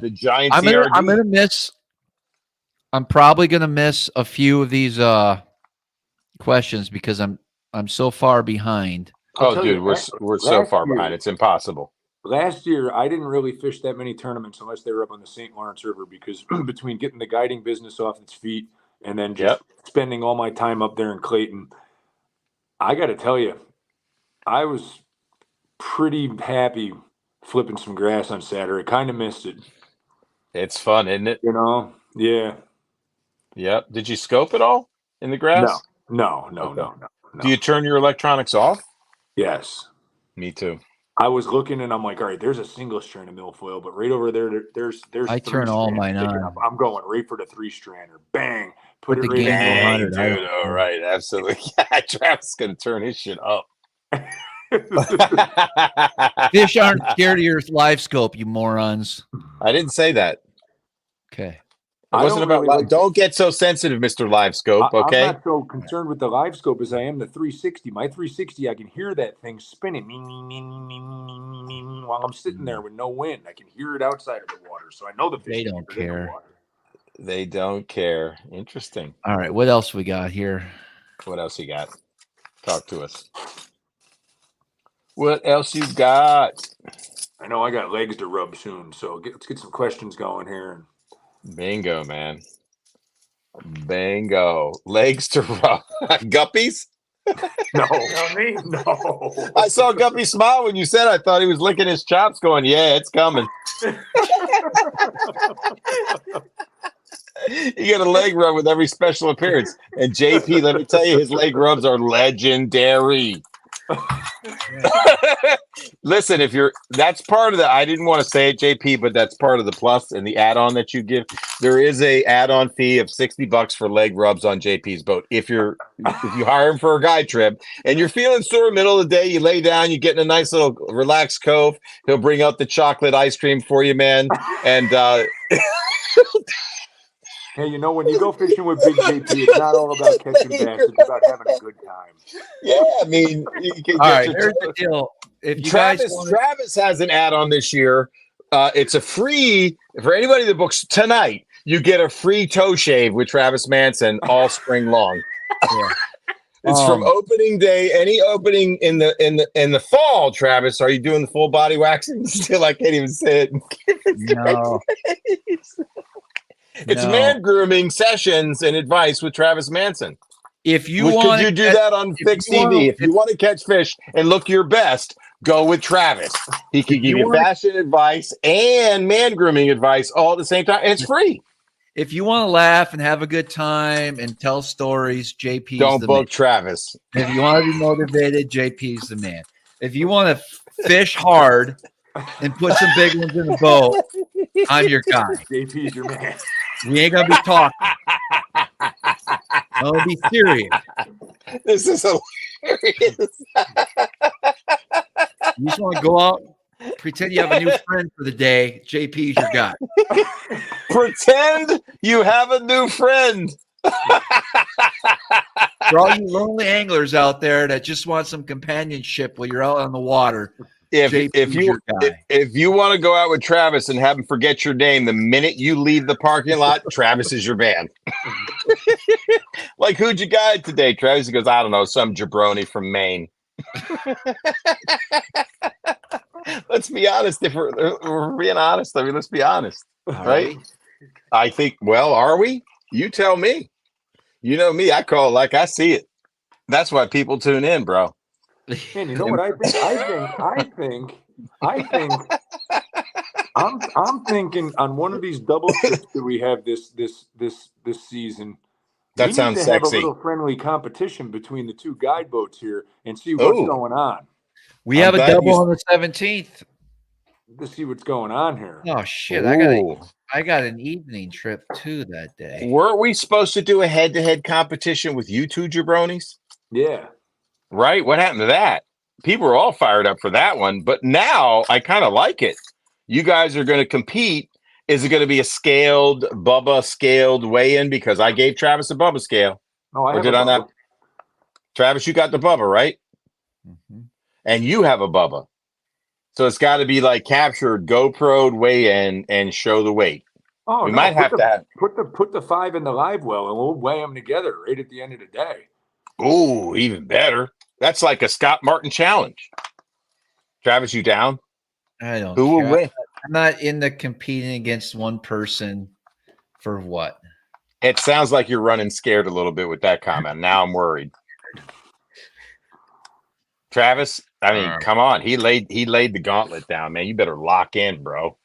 [SPEAKER 2] The giant CRD.
[SPEAKER 1] I'm gonna miss. I'm probably gonna miss a few of these questions because I'm so far behind.
[SPEAKER 2] Oh, dude, we're so far behind. It's impossible.
[SPEAKER 3] Last year, I didn't really fish that many tournaments unless they were up on the St. Lawrence River because between getting the guiding business off its feet and then just spending all my time up there in Clayton, I got to tell you, I was pretty happy flipping some grass on Saturday. Kind of missed it.
[SPEAKER 2] It's fun, isn't it?
[SPEAKER 3] You know? Yeah.
[SPEAKER 2] Yep. Did you scope it all in the grass?
[SPEAKER 3] No.
[SPEAKER 2] Do you turn your electronics off?
[SPEAKER 3] Yes.
[SPEAKER 2] Me too.
[SPEAKER 3] I was looking and I'm like, all right, there's a single strand of milfoil, but right over there's
[SPEAKER 1] I turn all mine on.
[SPEAKER 3] up. I'm going right for the 3-strander. Bang. Put it
[SPEAKER 1] the
[SPEAKER 3] right
[SPEAKER 1] game
[SPEAKER 3] in.
[SPEAKER 1] on.
[SPEAKER 2] Dang, dude. All right. Absolutely. Yeah, Travis is going to turn his shit up.
[SPEAKER 1] Fish aren't scared of your live scope, you morons.
[SPEAKER 2] I didn't say that.
[SPEAKER 1] Okay.
[SPEAKER 2] It wasn't about don't get so sensitive, Mr. Live Scope, okay?
[SPEAKER 3] I'm not so concerned with the live scope as I am the 360. My 360, I can hear that thing spinning while I'm sitting there with no wind. I can hear it outside of the water, so I know the fish.
[SPEAKER 1] They don't care.
[SPEAKER 2] They don't care. Interesting.
[SPEAKER 1] All right, what else we got here?
[SPEAKER 2] What else you got? Talk to us. What else you got?
[SPEAKER 3] I know I got legs to rub soon, so let's get some questions going here.
[SPEAKER 2] Bingo, man. Bingo. Legs to rub. Guppies?
[SPEAKER 3] No.
[SPEAKER 4] No.
[SPEAKER 2] I saw Guppy smile when you said I thought he was licking his chops going, yeah, it's coming. You get a leg rub with every special appearance. And JP, let me tell you, his leg rubs are legendary. Listen, that's part of the, I didn't want to say it, JP, but that's part of the plus and the add-on that you give. There is a add-on fee of $60 for leg rubs on JP's boat. If you hire him for a guide trip and you're feeling sore middle of the day, you lay down, you get in a nice little relaxed cove. He'll bring out the chocolate ice cream for you, man. And
[SPEAKER 3] hey, you know, when you go fishing with Big JP, it's not all about catching bass. It's about having a good time.
[SPEAKER 2] Yeah, I mean, you can
[SPEAKER 1] all right, here's the deal. If you
[SPEAKER 2] Travis has an add-on this year. It's a free for anybody that books tonight. You get a free toe shave with Travis Manson all spring long.
[SPEAKER 1] Yeah.
[SPEAKER 2] It's from opening day. Any opening in the fall, Travis? Are you doing the full body waxing? Still, I can't even say it.
[SPEAKER 1] No.
[SPEAKER 2] It's man grooming sessions and advice with Travis Manson.
[SPEAKER 1] If you
[SPEAKER 2] could you do that on PHYXTV? If you want to catch fish and look your best, go with Travis. He can give you fashion advice and man grooming advice all at the same time. And it's free.
[SPEAKER 1] if you want to laugh and have a good time and tell stories, JP's
[SPEAKER 2] Don't
[SPEAKER 1] the
[SPEAKER 2] book
[SPEAKER 1] man.
[SPEAKER 2] Travis.
[SPEAKER 1] If you want to be motivated, JP's the man. If you want to fish hard and put some big ones in the boat, I'm your guy.
[SPEAKER 3] JP's your man.
[SPEAKER 1] We ain't gonna be talking. I'm gonna be serious.
[SPEAKER 2] This is hilarious.
[SPEAKER 1] You just want to go out, pretend you have a new friend for the day. JP's your guy.
[SPEAKER 2] Pretend you have a new friend.
[SPEAKER 1] For all you lonely anglers out there that just want some companionship while you're out on the water,
[SPEAKER 2] If you want to go out with Travis and have him forget your name the minute you leave the parking lot, Travis is your man. Like, who'd you guide today, Travis? He goes, I don't know, some jabroni from Maine. Let's be honest. If we're being honest, I mean, let's be honest, right? I think. Well, are we? You tell me. You know me. I call it like I see it. That's why people tune in, bro.
[SPEAKER 3] Man, you know what I think? I'm thinking on one of these double trips that we have this season.
[SPEAKER 2] That
[SPEAKER 3] we
[SPEAKER 2] sounds
[SPEAKER 3] need to
[SPEAKER 2] sexy.
[SPEAKER 3] have a little friendly competition between the two guide boats here and see what's going on.
[SPEAKER 1] We have a double on the 17th.
[SPEAKER 3] To see what's going on here.
[SPEAKER 1] Oh shit! I got an evening trip too that day.
[SPEAKER 2] Weren't we supposed to do a head-to-head competition with you two jabronis?
[SPEAKER 3] Yeah.
[SPEAKER 2] Right? What happened to that? People were all fired up for that one, but now I kind of like it. You guys are going to compete. Is it going to be a Bubba scaled weigh-in? Because I gave Travis a Bubba scale.
[SPEAKER 3] Oh, I
[SPEAKER 2] did on that. Travis, you got the Bubba, right?
[SPEAKER 1] Mm-hmm.
[SPEAKER 2] And you have a Bubba. So it's got to be like captured, GoPro'd weigh-in and show the weight.
[SPEAKER 3] Oh,
[SPEAKER 2] we might have to have
[SPEAKER 3] put the 5 in the live well, and we'll weigh them together right at the end of the day.
[SPEAKER 2] Oh, even better. That's like a Scott Martin challenge. Travis, you down?
[SPEAKER 1] I don't.
[SPEAKER 2] Who will win?
[SPEAKER 1] I'm not into competing against one person for what.
[SPEAKER 2] It sounds like you're running scared a little bit with that comment. Now I'm worried. Travis, I mean, come on. He laid the gauntlet down, man. You better lock in, bro.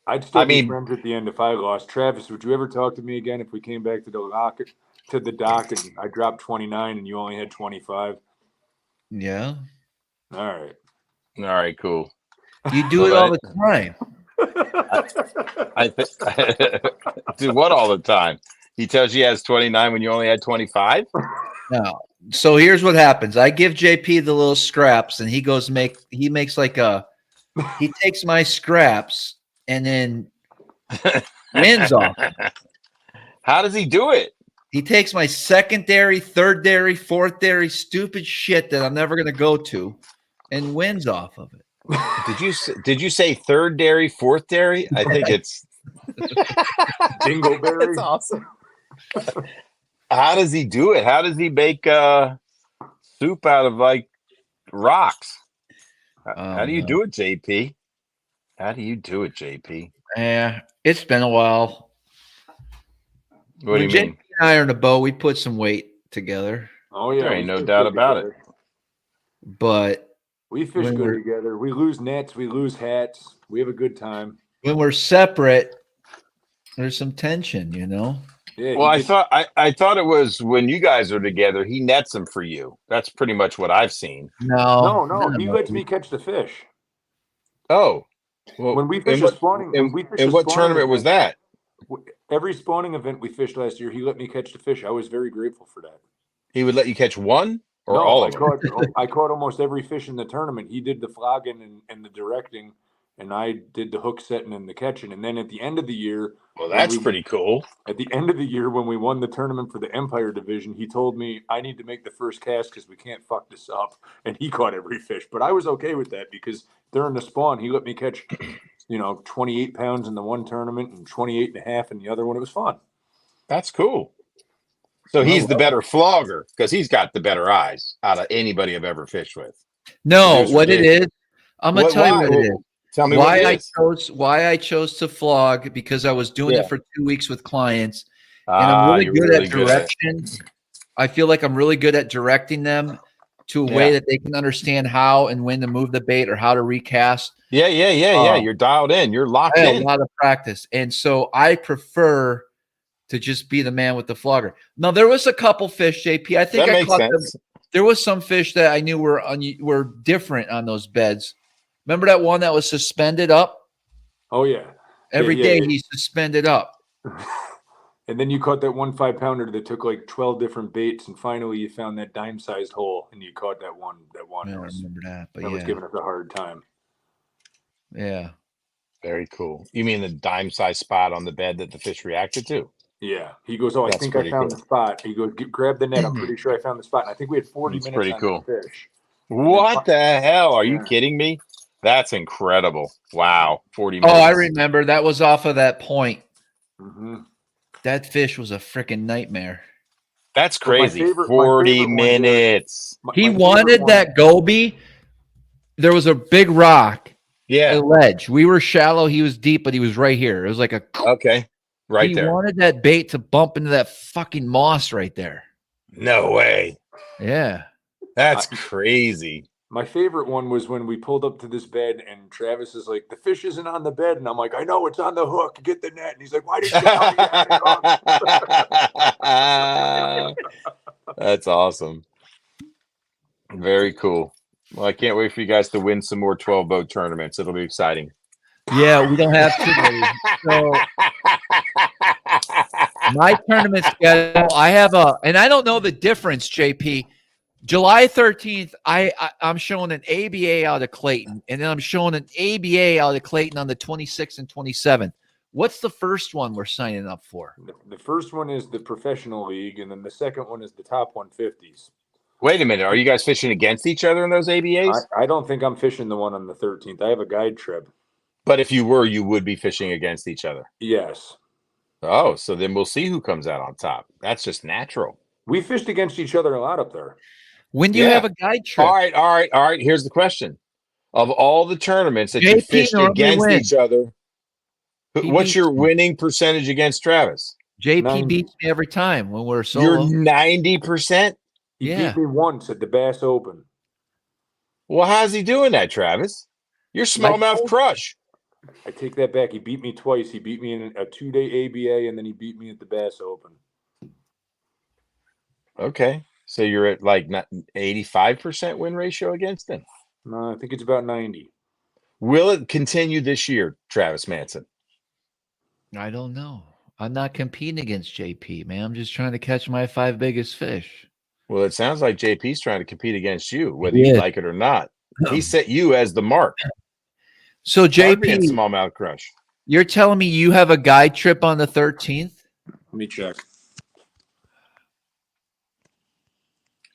[SPEAKER 3] I'd still be friends at the end if I lost. Travis, would you ever talk to me again if we came back to the dock and I dropped 29 and you only had 25?
[SPEAKER 2] Yeah.
[SPEAKER 3] All
[SPEAKER 2] right, cool.
[SPEAKER 1] You do it all the time.
[SPEAKER 2] I do what all the time? He tells you he has 29 when you only had 25?
[SPEAKER 1] No. So here's what happens. I give JP the little scraps and he takes my scraps and then wins off.
[SPEAKER 2] How does he do it?
[SPEAKER 1] He takes my secondary, third dairy, fourth dairy, stupid shit that I'm never going to go to and wins off of it.
[SPEAKER 2] Did you say third dairy, fourth dairy? I think it's
[SPEAKER 3] Dingleberry.
[SPEAKER 2] That's awesome. How does he do it? How does he make soup out of like rocks? How do you do it, JP? How do you do it, JP?
[SPEAKER 1] Yeah, it's been a while.
[SPEAKER 2] What do you mean?
[SPEAKER 1] JP and I are in a boat. We put some weight together.
[SPEAKER 3] Oh yeah,
[SPEAKER 2] there ain't no doubt about it.
[SPEAKER 1] But
[SPEAKER 3] we fish good together. We lose nets. We lose hats. We have a good time.
[SPEAKER 1] When we're separate, there's some tension, you know.
[SPEAKER 3] Yeah,
[SPEAKER 2] well, I thought it was when you guys are together, he nets them for you. That's pretty much what I've seen.
[SPEAKER 3] No. He lets me catch the fish.
[SPEAKER 2] Oh,
[SPEAKER 3] well, when we fish a spawning,
[SPEAKER 2] what tournament was that?
[SPEAKER 3] Every spawning event we fished last year, he let me catch the fish. I was very grateful for that.
[SPEAKER 2] He would let you catch one or all of them?
[SPEAKER 3] I caught almost every fish in the tournament. He did the flogging and the directing, and I did the hook setting and the catching. And then at the end of the year,
[SPEAKER 2] well, that's pretty cool.
[SPEAKER 3] At the end of the year, when we won the tournament for the Empire division, he told me I need to make the first cast because we can't fuck this up. And he caught every fish, but I was okay with that because during the spawn, he let me catch, 28 pounds in the one tournament and 28 and a half in the other one. It was fun.
[SPEAKER 2] That's cool. So he's the better flogger because he's got the better eyes out of anybody I've ever fished with.
[SPEAKER 1] No, what it is, I'm gonna tell you what it is.
[SPEAKER 2] Tell me
[SPEAKER 1] why I chose to flog, because I was doing it for 2 weeks with clients, and I'm really good at direction. I feel like I'm really good at directing them to a way that they can understand how and when to move the bait or how to recast.
[SPEAKER 2] Yeah. You're dialed in. You're locked in.
[SPEAKER 1] A lot of practice, and so I prefer to just be the man with the flogger. Now there was a couple fish, JP. I think
[SPEAKER 2] That
[SPEAKER 1] I
[SPEAKER 2] makes
[SPEAKER 1] caught
[SPEAKER 2] sense.
[SPEAKER 1] them. There was some fish that I knew were different on those beds. Remember that one that was suspended up?
[SPEAKER 3] Oh yeah.
[SPEAKER 1] Every day he's suspended up.
[SPEAKER 3] And then you caught that 1 5-pounder that took like 12 different baits, and finally you found that dime-sized hole, and you caught that one. That one
[SPEAKER 1] I don't remember that, but
[SPEAKER 3] was giving us a hard time.
[SPEAKER 1] Yeah.
[SPEAKER 2] Very cool. You mean the dime-sized spot on the bed that the fish reacted to?
[SPEAKER 3] Yeah. He goes, oh, I
[SPEAKER 2] That's
[SPEAKER 3] think I
[SPEAKER 2] pretty
[SPEAKER 3] found
[SPEAKER 2] cool.
[SPEAKER 3] the spot. He goes, grab the net. I'm pretty sure I found the spot. And I think we had 40
[SPEAKER 2] That's
[SPEAKER 3] minutes
[SPEAKER 2] pretty
[SPEAKER 3] on
[SPEAKER 2] cool.
[SPEAKER 3] the fish.
[SPEAKER 2] What the hell? Are you
[SPEAKER 3] Yeah.
[SPEAKER 2] kidding me? That's incredible. Wow. 40
[SPEAKER 1] Oh,
[SPEAKER 2] minutes.
[SPEAKER 1] I remember. That was off of that point.
[SPEAKER 3] Mm-hmm.
[SPEAKER 1] That fish was a freaking nightmare.
[SPEAKER 2] That's
[SPEAKER 3] But my
[SPEAKER 2] crazy.
[SPEAKER 3] favorite- my
[SPEAKER 2] 40
[SPEAKER 3] favorite one,
[SPEAKER 2] minutes.
[SPEAKER 1] He
[SPEAKER 3] My
[SPEAKER 1] wanted
[SPEAKER 3] favorite one-
[SPEAKER 1] that goby. There was a big rock,
[SPEAKER 2] Yeah.
[SPEAKER 1] a ledge. We were shallow. He was deep, but he was right here. It was like a.
[SPEAKER 2] Okay. Right
[SPEAKER 1] he
[SPEAKER 2] there.
[SPEAKER 1] wanted that bait to bump into that fucking moss right there.
[SPEAKER 2] No way.
[SPEAKER 1] Yeah.
[SPEAKER 2] That's crazy.
[SPEAKER 3] My favorite one was when we pulled up to this bed and Travis is like, the fish isn't on the bed. And I'm like, I know, it's on the hook. Get the net. And he's like, why didn't you tell me that?
[SPEAKER 2] That's awesome. Very cool. Well, I can't wait for you guys to win some more 12-boat tournaments. It'll be exciting.
[SPEAKER 1] Yeah, we don't have too many. So my tournament schedule, I have and I don't know the difference, JP. July 13th, I'm showing an ABA out of Clayton, and then I'm showing an ABA out of Clayton on the 26th and 27th. What's the first one we're signing up for?
[SPEAKER 3] The first one is the professional league, and then the second one is the top 150s.
[SPEAKER 2] Wait a minute. Are you guys fishing against each other in those ABAs?
[SPEAKER 3] I don't think I'm fishing the one on the 13th. I have a guide trip.
[SPEAKER 2] But if you were, you would be fishing against each other.
[SPEAKER 3] Yes.
[SPEAKER 2] Oh, so then we'll see who comes out on top. That's just natural.
[SPEAKER 3] We fished against each other a lot up there.
[SPEAKER 1] When do you have a guide trip?
[SPEAKER 2] All right. Here's the question. Of all the tournaments that you
[SPEAKER 1] JP
[SPEAKER 2] fished
[SPEAKER 1] normally
[SPEAKER 2] against
[SPEAKER 1] wins.
[SPEAKER 2] each other,
[SPEAKER 1] He
[SPEAKER 2] what's
[SPEAKER 1] beats
[SPEAKER 2] your
[SPEAKER 1] me.
[SPEAKER 2] winning percentage against Travis?
[SPEAKER 1] JP
[SPEAKER 3] 90.
[SPEAKER 1] beats me every time when we're solo.
[SPEAKER 2] You're 90%?
[SPEAKER 3] He
[SPEAKER 1] Yeah.
[SPEAKER 3] beat me once at the Bass Open.
[SPEAKER 2] Well, how's he doing that, Travis? You're Smallmouth Crush.
[SPEAKER 3] I take that back. He beat me twice. He beat me in a 2-day ABA, and then he beat me at the Bass Open.
[SPEAKER 2] Okay. So you're at like 85% win ratio against him.
[SPEAKER 3] No, I think it's about 90.
[SPEAKER 2] Will it continue this year, Travis Manson?
[SPEAKER 1] I don't know. I'm not competing against JP, man. I'm just trying to catch my 5 biggest fish.
[SPEAKER 2] Well, it sounds like JP's trying to compete against you, whether
[SPEAKER 1] He
[SPEAKER 2] you
[SPEAKER 1] is.
[SPEAKER 2] like it or not. He set you as the mark.
[SPEAKER 1] So
[SPEAKER 2] JP,
[SPEAKER 1] JP,
[SPEAKER 2] Smallmouth Crush.
[SPEAKER 1] you're telling me you have a guide trip on the 13th?
[SPEAKER 3] Let me check.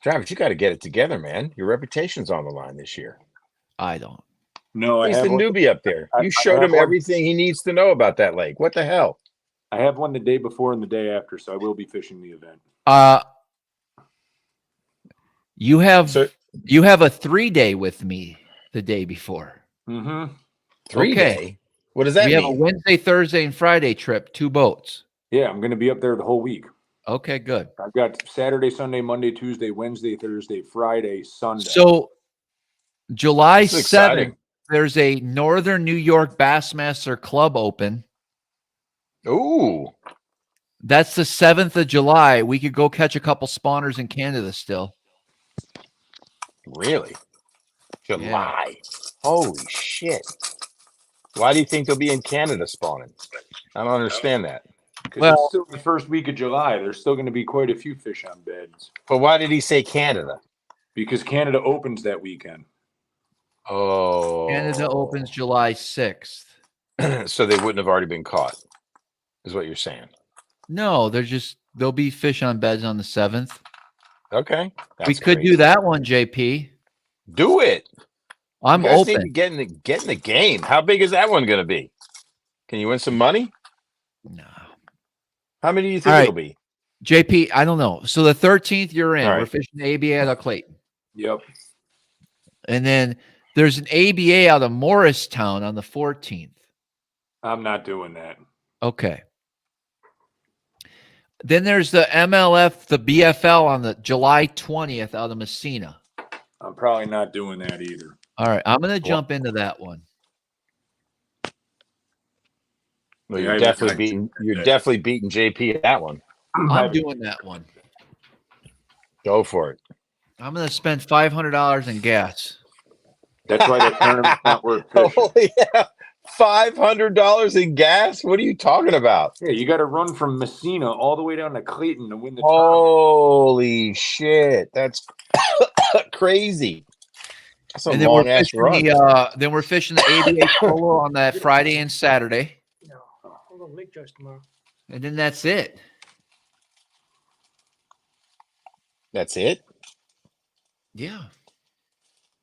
[SPEAKER 2] Travis, you got to get it together, man. Your reputation's on the line this year.
[SPEAKER 1] I don't.
[SPEAKER 3] No,
[SPEAKER 2] He's the newbie up there.
[SPEAKER 3] I
[SPEAKER 2] You showed
[SPEAKER 3] have
[SPEAKER 2] him
[SPEAKER 3] one.
[SPEAKER 2] everything he needs to know about that lake. What the hell?
[SPEAKER 3] I have one the day before and the day after, so I will be fishing the event.
[SPEAKER 1] You have
[SPEAKER 2] So-
[SPEAKER 1] you have a 3-day with me the day before.
[SPEAKER 3] Mm-hmm.
[SPEAKER 2] 3-day? What does that
[SPEAKER 1] We have a
[SPEAKER 2] mean?
[SPEAKER 1] Wednesday, Thursday, and Friday trip, 2 boats.
[SPEAKER 3] Yeah, I'm going to be up there the whole week.
[SPEAKER 1] Okay, good.
[SPEAKER 3] I've got Saturday, Sunday, Monday, Tuesday, Wednesday, Thursday, Friday, Sunday.
[SPEAKER 1] So July
[SPEAKER 2] This is exciting.
[SPEAKER 1] 7th, there's a Northern New York Bassmaster Club Open.
[SPEAKER 2] Ooh.
[SPEAKER 1] That's the 7th of July. We could go catch a couple spawners in Canada still.
[SPEAKER 2] Really? July. Holy shit. Why do you think they'll be in Canada spawning? I don't understand that.
[SPEAKER 3] Because
[SPEAKER 1] Well-
[SPEAKER 3] it's still the first week of July. There's still going to be quite a few fish on beds
[SPEAKER 2] But why did he say Canada?
[SPEAKER 3] because Canada opens that weekend.
[SPEAKER 2] Oh.
[SPEAKER 1] Canada opens July 6th.
[SPEAKER 2] So they wouldn't have already been caught, is what you're saying.
[SPEAKER 1] No, there'll be fish on beds on the 7th.
[SPEAKER 2] Okay.
[SPEAKER 1] We could do that one, JP.
[SPEAKER 2] Do it.
[SPEAKER 1] I'm
[SPEAKER 2] You guys need
[SPEAKER 1] open.
[SPEAKER 2] to get in the game. How big is that one going to be? Can you win some money?
[SPEAKER 1] No.
[SPEAKER 2] How many do you think
[SPEAKER 1] All right.
[SPEAKER 2] it'll be?
[SPEAKER 1] JP, I don't know. So the 13th, you're in.
[SPEAKER 2] All right.
[SPEAKER 1] We're fishing the ABA out of Clayton.
[SPEAKER 3] Yep.
[SPEAKER 1] And then there's an ABA out of Morristown on the 14th.
[SPEAKER 3] I'm not doing that.
[SPEAKER 1] Okay. Then there's the MLF, the BFL on the July 20th out of Messina.
[SPEAKER 3] I'm probably not doing that either.
[SPEAKER 1] All right. I'm going to jump into that one.
[SPEAKER 2] Well,
[SPEAKER 3] Yeah,
[SPEAKER 2] you're definitely beating JP at that one.
[SPEAKER 1] I'm doing that one.
[SPEAKER 2] Go for it.
[SPEAKER 1] I'm going to spend $500 in gas.
[SPEAKER 3] That's why that tournament's not worth fishing.
[SPEAKER 2] Holy yeah. $500 in gas? What are you talking about?
[SPEAKER 3] Yeah, you got to run from Messina all the way down to Clayton to win the tournament.
[SPEAKER 2] Holy shit. That's crazy. That's a long ass run.
[SPEAKER 1] Then we're fishing the ABA Polo on that Friday and Saturday.
[SPEAKER 4] No, we'll go Lake Joyce tomorrow.
[SPEAKER 1] And then that's it.
[SPEAKER 2] That's it?
[SPEAKER 1] Yeah.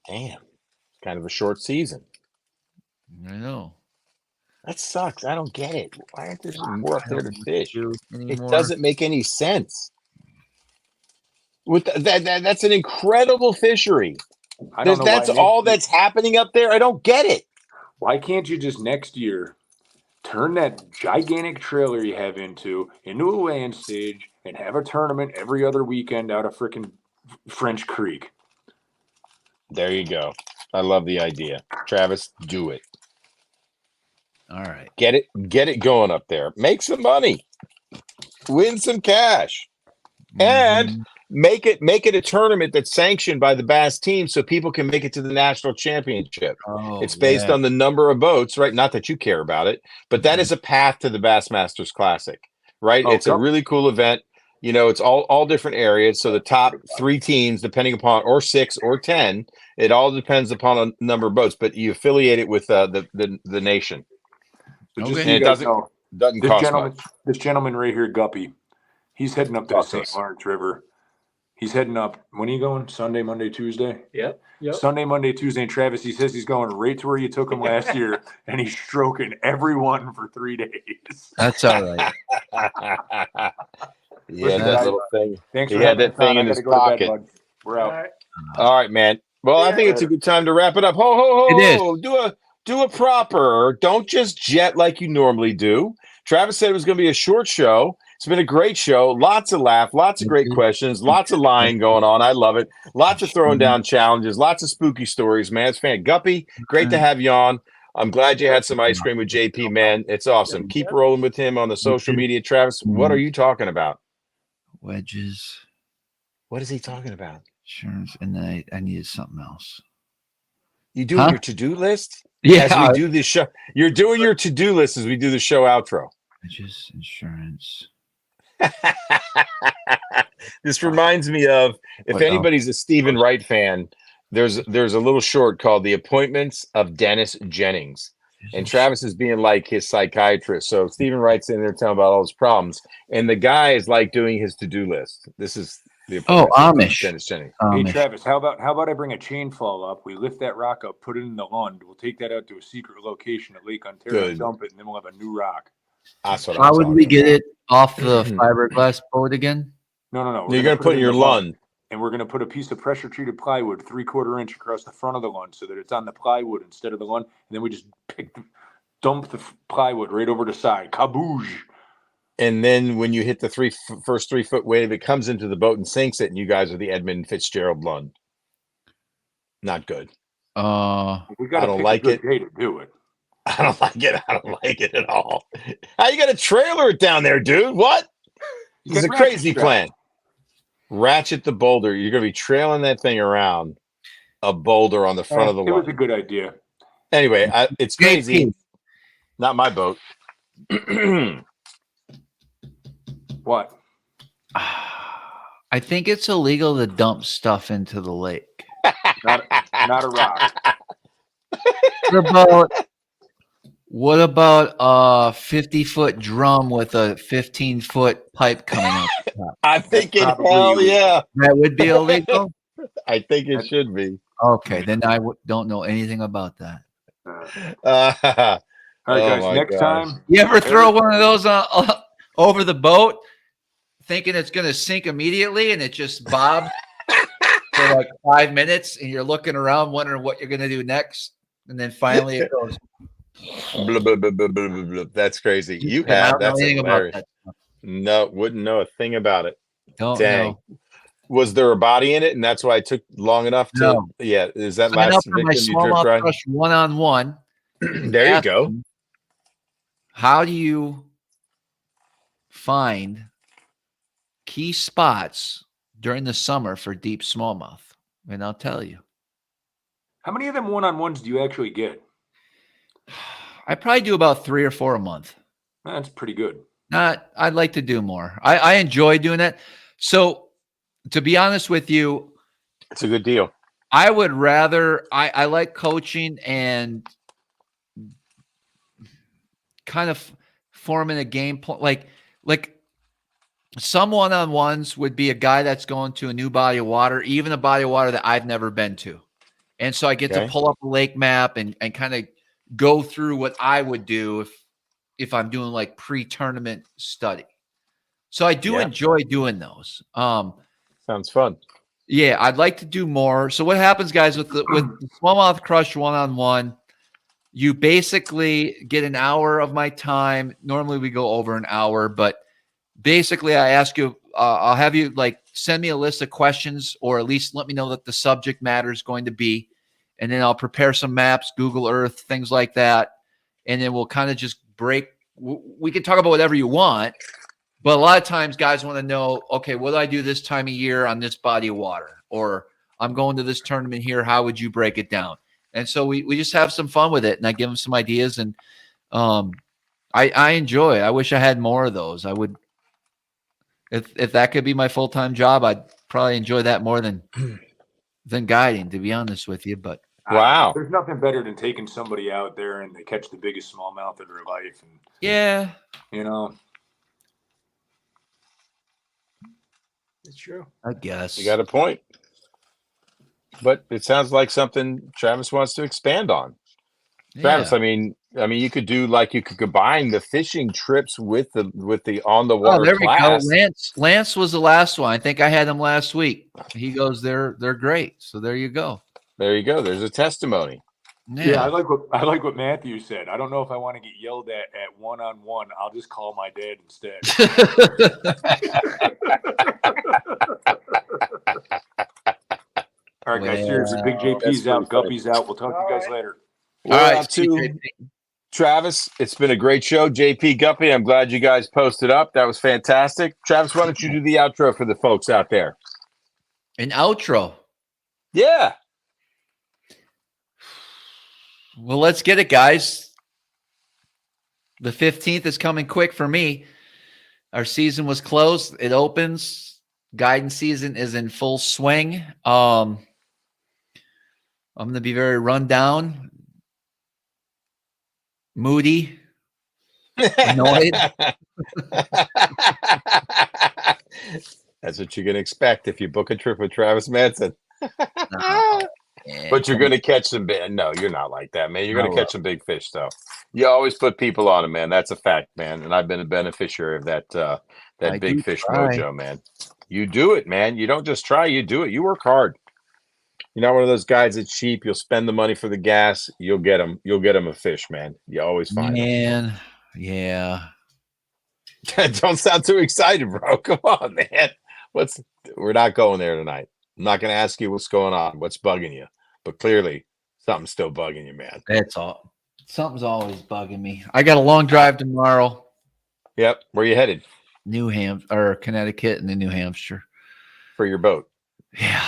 [SPEAKER 2] Damn. Kind of a short season.
[SPEAKER 1] I know.
[SPEAKER 2] That sucks. I don't get it. Why aren't there some more up there to fish? It
[SPEAKER 1] Anymore.
[SPEAKER 2] doesn't make any sense. With that's an incredible fishery. That's all that's happening up there. I don't get it.
[SPEAKER 3] Why can't you just next year turn that gigantic trailer you have into a land stage and have a tournament every other weekend out of frickin' French Creek?
[SPEAKER 2] There you go. I love the idea. Travis, do it.
[SPEAKER 1] All right.
[SPEAKER 2] Get it going up there. Make some money. Win some cash. And make it a tournament that's sanctioned by the Bass team so people can make it to the national championship. It's based on the number of boats, right? Not that you care about it, but that is a path to the Bassmasters Classic, right? It's a really cool event. You know, it's all different areas. So the top 3 teams, depending upon, or 6 or 10, it all depends upon a number of boats, but you affiliate it with the nation.
[SPEAKER 3] So just
[SPEAKER 2] And it doesn't cost much.
[SPEAKER 3] This gentleman right here, Guppy, he's heading up to the St. Lawrence River. He's heading up. When are you going? Sunday, Monday, Tuesday?
[SPEAKER 4] Yep.
[SPEAKER 3] Sunday, Monday, Tuesday. And Travis, he says he's going right to where you took him last year, and he's stroking everyone for 3 days.
[SPEAKER 1] That's all right.
[SPEAKER 2] Yeah, that little thing.
[SPEAKER 3] Thanks
[SPEAKER 2] he
[SPEAKER 3] for
[SPEAKER 2] had that thing in his pocket.
[SPEAKER 3] We're out.
[SPEAKER 2] All right, man. Well, I think it's a good time to wrap it up. Ho, ho, ho. It is. Do a proper. Don't just jet like you normally do. Travis said it was going to be a short show. It's been a great show. Lots of laugh, lots of great questions, lots of lying going on. I love it. Lots of throwing down challenges, lots of spooky stories, man. It's fan. Guppy, great to have you on. I'm glad you had some ice cream with JP, man. It's awesome. Keep rolling with him on the social media. Travis, what are you talking about?
[SPEAKER 1] Wedges.
[SPEAKER 2] What is he talking about?
[SPEAKER 1] Insurance. And then I needed something else.
[SPEAKER 2] You doing your to-do list?
[SPEAKER 1] Yeah.
[SPEAKER 2] As we do this show. You're doing your to-do list as we do the show outro.
[SPEAKER 1] Wedges, insurance.
[SPEAKER 2] This reminds me of, if anybody's a Stephen Wright fan, there's a little short called The Appointments of Dennis Jennings. And Travis is being like his psychiatrist. So Stephen Wright's in there telling about all his problems. And the guy is like doing his to-do list. This is the
[SPEAKER 1] Amish.
[SPEAKER 2] Dennis Jennings.
[SPEAKER 3] Hey Travis, how about I bring a chain fall up? We lift that rock up, put it in the Lund. We'll take that out to a secret location at Lake Ontario, dump it, and then we'll have a new rock.
[SPEAKER 2] That's what
[SPEAKER 1] How would we get it off the fiberglass boat again?
[SPEAKER 3] No.
[SPEAKER 2] You're going to put it in your Lund.
[SPEAKER 3] And we're going to put a piece of pressure treated plywood 3/4 inch across the front of the Lund so that it's on the plywood instead of the Lund. And then we just dump the plywood right over the side. Kaboosh.
[SPEAKER 2] And then when you hit the first 3 foot wave, it comes into the boat and sinks it. And you guys are the Edmund Fitzgerald Lund. Not good.
[SPEAKER 3] We got
[SPEAKER 2] I don't like it.
[SPEAKER 3] Day to do it.
[SPEAKER 2] I don't like it. I don't like it at all. How you got to trailer it down there, dude? What? This is a crazy plan. Ratchet the boulder. You're going to be trailing that thing around a boulder on the front of the wall.
[SPEAKER 3] It was a good idea.
[SPEAKER 2] Anyway, it's crazy. Not my boat.
[SPEAKER 3] What?
[SPEAKER 1] I think it's illegal to dump stuff into the lake.
[SPEAKER 3] Not a rock.
[SPEAKER 1] What about a 50-foot drum with a 15-foot pipe coming up?
[SPEAKER 2] I'm thinking, hell yeah.
[SPEAKER 1] That would be illegal?
[SPEAKER 2] I think it should be.
[SPEAKER 1] Okay, then I don't know anything about that.
[SPEAKER 3] All right, guys, next time.
[SPEAKER 1] You ever throw one of those over the boat thinking it's going to sink immediately and it just bobs for like 5 minutes and you're looking around wondering what you're going to do next? And then finally it goes.
[SPEAKER 2] Blah, blah, blah, blah, blah, blah. That's crazy. You have. That's hilarious. No, wouldn't know a thing about it.
[SPEAKER 1] Don't
[SPEAKER 2] Dang.
[SPEAKER 1] know.
[SPEAKER 2] Was there a body in it, and that's why it took long enough to?
[SPEAKER 1] No.
[SPEAKER 2] Yeah, is that last victim you drift right?
[SPEAKER 1] One-on-one.
[SPEAKER 2] There you go.
[SPEAKER 1] how do you find key spots during the summer for deep smallmouth? And I'll tell you.
[SPEAKER 3] How many of them one-on-ones do you actually get?
[SPEAKER 1] I probably do about 3 or 4 a month.
[SPEAKER 3] That's pretty good.
[SPEAKER 1] I'd like to do more. I enjoy doing that. So to be honest with you,
[SPEAKER 2] It's a good deal.
[SPEAKER 1] I would rather, I like coaching and kind of forming a game plan. Like some one-on-ones would be a guy that's going to a new body of water, even a body of water that I've never been to. And so I get to pull up a lake map and kind of go through what I would do if I'm doing like pre-tournament study. So I do enjoy doing those.
[SPEAKER 2] Sounds fun.
[SPEAKER 1] Yeah, I'd like to do more. So what happens, guys, with the Smallmouth Crush one-on-one, you basically get an hour of my time. Normally we go over an hour, but basically I ask you, I'll have you like send me a list of questions, or at least let me know that the subject matter is going to be, and then I'll prepare some maps, Google Earth, things like that. And then we'll kind of just break. We can talk about whatever you want, but a lot of times guys want to know, okay, what do I do this time of year on this body of water? Or I'm going to this tournament here. How would you break it down? And so we just have some fun with it, and I give them some ideas, and I enjoy it. I wish I had more of those. I would, if that could be my full-time job, I'd probably enjoy that more than guiding, to be honest with you. But
[SPEAKER 2] wow,
[SPEAKER 3] there's nothing better than taking somebody out there and they catch the biggest smallmouth of their life. And
[SPEAKER 1] yeah,
[SPEAKER 3] you know,
[SPEAKER 4] It's true.
[SPEAKER 1] I guess
[SPEAKER 2] you got a point. But it sounds like something Travis wants to expand on. Travis,
[SPEAKER 1] yeah.
[SPEAKER 2] I mean, you could do like you could combine the fishing trips with the on the water.
[SPEAKER 1] Oh, there
[SPEAKER 2] class.
[SPEAKER 1] we go. Lance was the last one. I think I had him last week. He goes, they're great. So there you go.
[SPEAKER 2] There you go. There's a testimony.
[SPEAKER 3] yeah, I like what Matthew said. I don't know if I want to get yelled at one-on-one. I'll just call my dad instead. All right, guys. Seriously, Big JP's out, Guppy's out. We'll talk to you guys later.
[SPEAKER 2] We're
[SPEAKER 1] All right,
[SPEAKER 2] out to Travis. It's been a great show, JP Guppy. I'm glad you guys posted up. That was fantastic. Travis, why don't you do the outro for the folks out there?
[SPEAKER 1] An outro.
[SPEAKER 2] Yeah.
[SPEAKER 1] Well, let's get it, guys. The 15th is coming quick for me. Our season was closed. It opens. Guidance season is in full swing. I'm going to be very run down, moody, annoyed.
[SPEAKER 2] That's what you're going to expect if you book a trip with Travis Manson.
[SPEAKER 1] Yeah,
[SPEAKER 2] but you're going to catch some big. No, you're not like that, man. You're going to catch some big fish, though. You always put people on them, man. That's a fact, man. And I've been a beneficiary of that big fish mojo, man. You do it, man. You don't just try. You do it. You work hard. You're not one of those guys that's cheap. You'll spend the money for the gas. You'll get them. You'll get them a fish, man. You always find them.
[SPEAKER 1] Yeah.
[SPEAKER 2] Don't sound too excited, bro. Come on, man. We're not going there tonight. I'm not going to ask you what's going on, what's bugging you, but clearly something's still bugging you, man.
[SPEAKER 1] That's all. Something's always bugging me. I got a long drive tomorrow.
[SPEAKER 2] Yep. Where you headed?
[SPEAKER 1] New Hampshire or Connecticut and then New Hampshire.
[SPEAKER 2] For your boat.
[SPEAKER 1] Yeah.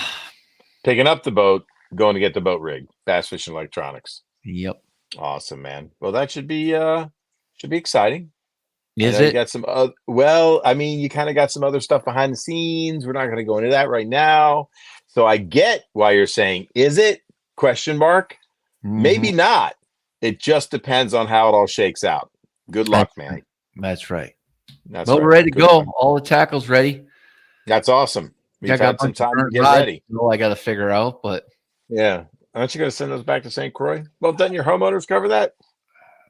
[SPEAKER 2] Picking up the boat, going to get the boat rigged. Bass Fishing Electronics.
[SPEAKER 1] Yep.
[SPEAKER 2] Awesome, man. Well, that should be exciting.
[SPEAKER 1] Is it?
[SPEAKER 2] You got some well, I mean, you kind of got some other stuff behind the scenes. We're not going to go into that right now. So I get why you're saying, is it? Question mark. Maybe not. It just depends on how it all shakes out. Good luck, man.
[SPEAKER 1] Right. That's right.
[SPEAKER 2] That's
[SPEAKER 1] well,
[SPEAKER 2] right.
[SPEAKER 1] We're ready to
[SPEAKER 2] Good
[SPEAKER 1] go.
[SPEAKER 2] luck.
[SPEAKER 1] All the tackle's ready.
[SPEAKER 2] That's awesome. We've had some time to get ready.
[SPEAKER 1] I got to figure out, but
[SPEAKER 2] yeah. Aren't you going to send those back to St. Croix? Well, doesn't your homeowners cover that?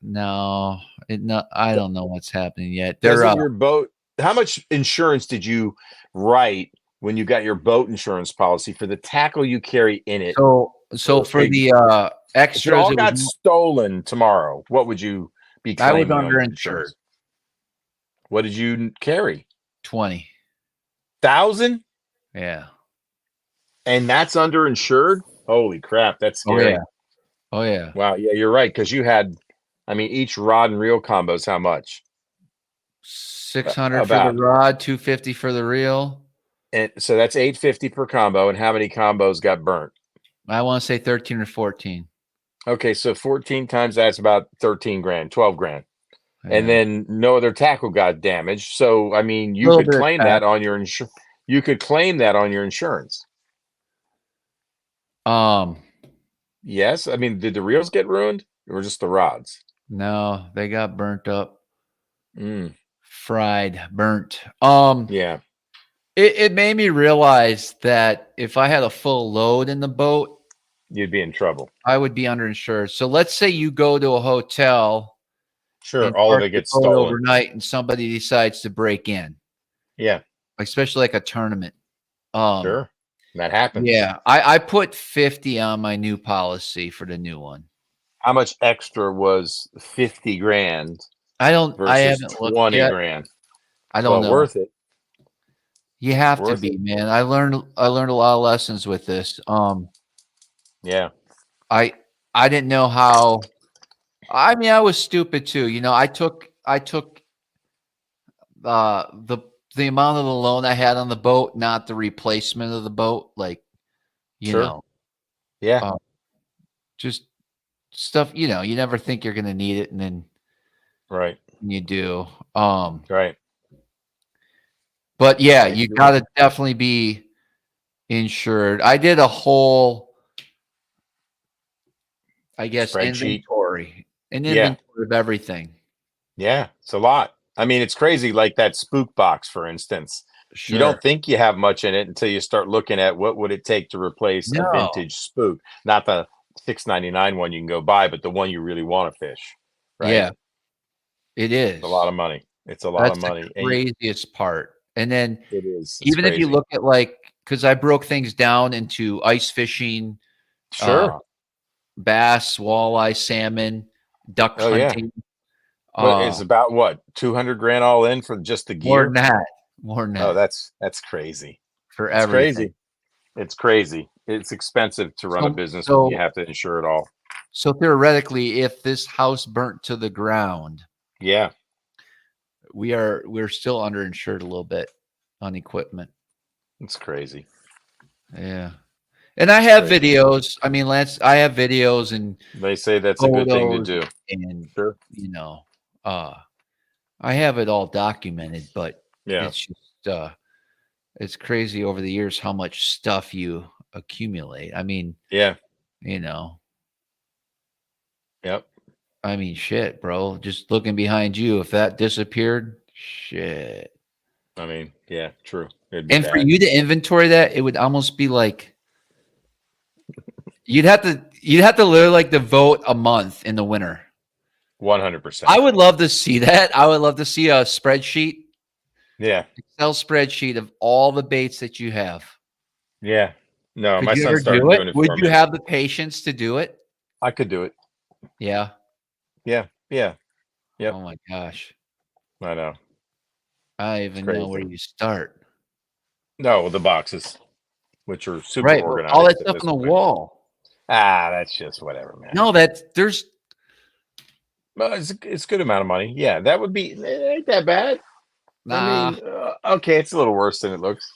[SPEAKER 1] No, I don't know what's happening yet.
[SPEAKER 2] Doesn't your boat? How much insurance did you write when you got your boat insurance policy for the tackle you carry in it?
[SPEAKER 1] So for the extras,
[SPEAKER 2] if it all got stolen tomorrow, what would you be claiming?
[SPEAKER 1] I was underinsured.
[SPEAKER 2] What did you carry?
[SPEAKER 1] 20,000. Yeah.
[SPEAKER 2] And that's underinsured? Holy crap, that's scary.
[SPEAKER 1] Oh yeah.
[SPEAKER 2] Wow, yeah, you're right, because you had I mean, each rod and reel combo is how much?
[SPEAKER 1] 600 for the
[SPEAKER 2] About.
[SPEAKER 1] rod, 250 for the reel.
[SPEAKER 2] And so that's 850 per combo. And how many combos got burnt?
[SPEAKER 1] I want to say 13 or 14.
[SPEAKER 2] Okay, so 14 times that's about 13 grand, 12 grand. And
[SPEAKER 1] Yeah.
[SPEAKER 2] then no other tackle got damaged. So I mean, you
[SPEAKER 1] Little
[SPEAKER 2] could
[SPEAKER 1] bit of
[SPEAKER 2] claim that on your insurance. You could claim that on your insurance. Yes. I mean, did the reels get ruined or just the rods?
[SPEAKER 1] No, they got burnt up. Fried, burnt.
[SPEAKER 2] Yeah.
[SPEAKER 1] It made me realize that if I had a full load in the boat,
[SPEAKER 2] You'd be in trouble.
[SPEAKER 1] I would be underinsured. So let's say you go to a hotel,
[SPEAKER 2] Sure,
[SPEAKER 1] and
[SPEAKER 2] all of
[SPEAKER 1] park
[SPEAKER 2] it gets
[SPEAKER 1] your boat
[SPEAKER 2] stolen
[SPEAKER 1] overnight, and somebody decides to break in.
[SPEAKER 2] Yeah,
[SPEAKER 1] Especially like a tournament.
[SPEAKER 2] sure, that happens.
[SPEAKER 1] Yeah, I put 50 on my new policy for the new one.
[SPEAKER 2] How much extra was 50 grand?
[SPEAKER 1] I
[SPEAKER 2] versus
[SPEAKER 1] haven't looked
[SPEAKER 2] 20
[SPEAKER 1] yet.
[SPEAKER 2] grand.
[SPEAKER 1] I don't know.
[SPEAKER 2] Worth it.
[SPEAKER 1] You have to
[SPEAKER 2] Worth
[SPEAKER 1] be,
[SPEAKER 2] it.
[SPEAKER 1] man. I learned a lot of lessons with this.
[SPEAKER 2] Yeah,
[SPEAKER 1] I didn't know how. I mean, I was stupid too. You know, I took the amount of the loan I had on the boat, not the replacement of the boat. Like, you
[SPEAKER 2] sure.
[SPEAKER 1] know,
[SPEAKER 2] Yeah,
[SPEAKER 1] just stuff. You know, you never think you're going to need it, and then
[SPEAKER 2] right,
[SPEAKER 1] you do.
[SPEAKER 2] right.
[SPEAKER 1] But yeah,
[SPEAKER 2] I
[SPEAKER 1] you
[SPEAKER 2] agree.
[SPEAKER 1] got to definitely be insured. I did a whole, I guess,
[SPEAKER 2] Spreadsheet.
[SPEAKER 1] inventory of everything.
[SPEAKER 2] Yeah, it's a lot. I mean, it's crazy. Like that spook box, for instance.
[SPEAKER 1] Sure.
[SPEAKER 2] You don't think you have much in it until you start looking at what would it take to replace a
[SPEAKER 1] No.
[SPEAKER 2] vintage spook, not the $6.99 one you can go buy, but the one you really want to fish. Right?
[SPEAKER 1] Yeah, it is.
[SPEAKER 2] It's a lot of money. It's a lot of money.
[SPEAKER 1] The craziest part. And then
[SPEAKER 2] It is. It's
[SPEAKER 1] even if you
[SPEAKER 2] crazy.
[SPEAKER 1] look at because I broke things down into ice fishing,
[SPEAKER 2] Sure.
[SPEAKER 1] bass, walleye, salmon, duck
[SPEAKER 2] Oh, yeah.
[SPEAKER 1] hunting.
[SPEAKER 2] But it's about what, 200 grand all in for just the gear?
[SPEAKER 1] More than that.
[SPEAKER 2] Oh, that's crazy.
[SPEAKER 1] For
[SPEAKER 2] It's
[SPEAKER 1] everything.
[SPEAKER 2] crazy. It's crazy. It's expensive to run a business when you have to insure it all.
[SPEAKER 1] So theoretically, if this house burnt to the ground,
[SPEAKER 2] yeah,
[SPEAKER 1] we're still underinsured a little bit on equipment.
[SPEAKER 2] It's crazy.
[SPEAKER 1] Yeah. And I have videos. I mean, Lance, I have videos and
[SPEAKER 2] they say that's a good thing to do.
[SPEAKER 1] And
[SPEAKER 2] sure,
[SPEAKER 1] you know, I have it all documented, but
[SPEAKER 2] yeah,
[SPEAKER 1] it's just it's crazy over the years how much stuff you accumulate. I mean,
[SPEAKER 2] yeah,
[SPEAKER 1] you know.
[SPEAKER 2] Yep.
[SPEAKER 1] I mean, shit, bro. Just looking behind you, if that disappeared, shit.
[SPEAKER 2] I mean, yeah, true.
[SPEAKER 1] And bad. For you to inventory that, it would almost be like you'd have to literally like devote a month in the winter.
[SPEAKER 2] 100%.
[SPEAKER 1] I would love to see that. I would love to see a spreadsheet.
[SPEAKER 2] Yeah.
[SPEAKER 1] Excel spreadsheet of all the baits that you have.
[SPEAKER 2] Yeah. No,
[SPEAKER 1] Could
[SPEAKER 2] my son started doing it for me.
[SPEAKER 1] Would you have the patience to do it?
[SPEAKER 2] I could do it.
[SPEAKER 1] Yeah.
[SPEAKER 2] Yeah. Yeah. Yep.
[SPEAKER 1] Oh my gosh.
[SPEAKER 2] I know.
[SPEAKER 1] I don't even know where you start.
[SPEAKER 2] No, the boxes, which are super
[SPEAKER 1] right,
[SPEAKER 2] organized.
[SPEAKER 1] All that stuff on the wall.
[SPEAKER 2] That's just whatever, man.
[SPEAKER 1] No, there's.
[SPEAKER 2] Well, it's a good amount of money. Yeah, that would be. It ain't that bad.
[SPEAKER 1] Nah.
[SPEAKER 2] I mean, okay, it's a little worse than it looks.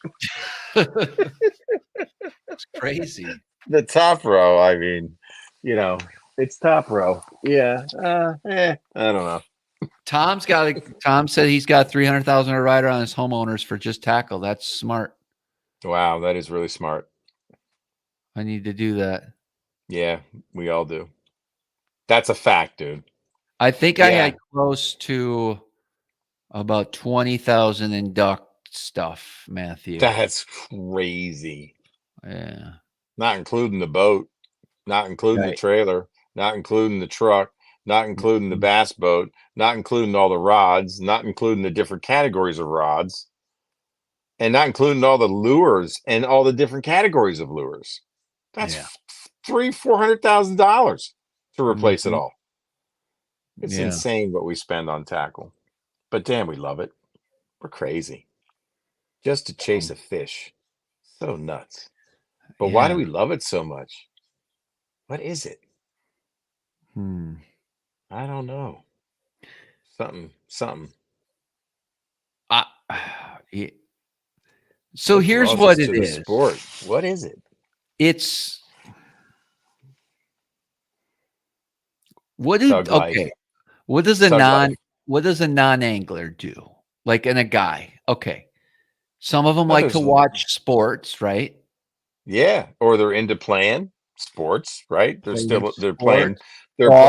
[SPEAKER 1] It's crazy.
[SPEAKER 2] The top row. I mean, it's top row. Yeah. I don't know.
[SPEAKER 1] Tom said he's got 300,000 a rider on his homeowners for just tackle. That's smart.
[SPEAKER 2] Wow, that is really smart.
[SPEAKER 1] I need to do that.
[SPEAKER 2] Yeah, we all do. That's a fact, dude.
[SPEAKER 1] I think I had close to about 20,000 in duck stuff, Matthew.
[SPEAKER 2] That's crazy.
[SPEAKER 1] Yeah.
[SPEAKER 2] Not including the boat, not including the trailer, not including the truck, not including the bass boat, not including all the rods, not including the different categories of rods, and not including all the lures and all the different categories of lures. That's $400,000 to replace it all. It's insane what we spend on tackle, but damn, we love it. We're crazy just to chase a fish. So nuts. But why do we love it so much? What is it? I don't know. Something.
[SPEAKER 1] Yeah. So
[SPEAKER 2] What
[SPEAKER 1] here's
[SPEAKER 2] draws
[SPEAKER 1] what
[SPEAKER 2] us
[SPEAKER 1] it
[SPEAKER 2] to the
[SPEAKER 1] is.
[SPEAKER 2] sport? What is it?
[SPEAKER 1] It's what is
[SPEAKER 2] Tug life.
[SPEAKER 1] okay. What does a
[SPEAKER 2] Tug life.
[SPEAKER 1] non-angler do? Like in a guy. Okay. Some of them
[SPEAKER 2] Oh,
[SPEAKER 1] like to
[SPEAKER 2] there's
[SPEAKER 1] watch sports, right?
[SPEAKER 2] Yeah, or they're into playing sports, right? They're
[SPEAKER 1] Playing
[SPEAKER 2] still
[SPEAKER 1] sports,
[SPEAKER 2] they're
[SPEAKER 1] golf,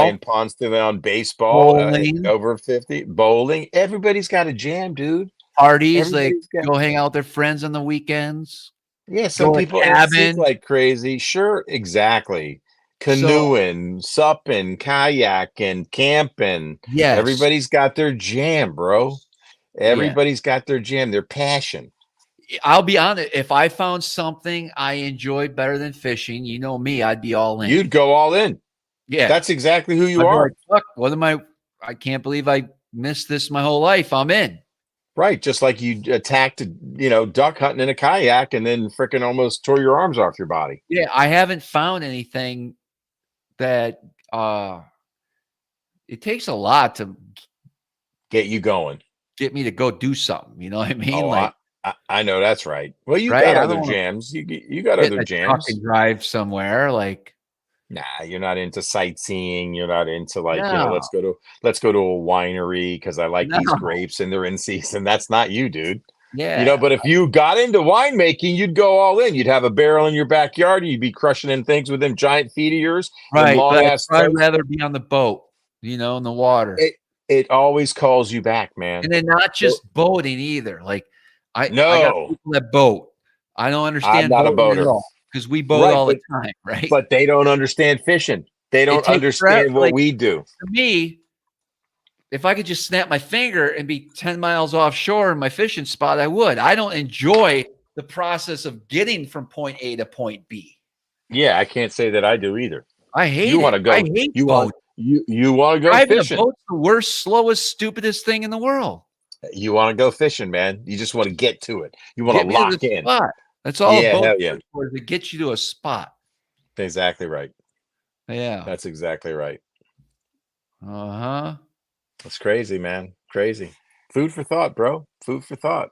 [SPEAKER 2] playing constantly on baseball,
[SPEAKER 1] bowling,
[SPEAKER 2] over 50, bowling. Everybody's got a jam, dude.
[SPEAKER 1] parties, like
[SPEAKER 2] Everybody's got
[SPEAKER 1] go hang out with their friends on the weekends,
[SPEAKER 2] Yeah, some
[SPEAKER 1] go to
[SPEAKER 2] people NSYNC
[SPEAKER 1] cabin.
[SPEAKER 2] like crazy. Sure, exactly.
[SPEAKER 1] So
[SPEAKER 2] Canoeing, supping, kayaking, camping.
[SPEAKER 1] yes,
[SPEAKER 2] Everybody's got their jam, bro.
[SPEAKER 1] yeah.
[SPEAKER 2] Everybody's got their jam, their passion.
[SPEAKER 1] I'll be honest. If I found something I enjoy better than fishing, you know me, I'd be all in.
[SPEAKER 2] You'd go all in.
[SPEAKER 1] Yeah,
[SPEAKER 2] That's exactly who you
[SPEAKER 1] I'd be
[SPEAKER 2] are.
[SPEAKER 1] like, "Fuck, what am I? I can't believe I missed this my whole life. I'm in."
[SPEAKER 2] Right, just like you attacked, duck hunting in a kayak and then freaking almost tore your arms off your body.
[SPEAKER 1] Yeah, I haven't found anything that it takes a lot to
[SPEAKER 2] Get you going.
[SPEAKER 1] get me to go do something. You know what I mean?
[SPEAKER 2] Oh,
[SPEAKER 1] Like,
[SPEAKER 2] I know that's right. Well, you
[SPEAKER 1] right?
[SPEAKER 2] got
[SPEAKER 1] I
[SPEAKER 2] other
[SPEAKER 1] don't want to
[SPEAKER 2] jams. You got
[SPEAKER 1] get
[SPEAKER 2] other
[SPEAKER 1] in a truck
[SPEAKER 2] jams.
[SPEAKER 1] and drive somewhere. Like,
[SPEAKER 2] Nah, you're not into sightseeing. You're not into
[SPEAKER 1] no,
[SPEAKER 2] let's go to a winery because I like these
[SPEAKER 1] no,
[SPEAKER 2] grapes and they're in season. That's not you, dude.
[SPEAKER 1] yeah,
[SPEAKER 2] But if you got into winemaking, you'd go all in. You'd have a barrel in your backyard. You'd be crushing in things with them giant feet of yours, them
[SPEAKER 1] right.
[SPEAKER 2] long
[SPEAKER 1] But I'd
[SPEAKER 2] ass
[SPEAKER 1] probably
[SPEAKER 2] toes.
[SPEAKER 1] rather be on the boat, in the water.
[SPEAKER 2] It always calls you back, man.
[SPEAKER 1] And then not just boating either. Like I got
[SPEAKER 2] No,
[SPEAKER 1] people that boat. I don't
[SPEAKER 2] I'm
[SPEAKER 1] understand
[SPEAKER 2] not a
[SPEAKER 1] boating at
[SPEAKER 2] boater.
[SPEAKER 1] all because we boat
[SPEAKER 2] Right,
[SPEAKER 1] all the time, right?
[SPEAKER 2] but they don't understand fishing. They
[SPEAKER 1] It
[SPEAKER 2] don't
[SPEAKER 1] takes forever.
[SPEAKER 2] understand what
[SPEAKER 1] Like
[SPEAKER 2] we do.
[SPEAKER 1] to me, if I could just snap my finger and be 10 miles offshore in my fishing spot, I would. I don't enjoy the process of getting from point A to point B.
[SPEAKER 2] Yeah, I can't say that I do either.
[SPEAKER 1] I hate
[SPEAKER 2] You want
[SPEAKER 1] it.
[SPEAKER 2] to go?
[SPEAKER 1] I hate
[SPEAKER 2] You
[SPEAKER 1] boats.
[SPEAKER 2] want you want to go
[SPEAKER 1] Driving a
[SPEAKER 2] fishing?
[SPEAKER 1] boat's the worst, slowest, stupidest thing in the world.
[SPEAKER 2] You want to go fishing, man? You just want to get to it. You want
[SPEAKER 1] Get
[SPEAKER 2] to
[SPEAKER 1] me to
[SPEAKER 2] lock
[SPEAKER 1] the
[SPEAKER 2] in.
[SPEAKER 1] spot. That's all a
[SPEAKER 2] Yeah,
[SPEAKER 1] boat
[SPEAKER 2] hell yeah.
[SPEAKER 1] is for, to get you to a spot.
[SPEAKER 2] Exactly right.
[SPEAKER 1] Yeah.
[SPEAKER 2] That's exactly right.
[SPEAKER 1] Uh-huh.
[SPEAKER 2] That's crazy, man. Crazy. Food for thought, bro. Food for thought.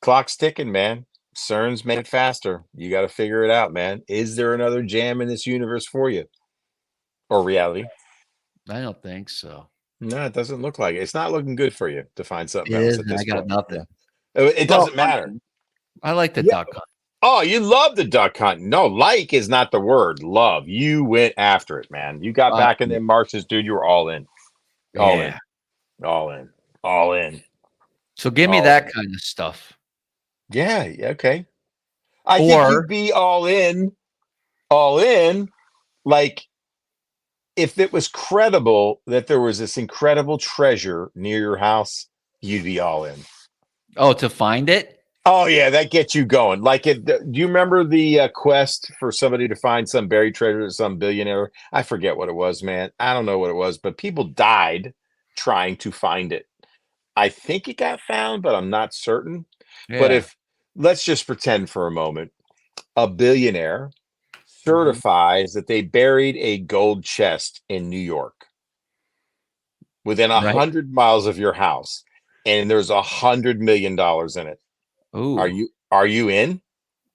[SPEAKER 2] Clock's ticking, man. CERN's made it faster. You got to figure it out, man. Is there another jam in this universe for you? Or reality?
[SPEAKER 1] I don't think so.
[SPEAKER 2] No, it doesn't look like it. It's not looking good for you to find something
[SPEAKER 1] It
[SPEAKER 2] else
[SPEAKER 1] is,
[SPEAKER 2] at
[SPEAKER 1] and
[SPEAKER 2] this
[SPEAKER 1] I got
[SPEAKER 2] point.
[SPEAKER 1] nothing.
[SPEAKER 2] It doesn't matter.
[SPEAKER 1] I like the
[SPEAKER 2] Yeah.
[SPEAKER 1] duck hunt.
[SPEAKER 2] Oh, you love the duck hunting. No, like is not the word. Love. You went after it, man. You got back in them marshes, dude. You were all in. All in. All in. All in.
[SPEAKER 1] So give me that kind of stuff.
[SPEAKER 2] Yeah, okay. I think you'd be all in, like if it was credible that there was this incredible treasure near your house, you'd be all in.
[SPEAKER 1] Oh, to find it?
[SPEAKER 2] Oh yeah, that gets you going. Do you remember the quest for somebody to find some buried treasure to some billionaire? I forget what it was, man. I don't know what it was, but people died trying to find it. I think it got found, but I'm not certain.
[SPEAKER 1] Yeah.
[SPEAKER 2] But let's just pretend for a moment, a billionaire certifies that they buried a gold chest in New York within 100 miles of your house, and there's $100 million in it.
[SPEAKER 1] Ooh.
[SPEAKER 2] Are you in?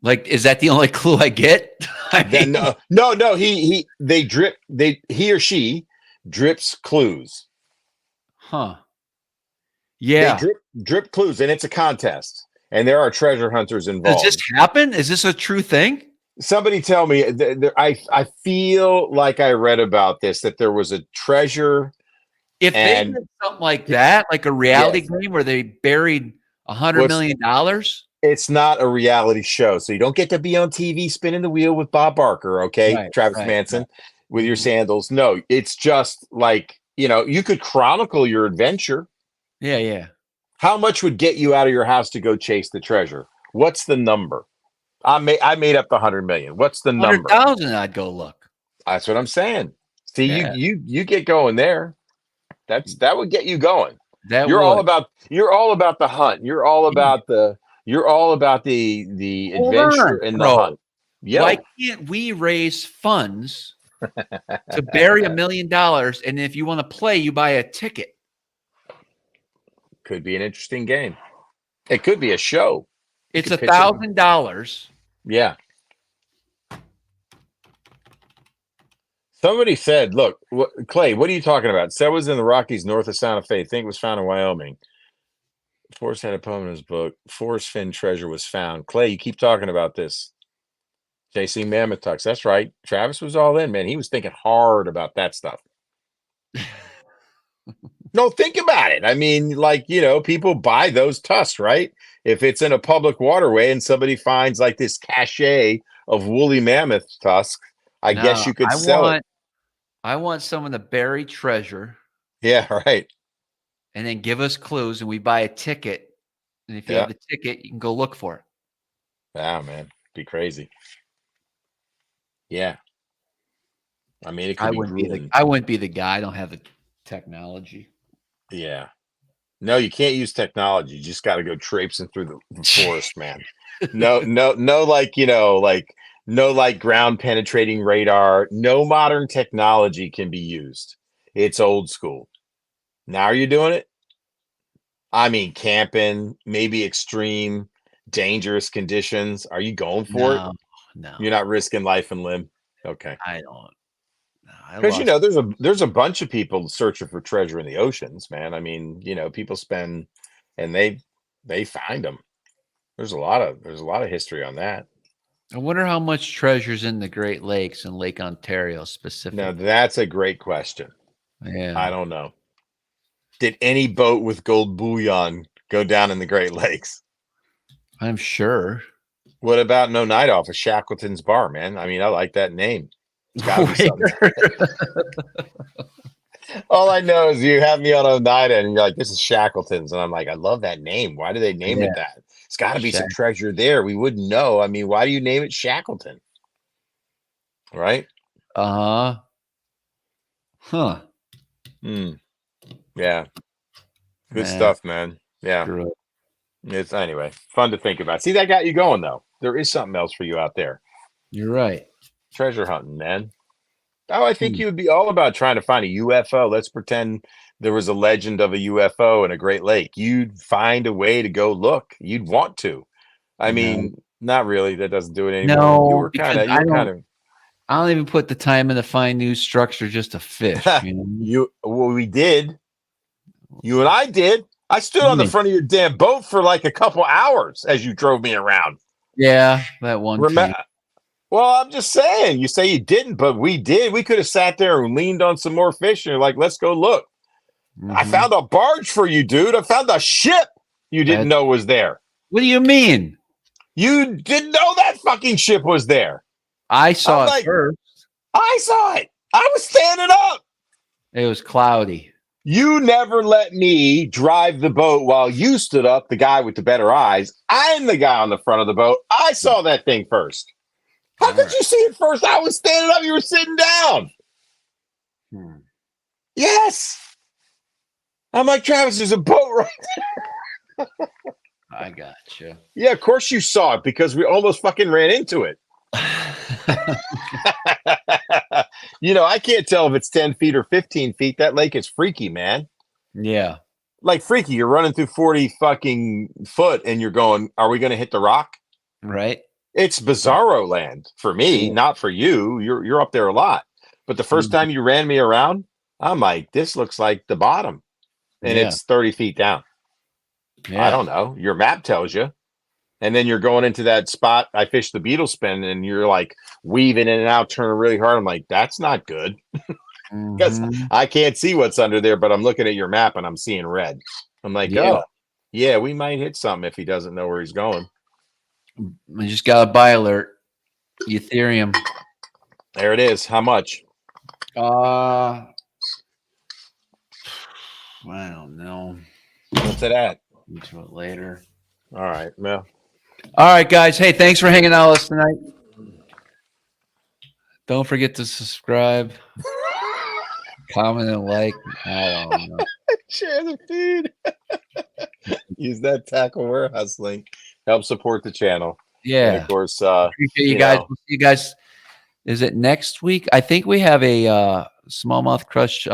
[SPEAKER 1] Like, is that the only clue I get?
[SPEAKER 2] No. He or she drips clues.
[SPEAKER 1] Huh. Yeah.
[SPEAKER 2] They drip clues, and it's a contest, and there are treasure hunters involved.
[SPEAKER 1] Does this happen? Is this a true thing?
[SPEAKER 2] Somebody tell me. I feel like I read about this, that there was a treasure.
[SPEAKER 1] If they did something like that, like a reality game where they buried $100 million,
[SPEAKER 2] it's not a reality show, so you don't get to be on TV spinning the wheel with Bob Barker, okay, Travis Manson, with your sandals. No, it's just like, you could chronicle your adventure.
[SPEAKER 1] Yeah.
[SPEAKER 2] How much would get you out of your house to go chase the treasure? What's the number? I made up the 100 million. What's the number?
[SPEAKER 1] 100,000. I'd go look.
[SPEAKER 2] That's what I'm saying. See, you get going there. That would get you going. You're all about the hunt. You're all about the adventure and the hunt.
[SPEAKER 1] Why can't we raise funds to bury $1 million. And if you want to play, you buy a ticket.
[SPEAKER 2] Could be an interesting game. It could be a show.
[SPEAKER 1] It's $1,000.
[SPEAKER 2] Yeah. Somebody said, look, Clay, what are you talking about? Said was in the Rockies north of Santa Fe. I think it was found in Wyoming. Forrest had a poem in his book. Forrest Finn treasure was found. Clay, you keep talking about this. Chasing Mammoth Tucks. That's right. Travis was all in, man. He was thinking hard about that stuff. No, think about it. I mean, like, people buy those tusks, right? If it's in a public waterway and somebody finds like this cachet of woolly mammoth tusks, I guess you could sell it.
[SPEAKER 1] I want someone to bury treasure.
[SPEAKER 2] Yeah, right.
[SPEAKER 1] And then give us clues, and we buy a ticket. And if you have the ticket, you can go look for it.
[SPEAKER 2] Wow, man. Be crazy. Yeah. I mean, it could
[SPEAKER 1] I wouldn't be the guy. I don't have the technology.
[SPEAKER 2] Yeah. No, you can't use technology. You just got to go traipsing through the forest, man. No, like ground penetrating radar. No modern technology can be used. It's old school. Now are you doing it? I mean, camping, maybe extreme, dangerous conditions. Are you going for it?
[SPEAKER 1] No.
[SPEAKER 2] You're not risking life and limb? Okay.
[SPEAKER 1] I don't.
[SPEAKER 2] Because there's a bunch of people searching for treasure in the oceans, man. I mean, people spend and they find them. There's a lot of history on that.
[SPEAKER 1] I wonder how much treasure's in the Great Lakes and Lake Ontario specifically.
[SPEAKER 2] Now that's a great question.
[SPEAKER 1] Yeah.
[SPEAKER 2] I don't know. Did any boat with gold bullion go down in the Great Lakes?
[SPEAKER 1] I'm sure.
[SPEAKER 2] What about No Night Off of Shackleton's Bar, man? I mean, I like that name. It's gotta be something. All I know is you have me on Oneida and you're like, this is Shackleton's. And I'm like, I love that name. Why do they name it that? It's got to be some treasure there. We wouldn't know. I mean, why do you name it Shackleton? Right?
[SPEAKER 1] Huh.
[SPEAKER 2] Yeah. Good stuff, man. Yeah. True. It's anyway fun to think about. See, that got you going, though. There is something else for you out there.
[SPEAKER 1] You're right.
[SPEAKER 2] Treasure hunting, man. Oh, I think you would be all about trying to find a UFO. Let's pretend there was a legend of a UFO in a Great Lake. You'd find a way to go look. You'd want to. I mean, not really. That doesn't do it anymore.
[SPEAKER 1] No,
[SPEAKER 2] you were kind of.
[SPEAKER 1] I don't even put the time in to find new structure just to fish.
[SPEAKER 2] We did. You and I did. I stood on the front of your damn boat for like a couple hours as you drove me around.
[SPEAKER 1] Yeah, that one.
[SPEAKER 2] Well, I'm just saying. You say you didn't, but we did. We could have sat there and leaned on some more fish, and you're like, let's go look. I found a barge for you, dude. I found a ship you didn't know was there.
[SPEAKER 1] What do you mean?
[SPEAKER 2] You didn't know that fucking ship was there.
[SPEAKER 1] I saw it first.
[SPEAKER 2] I saw it. I was standing up.
[SPEAKER 1] It was cloudy.
[SPEAKER 2] You never let me drive the boat while you stood up, the guy with the better eyes. I'm the guy on the front of the boat. I saw that thing first. How could you see it first? I was standing up. You were sitting down. Yes. I'm like, Travis, there's a boat right there.
[SPEAKER 1] I gotcha.
[SPEAKER 2] Yeah, of course you saw it because we almost fucking ran into it. I can't tell if it's 10 feet or 15 feet. That lake is freaky, man.
[SPEAKER 1] Yeah.
[SPEAKER 2] Like freaky. You're running through 40 fucking foot and you're going, are we going to hit the rock?
[SPEAKER 1] Right.
[SPEAKER 2] It's bizarro land for me, not for you. You're up there a lot. But the first time you ran me around, I'm like, this looks like the bottom. And it's 30 feet down. Yeah. I don't know. Your map tells you. And then you're going into that spot. I fished the beetle spin and you're like weaving in and out, turning really hard. I'm like, that's not good. Because I can't see what's under there, but I'm looking at your map and I'm seeing red. I'm like, oh, yeah, we might hit something if he doesn't know where he's going.
[SPEAKER 1] I just got a buy alert. Ethereum.
[SPEAKER 2] There it is. How much?
[SPEAKER 1] I don't know.
[SPEAKER 2] What's it at?
[SPEAKER 1] Into it later.
[SPEAKER 2] All right. Well.
[SPEAKER 1] All right, guys. Hey, thanks for hanging out with us tonight. Don't forget to subscribe, comment, and like. I don't know.
[SPEAKER 2] Share the feed. Use that Tackle Warehouse link. Help support the channel.
[SPEAKER 1] Yeah.
[SPEAKER 2] And of course,
[SPEAKER 1] appreciate you guys. We'll see you guys Is it next week? I think we have a Smallmouth Crush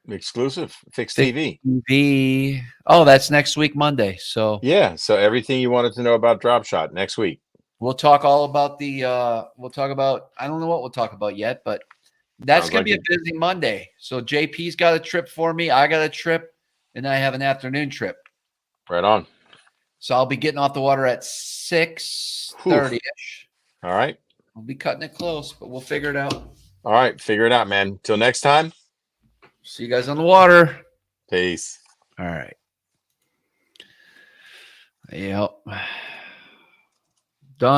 [SPEAKER 2] Exclusive PHYXTV.
[SPEAKER 1] TV. Oh, that's next week, Monday. So
[SPEAKER 2] Yeah. So everything you wanted to know about Drop Shot next week.
[SPEAKER 1] we'll talk all about the. We'll talk about. I don't know what we'll talk about yet, but that's
[SPEAKER 2] Sounds
[SPEAKER 1] gonna
[SPEAKER 2] like
[SPEAKER 1] be a busy Monday. So JP's got a trip for me. I got a trip, and I have an afternoon trip.
[SPEAKER 2] Right on.
[SPEAKER 1] So I'll be getting off the water at 6:30 ish.
[SPEAKER 2] All right.
[SPEAKER 1] We'll be cutting it close, but we'll figure it out.
[SPEAKER 2] All right. Figure it out, man. Till next time.
[SPEAKER 1] See you guys on the water.
[SPEAKER 2] Peace.
[SPEAKER 1] All right. Yep.